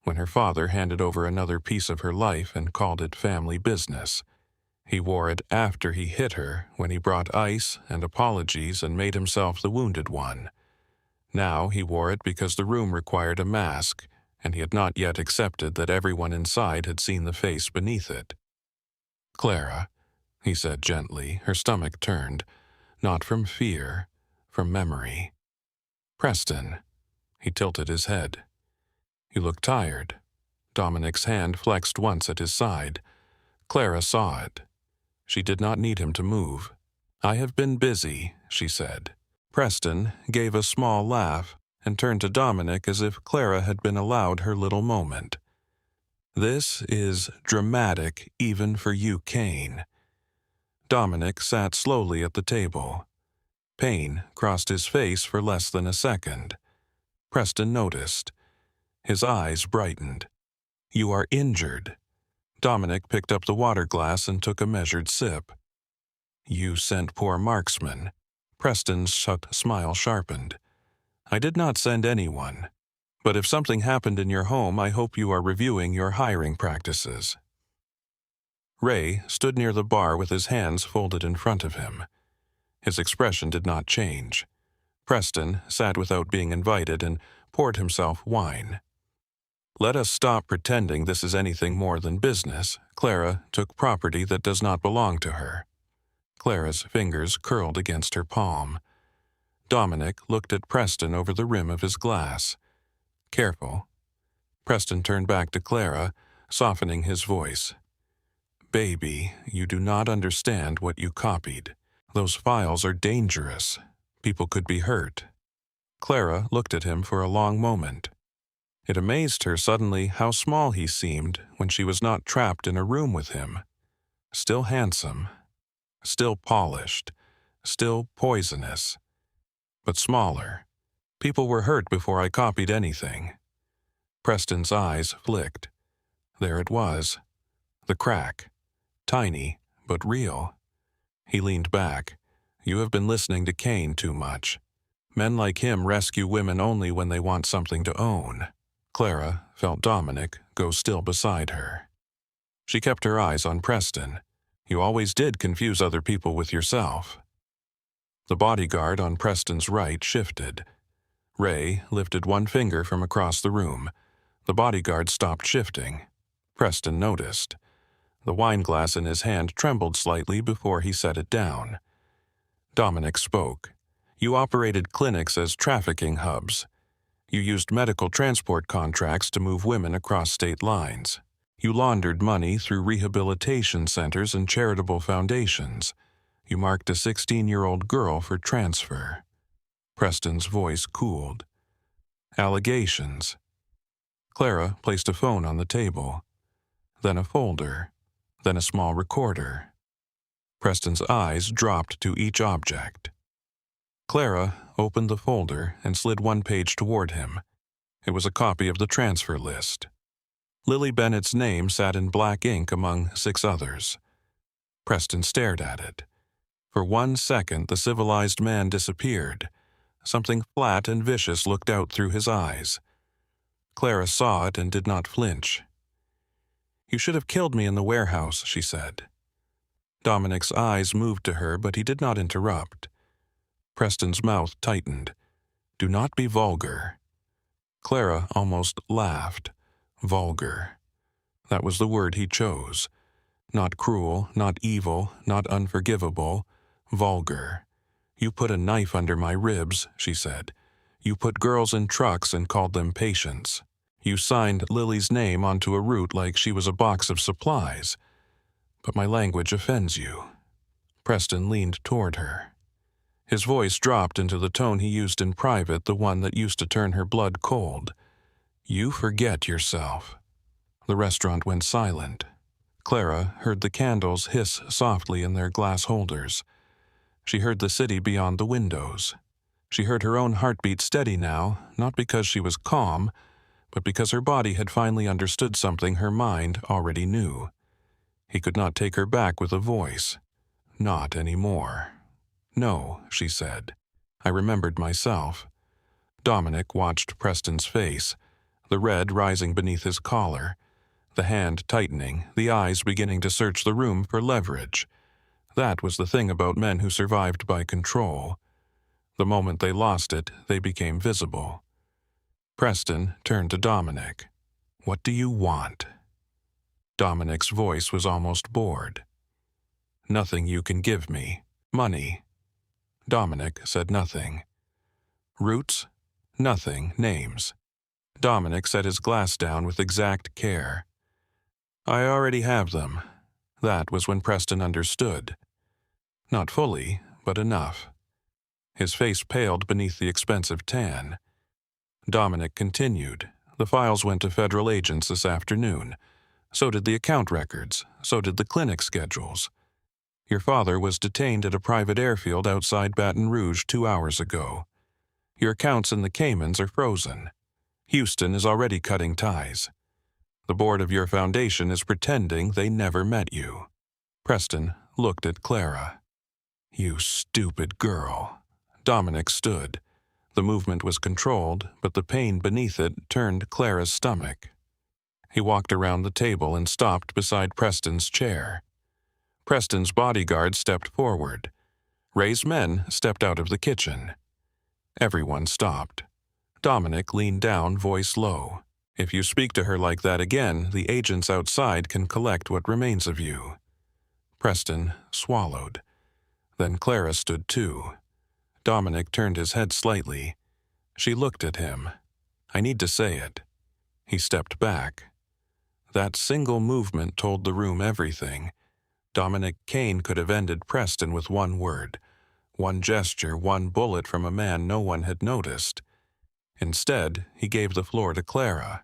when her father handed over another piece of her life and called it family business. He wore it after he hit her, when he brought ice and apologies and made himself the wounded one. Now he wore it because the room required a mask, and he had not yet accepted that everyone inside had seen the face beneath it. "Clara," he said gently, her stomach turned, not from fear, from memory. "Preston." He tilted his head. "You look tired." Dominic's hand flexed once at his side. Clara saw it. She did not need him to move. "I have been busy," she said. Preston gave a small laugh and turned to Dominic as if Clara had been allowed her little moment. "This is dramatic even for you, Kane." Dominic sat slowly at the table. Pain crossed his face for less than a second. Preston noticed. His eyes brightened. "You are injured." Dominic picked up the water glass and took a measured sip. "You sent poor marksmen." Preston's smile sharpened. "I did not send anyone. But if something happened in your home, I hope you are reviewing your hiring practices." Ray stood near the bar with his hands folded in front of him. His expression did not change. Preston sat without being invited and poured himself wine. "Let us stop pretending this is anything more than business. Clara took property that does not belong to her." Clara's fingers curled against her palm. Dominic looked at Preston over the rim of his glass. "Careful." Preston turned back to Clara, softening his voice. "Baby, you do not understand what you copied. Those files are dangerous. People could be hurt." Clara looked at him for a long moment. It amazed her suddenly how small he seemed when she was not trapped in a room with him. Still handsome, still polished, still poisonous, but smaller. "People were hurt before I copied anything." Preston's eyes flicked. There it was, the crack, tiny but real. He leaned back. "You have been listening to Kane too much. Men like him rescue women only when they want something to own." Clara felt Dominic go still beside her. She kept her eyes on Preston. "You always did confuse other people with yourself." The bodyguard on Preston's right shifted. Ray lifted one finger from across the room. The bodyguard stopped shifting. Preston noticed. The wineglass in his hand trembled slightly before he set it down. Dominic spoke. "You operated clinics as trafficking hubs. You used medical transport contracts to move women across state lines. You laundered money through rehabilitation centers and charitable foundations. You marked a 16-year-old girl for transfer." Preston's voice cooled. "Allegations." Clara placed a phone on the table, then a folder, then a small recorder. Preston's eyes dropped to each object. Clara opened the folder and slid one page toward him. It was a copy of the transfer list. Lily Bennett's name sat in black ink among 6 others. Preston stared at it. For 1 second, the civilized man disappeared. Something flat and vicious looked out through his eyes. Clara saw it and did not flinch. "You should have killed me in the warehouse," she said. Dominic's eyes moved to her, but he did not interrupt. Preston's mouth tightened. "Do not be vulgar." Clara almost laughed. Vulgar. That was the word he chose. Not cruel, not evil, not unforgivable. Vulgar. "You put a knife under my ribs," she said. "You put girls in trucks and called them patients. You signed Lily's name onto a route like she was a box of supplies. But my language offends you." Preston leaned toward her. His voice dropped into the tone he used in private, the one that used to turn her blood cold. "You forget yourself." The restaurant went silent. Clara heard the candles hiss softly in their glass holders. She heard the city beyond the windows. She heard her own heartbeat steady now, not because she was calm, but because her body had finally understood something her mind already knew. He could not take her back with a voice. Not anymore. "No," she said. "I remembered myself." Dominic watched Preston's face, the red rising beneath his collar, the hand tightening, the eyes beginning to search the room for leverage. That was the thing about men who survived by control. The moment they lost it, they became visible. Preston turned to Dominic. "What do you want?" Dominic's voice was almost bored. "Nothing you can give me. Money." Dominic said nothing. "Roots?" "Nothing. Names." Dominic set his glass down with exact care. "I already have them." That was when Preston understood. Not fully, but enough. His face paled beneath the expensive tan. Dominic continued. "The files went to federal agents this afternoon. So did the account records. So did the clinic schedules. Your father was detained at a private airfield outside Baton Rouge 2 hours ago. Your accounts in the Caymans are frozen. Houston is already cutting ties. The board of your foundation is pretending they never met you." Preston looked at Clara. "You stupid girl." Dominic stood. The movement was controlled, but the pain beneath it turned Clara's stomach. He walked around the table and stopped beside Preston's chair. Preston's bodyguard stepped forward. Ray's men stepped out of the kitchen. Everyone stopped. Dominic leaned down, voice low. "If you speak to her like that again, the agents outside can collect what remains of you." Preston swallowed. Then Clara stood too. Dominic turned his head slightly. She looked at him. "I need to say it." He stepped back. That single movement told the room everything. Dominic Kane could have ended Preston with one word, one gesture, one bullet from a man no one had noticed. Instead, he gave the floor to Clara.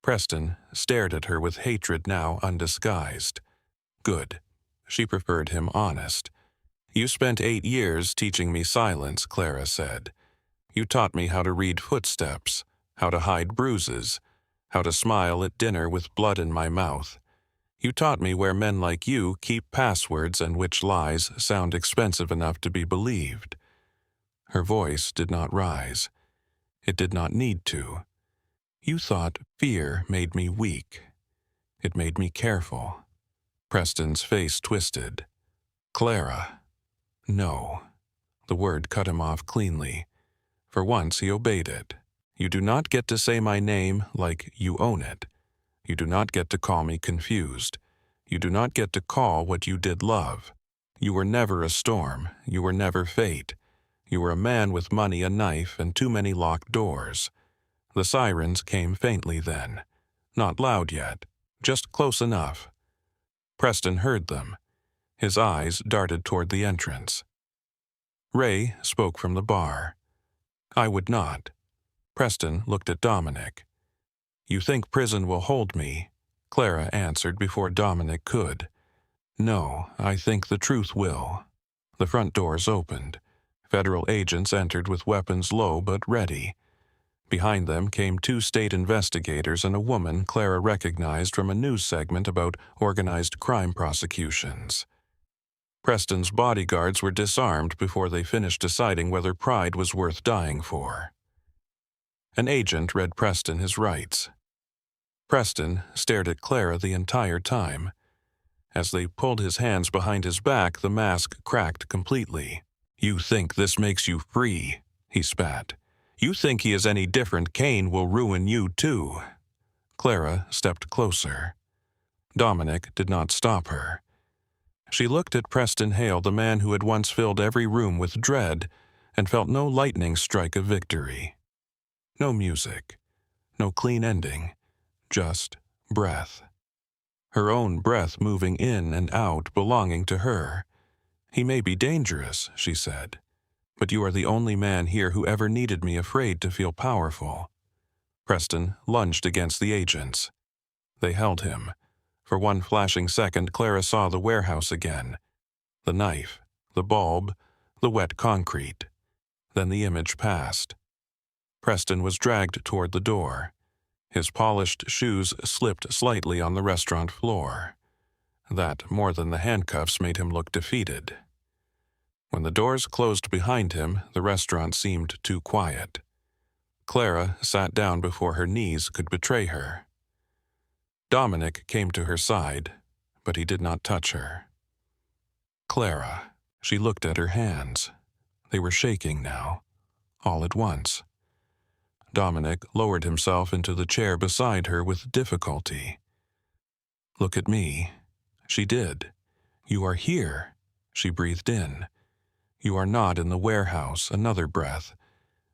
Preston stared at her with hatred now undisguised. Good. She preferred him honest. "You spent 8 years teaching me silence," Clara said. "You taught me how to read footsteps, how to hide bruises, how to smile at dinner with blood in my mouth. You taught me where men like you keep passwords and which lies sound expensive enough to be believed." Her voice did not rise. It did not need to. "You thought fear made me weak. It made me careful." Preston's face twisted. "Clara." "No." The word cut him off cleanly. For once he obeyed it. "You do not get to say my name like you own it. You do not get to call me confused. You do not get to call what you did love. You were never a storm. You were never fate. You were a man with money, a knife, and too many locked doors." The sirens came faintly then. Not loud yet, just close enough. Preston heard them. His eyes darted toward the entrance. Ray spoke from the bar. "I would not." Preston looked at Dominic. "You think prison will hold me?" Clara answered before Dominic could. "No, I think the truth will." The front doors opened. Federal agents entered with weapons low but ready. Behind them came 2 state investigators and a woman Clara recognized from a news segment about organized crime prosecutions. Preston's bodyguards were disarmed before they finished deciding whether pride was worth dying for. An agent read Preston his rights. Preston stared at Clara the entire time. As they pulled his hands behind his back, the mask cracked completely. "You think this makes you free," he spat. "You think he is any different, Kane will ruin you too." Clara stepped closer. Dominic did not stop her. She looked at Preston Hale, the man who had once filled every room with dread, and felt no lightning strike of victory. No music. No clean ending. Just breath. Her own breath moving in and out, belonging to her. "He may be dangerous," she said. But you are the only man here who ever needed me afraid to feel powerful." Preston lunged against the agents. They held him. For one flashing second, Clara saw the warehouse again. The knife, the bulb, the wet concrete. Then the image passed. Preston was dragged toward the door. His polished shoes slipped slightly on the restaurant floor. That, more than the handcuffs, made him look defeated. When the doors closed behind him, the restaurant seemed too quiet. Clara sat down before her knees could betray her. Dominic came to her side, but he did not touch her. Clara. She looked at her hands. They were shaking now, all at once. Dominic lowered himself into the chair beside her with difficulty. "Look at me." She did. "You are here." She breathed in. "You are not in the warehouse," another breath.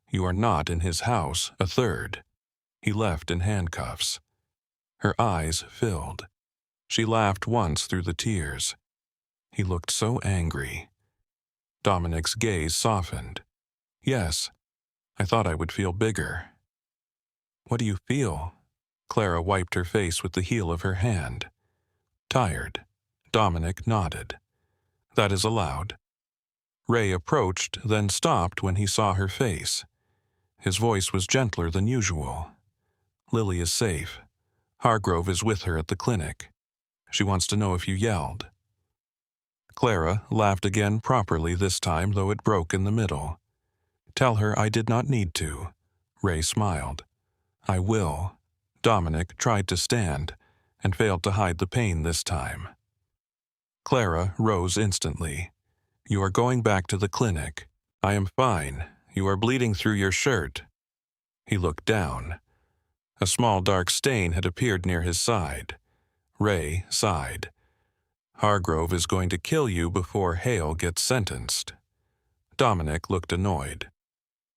"You are not in his house," a third. He left in handcuffs. Her eyes filled. She laughed once through the tears. He looked so angry. Dominic's gaze softened. "Yes, I thought I would feel bigger." "What do you feel?" Clara wiped her face with the heel of her hand. "Tired." Dominic nodded. "That is allowed." Ray approached, then stopped when he saw her face. His voice was gentler than usual. "Lily is safe. Hargrove is with her at the clinic. She wants to know if you yelled." Clara laughed again properly this time, though it broke in the middle. "Tell her I did not need to." Ray smiled. "I will." Dominic tried to stand, and failed to hide the pain this time. Clara rose instantly. "You are going back to the clinic." "I am fine. You are bleeding through your shirt." He looked down. A small dark stain had appeared near his side. Ray sighed. "Hargrove is going to kill you before Hale gets sentenced." Dominic looked annoyed.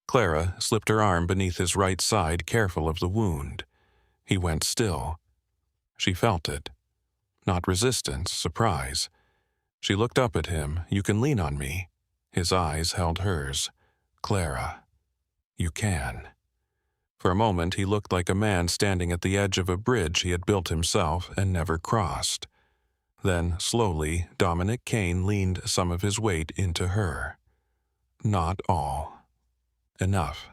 Clara slipped her arm beneath his right side, careful of the wound. He went still. She felt it. Not resistance, surprise. She looked up at him. "You can lean on me." His eyes held hers. "Clara, you can." For a moment he looked like a man standing at the edge of a bridge he had built himself and never crossed. Then, slowly, Dominic Kane leaned some of his weight into her. Not all. Enough.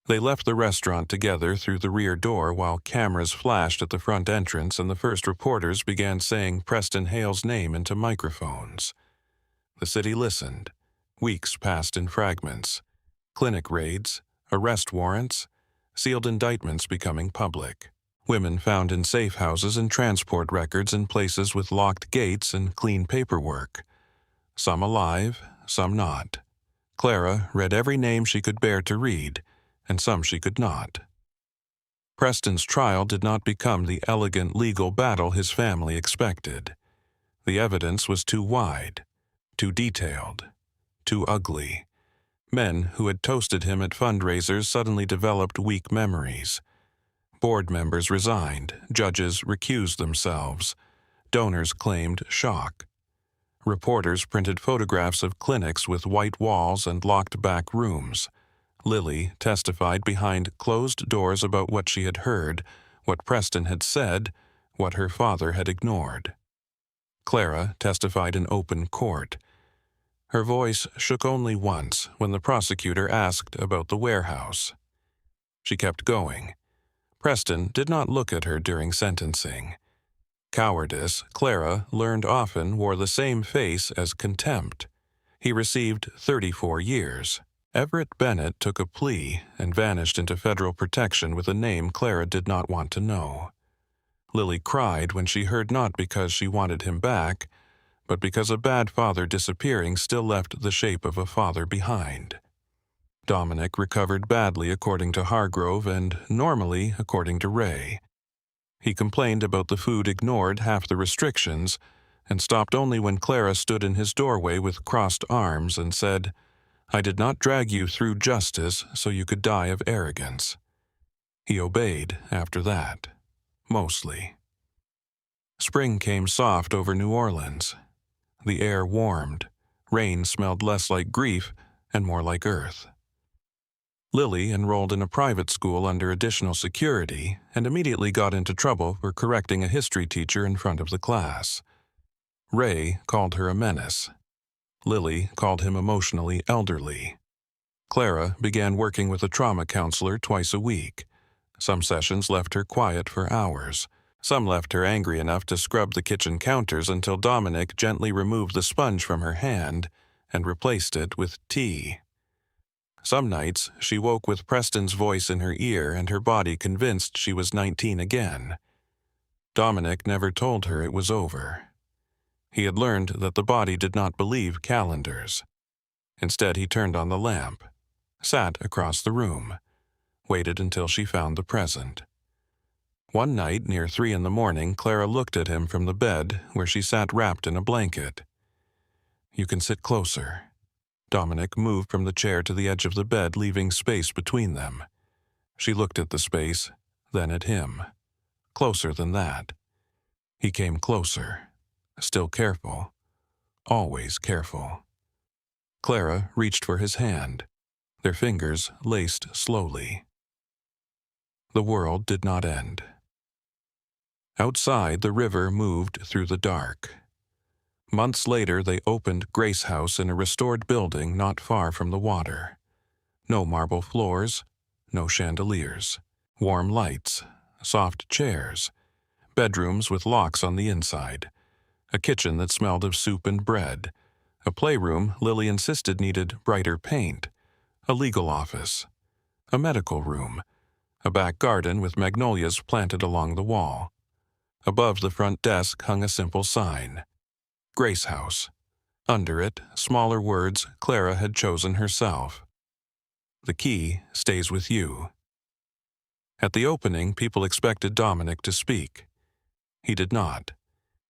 They left the restaurant together through the rear door while cameras flashed at the front entrance and the first reporters began saying Preston Hale's name into microphones. The city listened. Weeks passed in fragments. Clinic raids, arrest warrants, sealed indictments becoming public. Women found in safe houses and transport records in places with locked gates and clean paperwork. Some alive, some not. Clara read every name she could bear to read, and some she could not. Preston's trial did not become the elegant legal battle his family expected. The evidence was too wide, too detailed, too ugly. Men who had toasted him at fundraisers suddenly developed weak memories. Board members resigned, judges recused themselves, donors claimed shock. Reporters printed photographs of clinics with white walls and locked back rooms. Lily testified behind closed doors about what she had heard, what Preston had said, what her father had ignored. Clara testified in open court. Her voice shook only once when the prosecutor asked about the warehouse. She kept going. Preston did not look at her during sentencing. Cowardice, Clara learned often, wore the same face as contempt. He received 34 years. Everett Bennett took a plea and vanished into federal protection with a name Clara did not want to know. Lily cried when she heard not because she wanted him back, but because a bad father disappearing still left the shape of a father behind. Dominic recovered badly according to Hargrove and normally according to Ray. He complained about the food ignored half the restrictions and stopped only when Clara stood in his doorway with crossed arms and said, "I did not drag you through justice so you could die of arrogance." He obeyed after that, mostly. Spring came soft over New Orleans. The air warmed, rain smelled less like grief, and more like earth. Lily enrolled in a private school under additional security and immediately got into trouble for correcting a history teacher in front of the class. Ray called her a menace. Lily called him emotionally elderly. Clara began working with a trauma counselor twice a week. Some sessions left her quiet for hours. Some left her angry enough to scrub the kitchen counters until Dominic gently removed the sponge from her hand and replaced it with tea. Some nights, she woke with Preston's voice in her ear and her body convinced she was 19 again. Dominic never told her it was over. He had learned that the body did not believe calendars. Instead, he turned on the lamp, sat across the room, waited until she found the present. One night, near 3 a.m, Clara looked at him from the bed where she sat wrapped in a blanket. "You can sit closer." Dominic moved from the chair to the edge of the bed, leaving space between them. She looked at the space, then at him. Closer than that. He came closer, still careful, always careful. Clara reached for his hand. Their fingers laced slowly. The world did not end. Outside, the river moved through the dark. Months later, they opened Grace House in a restored building not far from the water. No marble floors, no chandeliers. Warm lights, soft chairs, bedrooms with locks on the inside, a kitchen that smelled of soup and bread, a playroom Lily insisted needed brighter paint, a legal office, a medical room, a back garden with magnolias planted along the wall. Above the front desk hung a simple sign, Grace House. Under it, smaller words Clara had chosen herself. The key stays with you. At the opening, people expected Dominic to speak. He did not.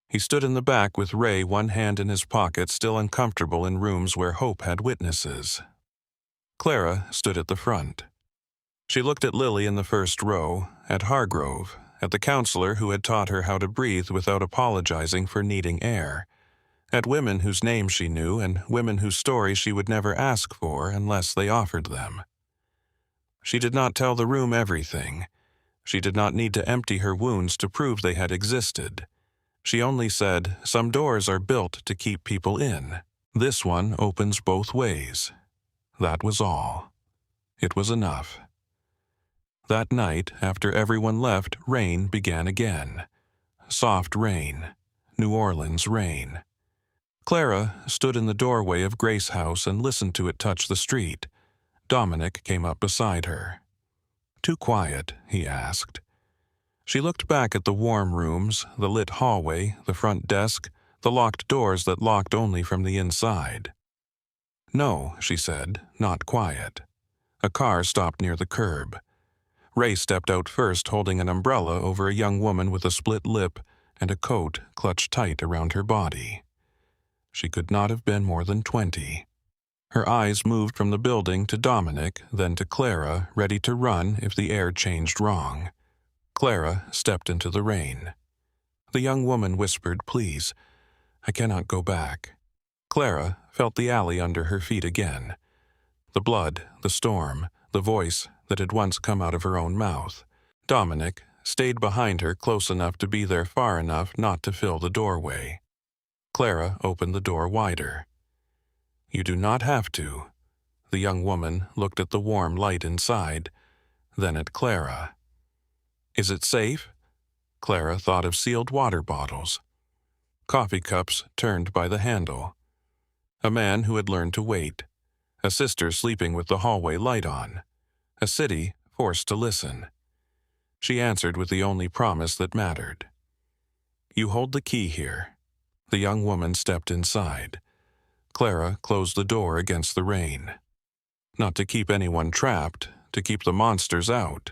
He stood in the back with Ray, one hand in his pocket, still uncomfortable in rooms where hope had witnesses. Clara stood at the front. She looked at Lily in the first row, at Hargrove, at the counselor who had taught her how to breathe without apologizing for needing air, at women whose names she knew and women whose stories she would never ask for unless they offered them. She did not tell the room everything. She did not need to empty her wounds to prove they had existed. She only said, "Some doors are built to keep people in. This one opens both ways." That was all. It was enough. That night, after everyone left, rain began again. Soft rain. New Orleans rain. Clara stood in the doorway of Grace House and listened to it touch the street. Dominic came up beside her. "Too quiet?" he asked. She looked back at the warm rooms, the lit hallway, the front desk, the locked doors that locked only from the inside. "No," she said, "not quiet." A car stopped near the curb. Ray stepped out first, holding an umbrella over a young woman with a split lip and a coat clutched tight around her body. She could not have been more than 20. Her eyes moved from the building to Dominic, then to Clara, ready to run if the air changed wrong. Clara stepped into the rain. The young woman whispered, "Please, I cannot go back." Clara felt the alley under her feet again. The blood, the storm, the voice that had once come out of her own mouth. Dominic stayed behind her, close enough to be there far enough not to fill the doorway. Clara opened the door wider. "You do not have to." The young woman looked at the warm light inside, then at Clara. "Is it safe?" Clara thought of sealed water bottles. Coffee cups turned by the handle. A man who had learned to wait. A sister sleeping with the hallway light on. A city forced to listen. She answered with the only promise that mattered. "You hold the key here." The young woman stepped inside. Clara closed the door against the rain. Not to keep anyone trapped, to keep the monsters out.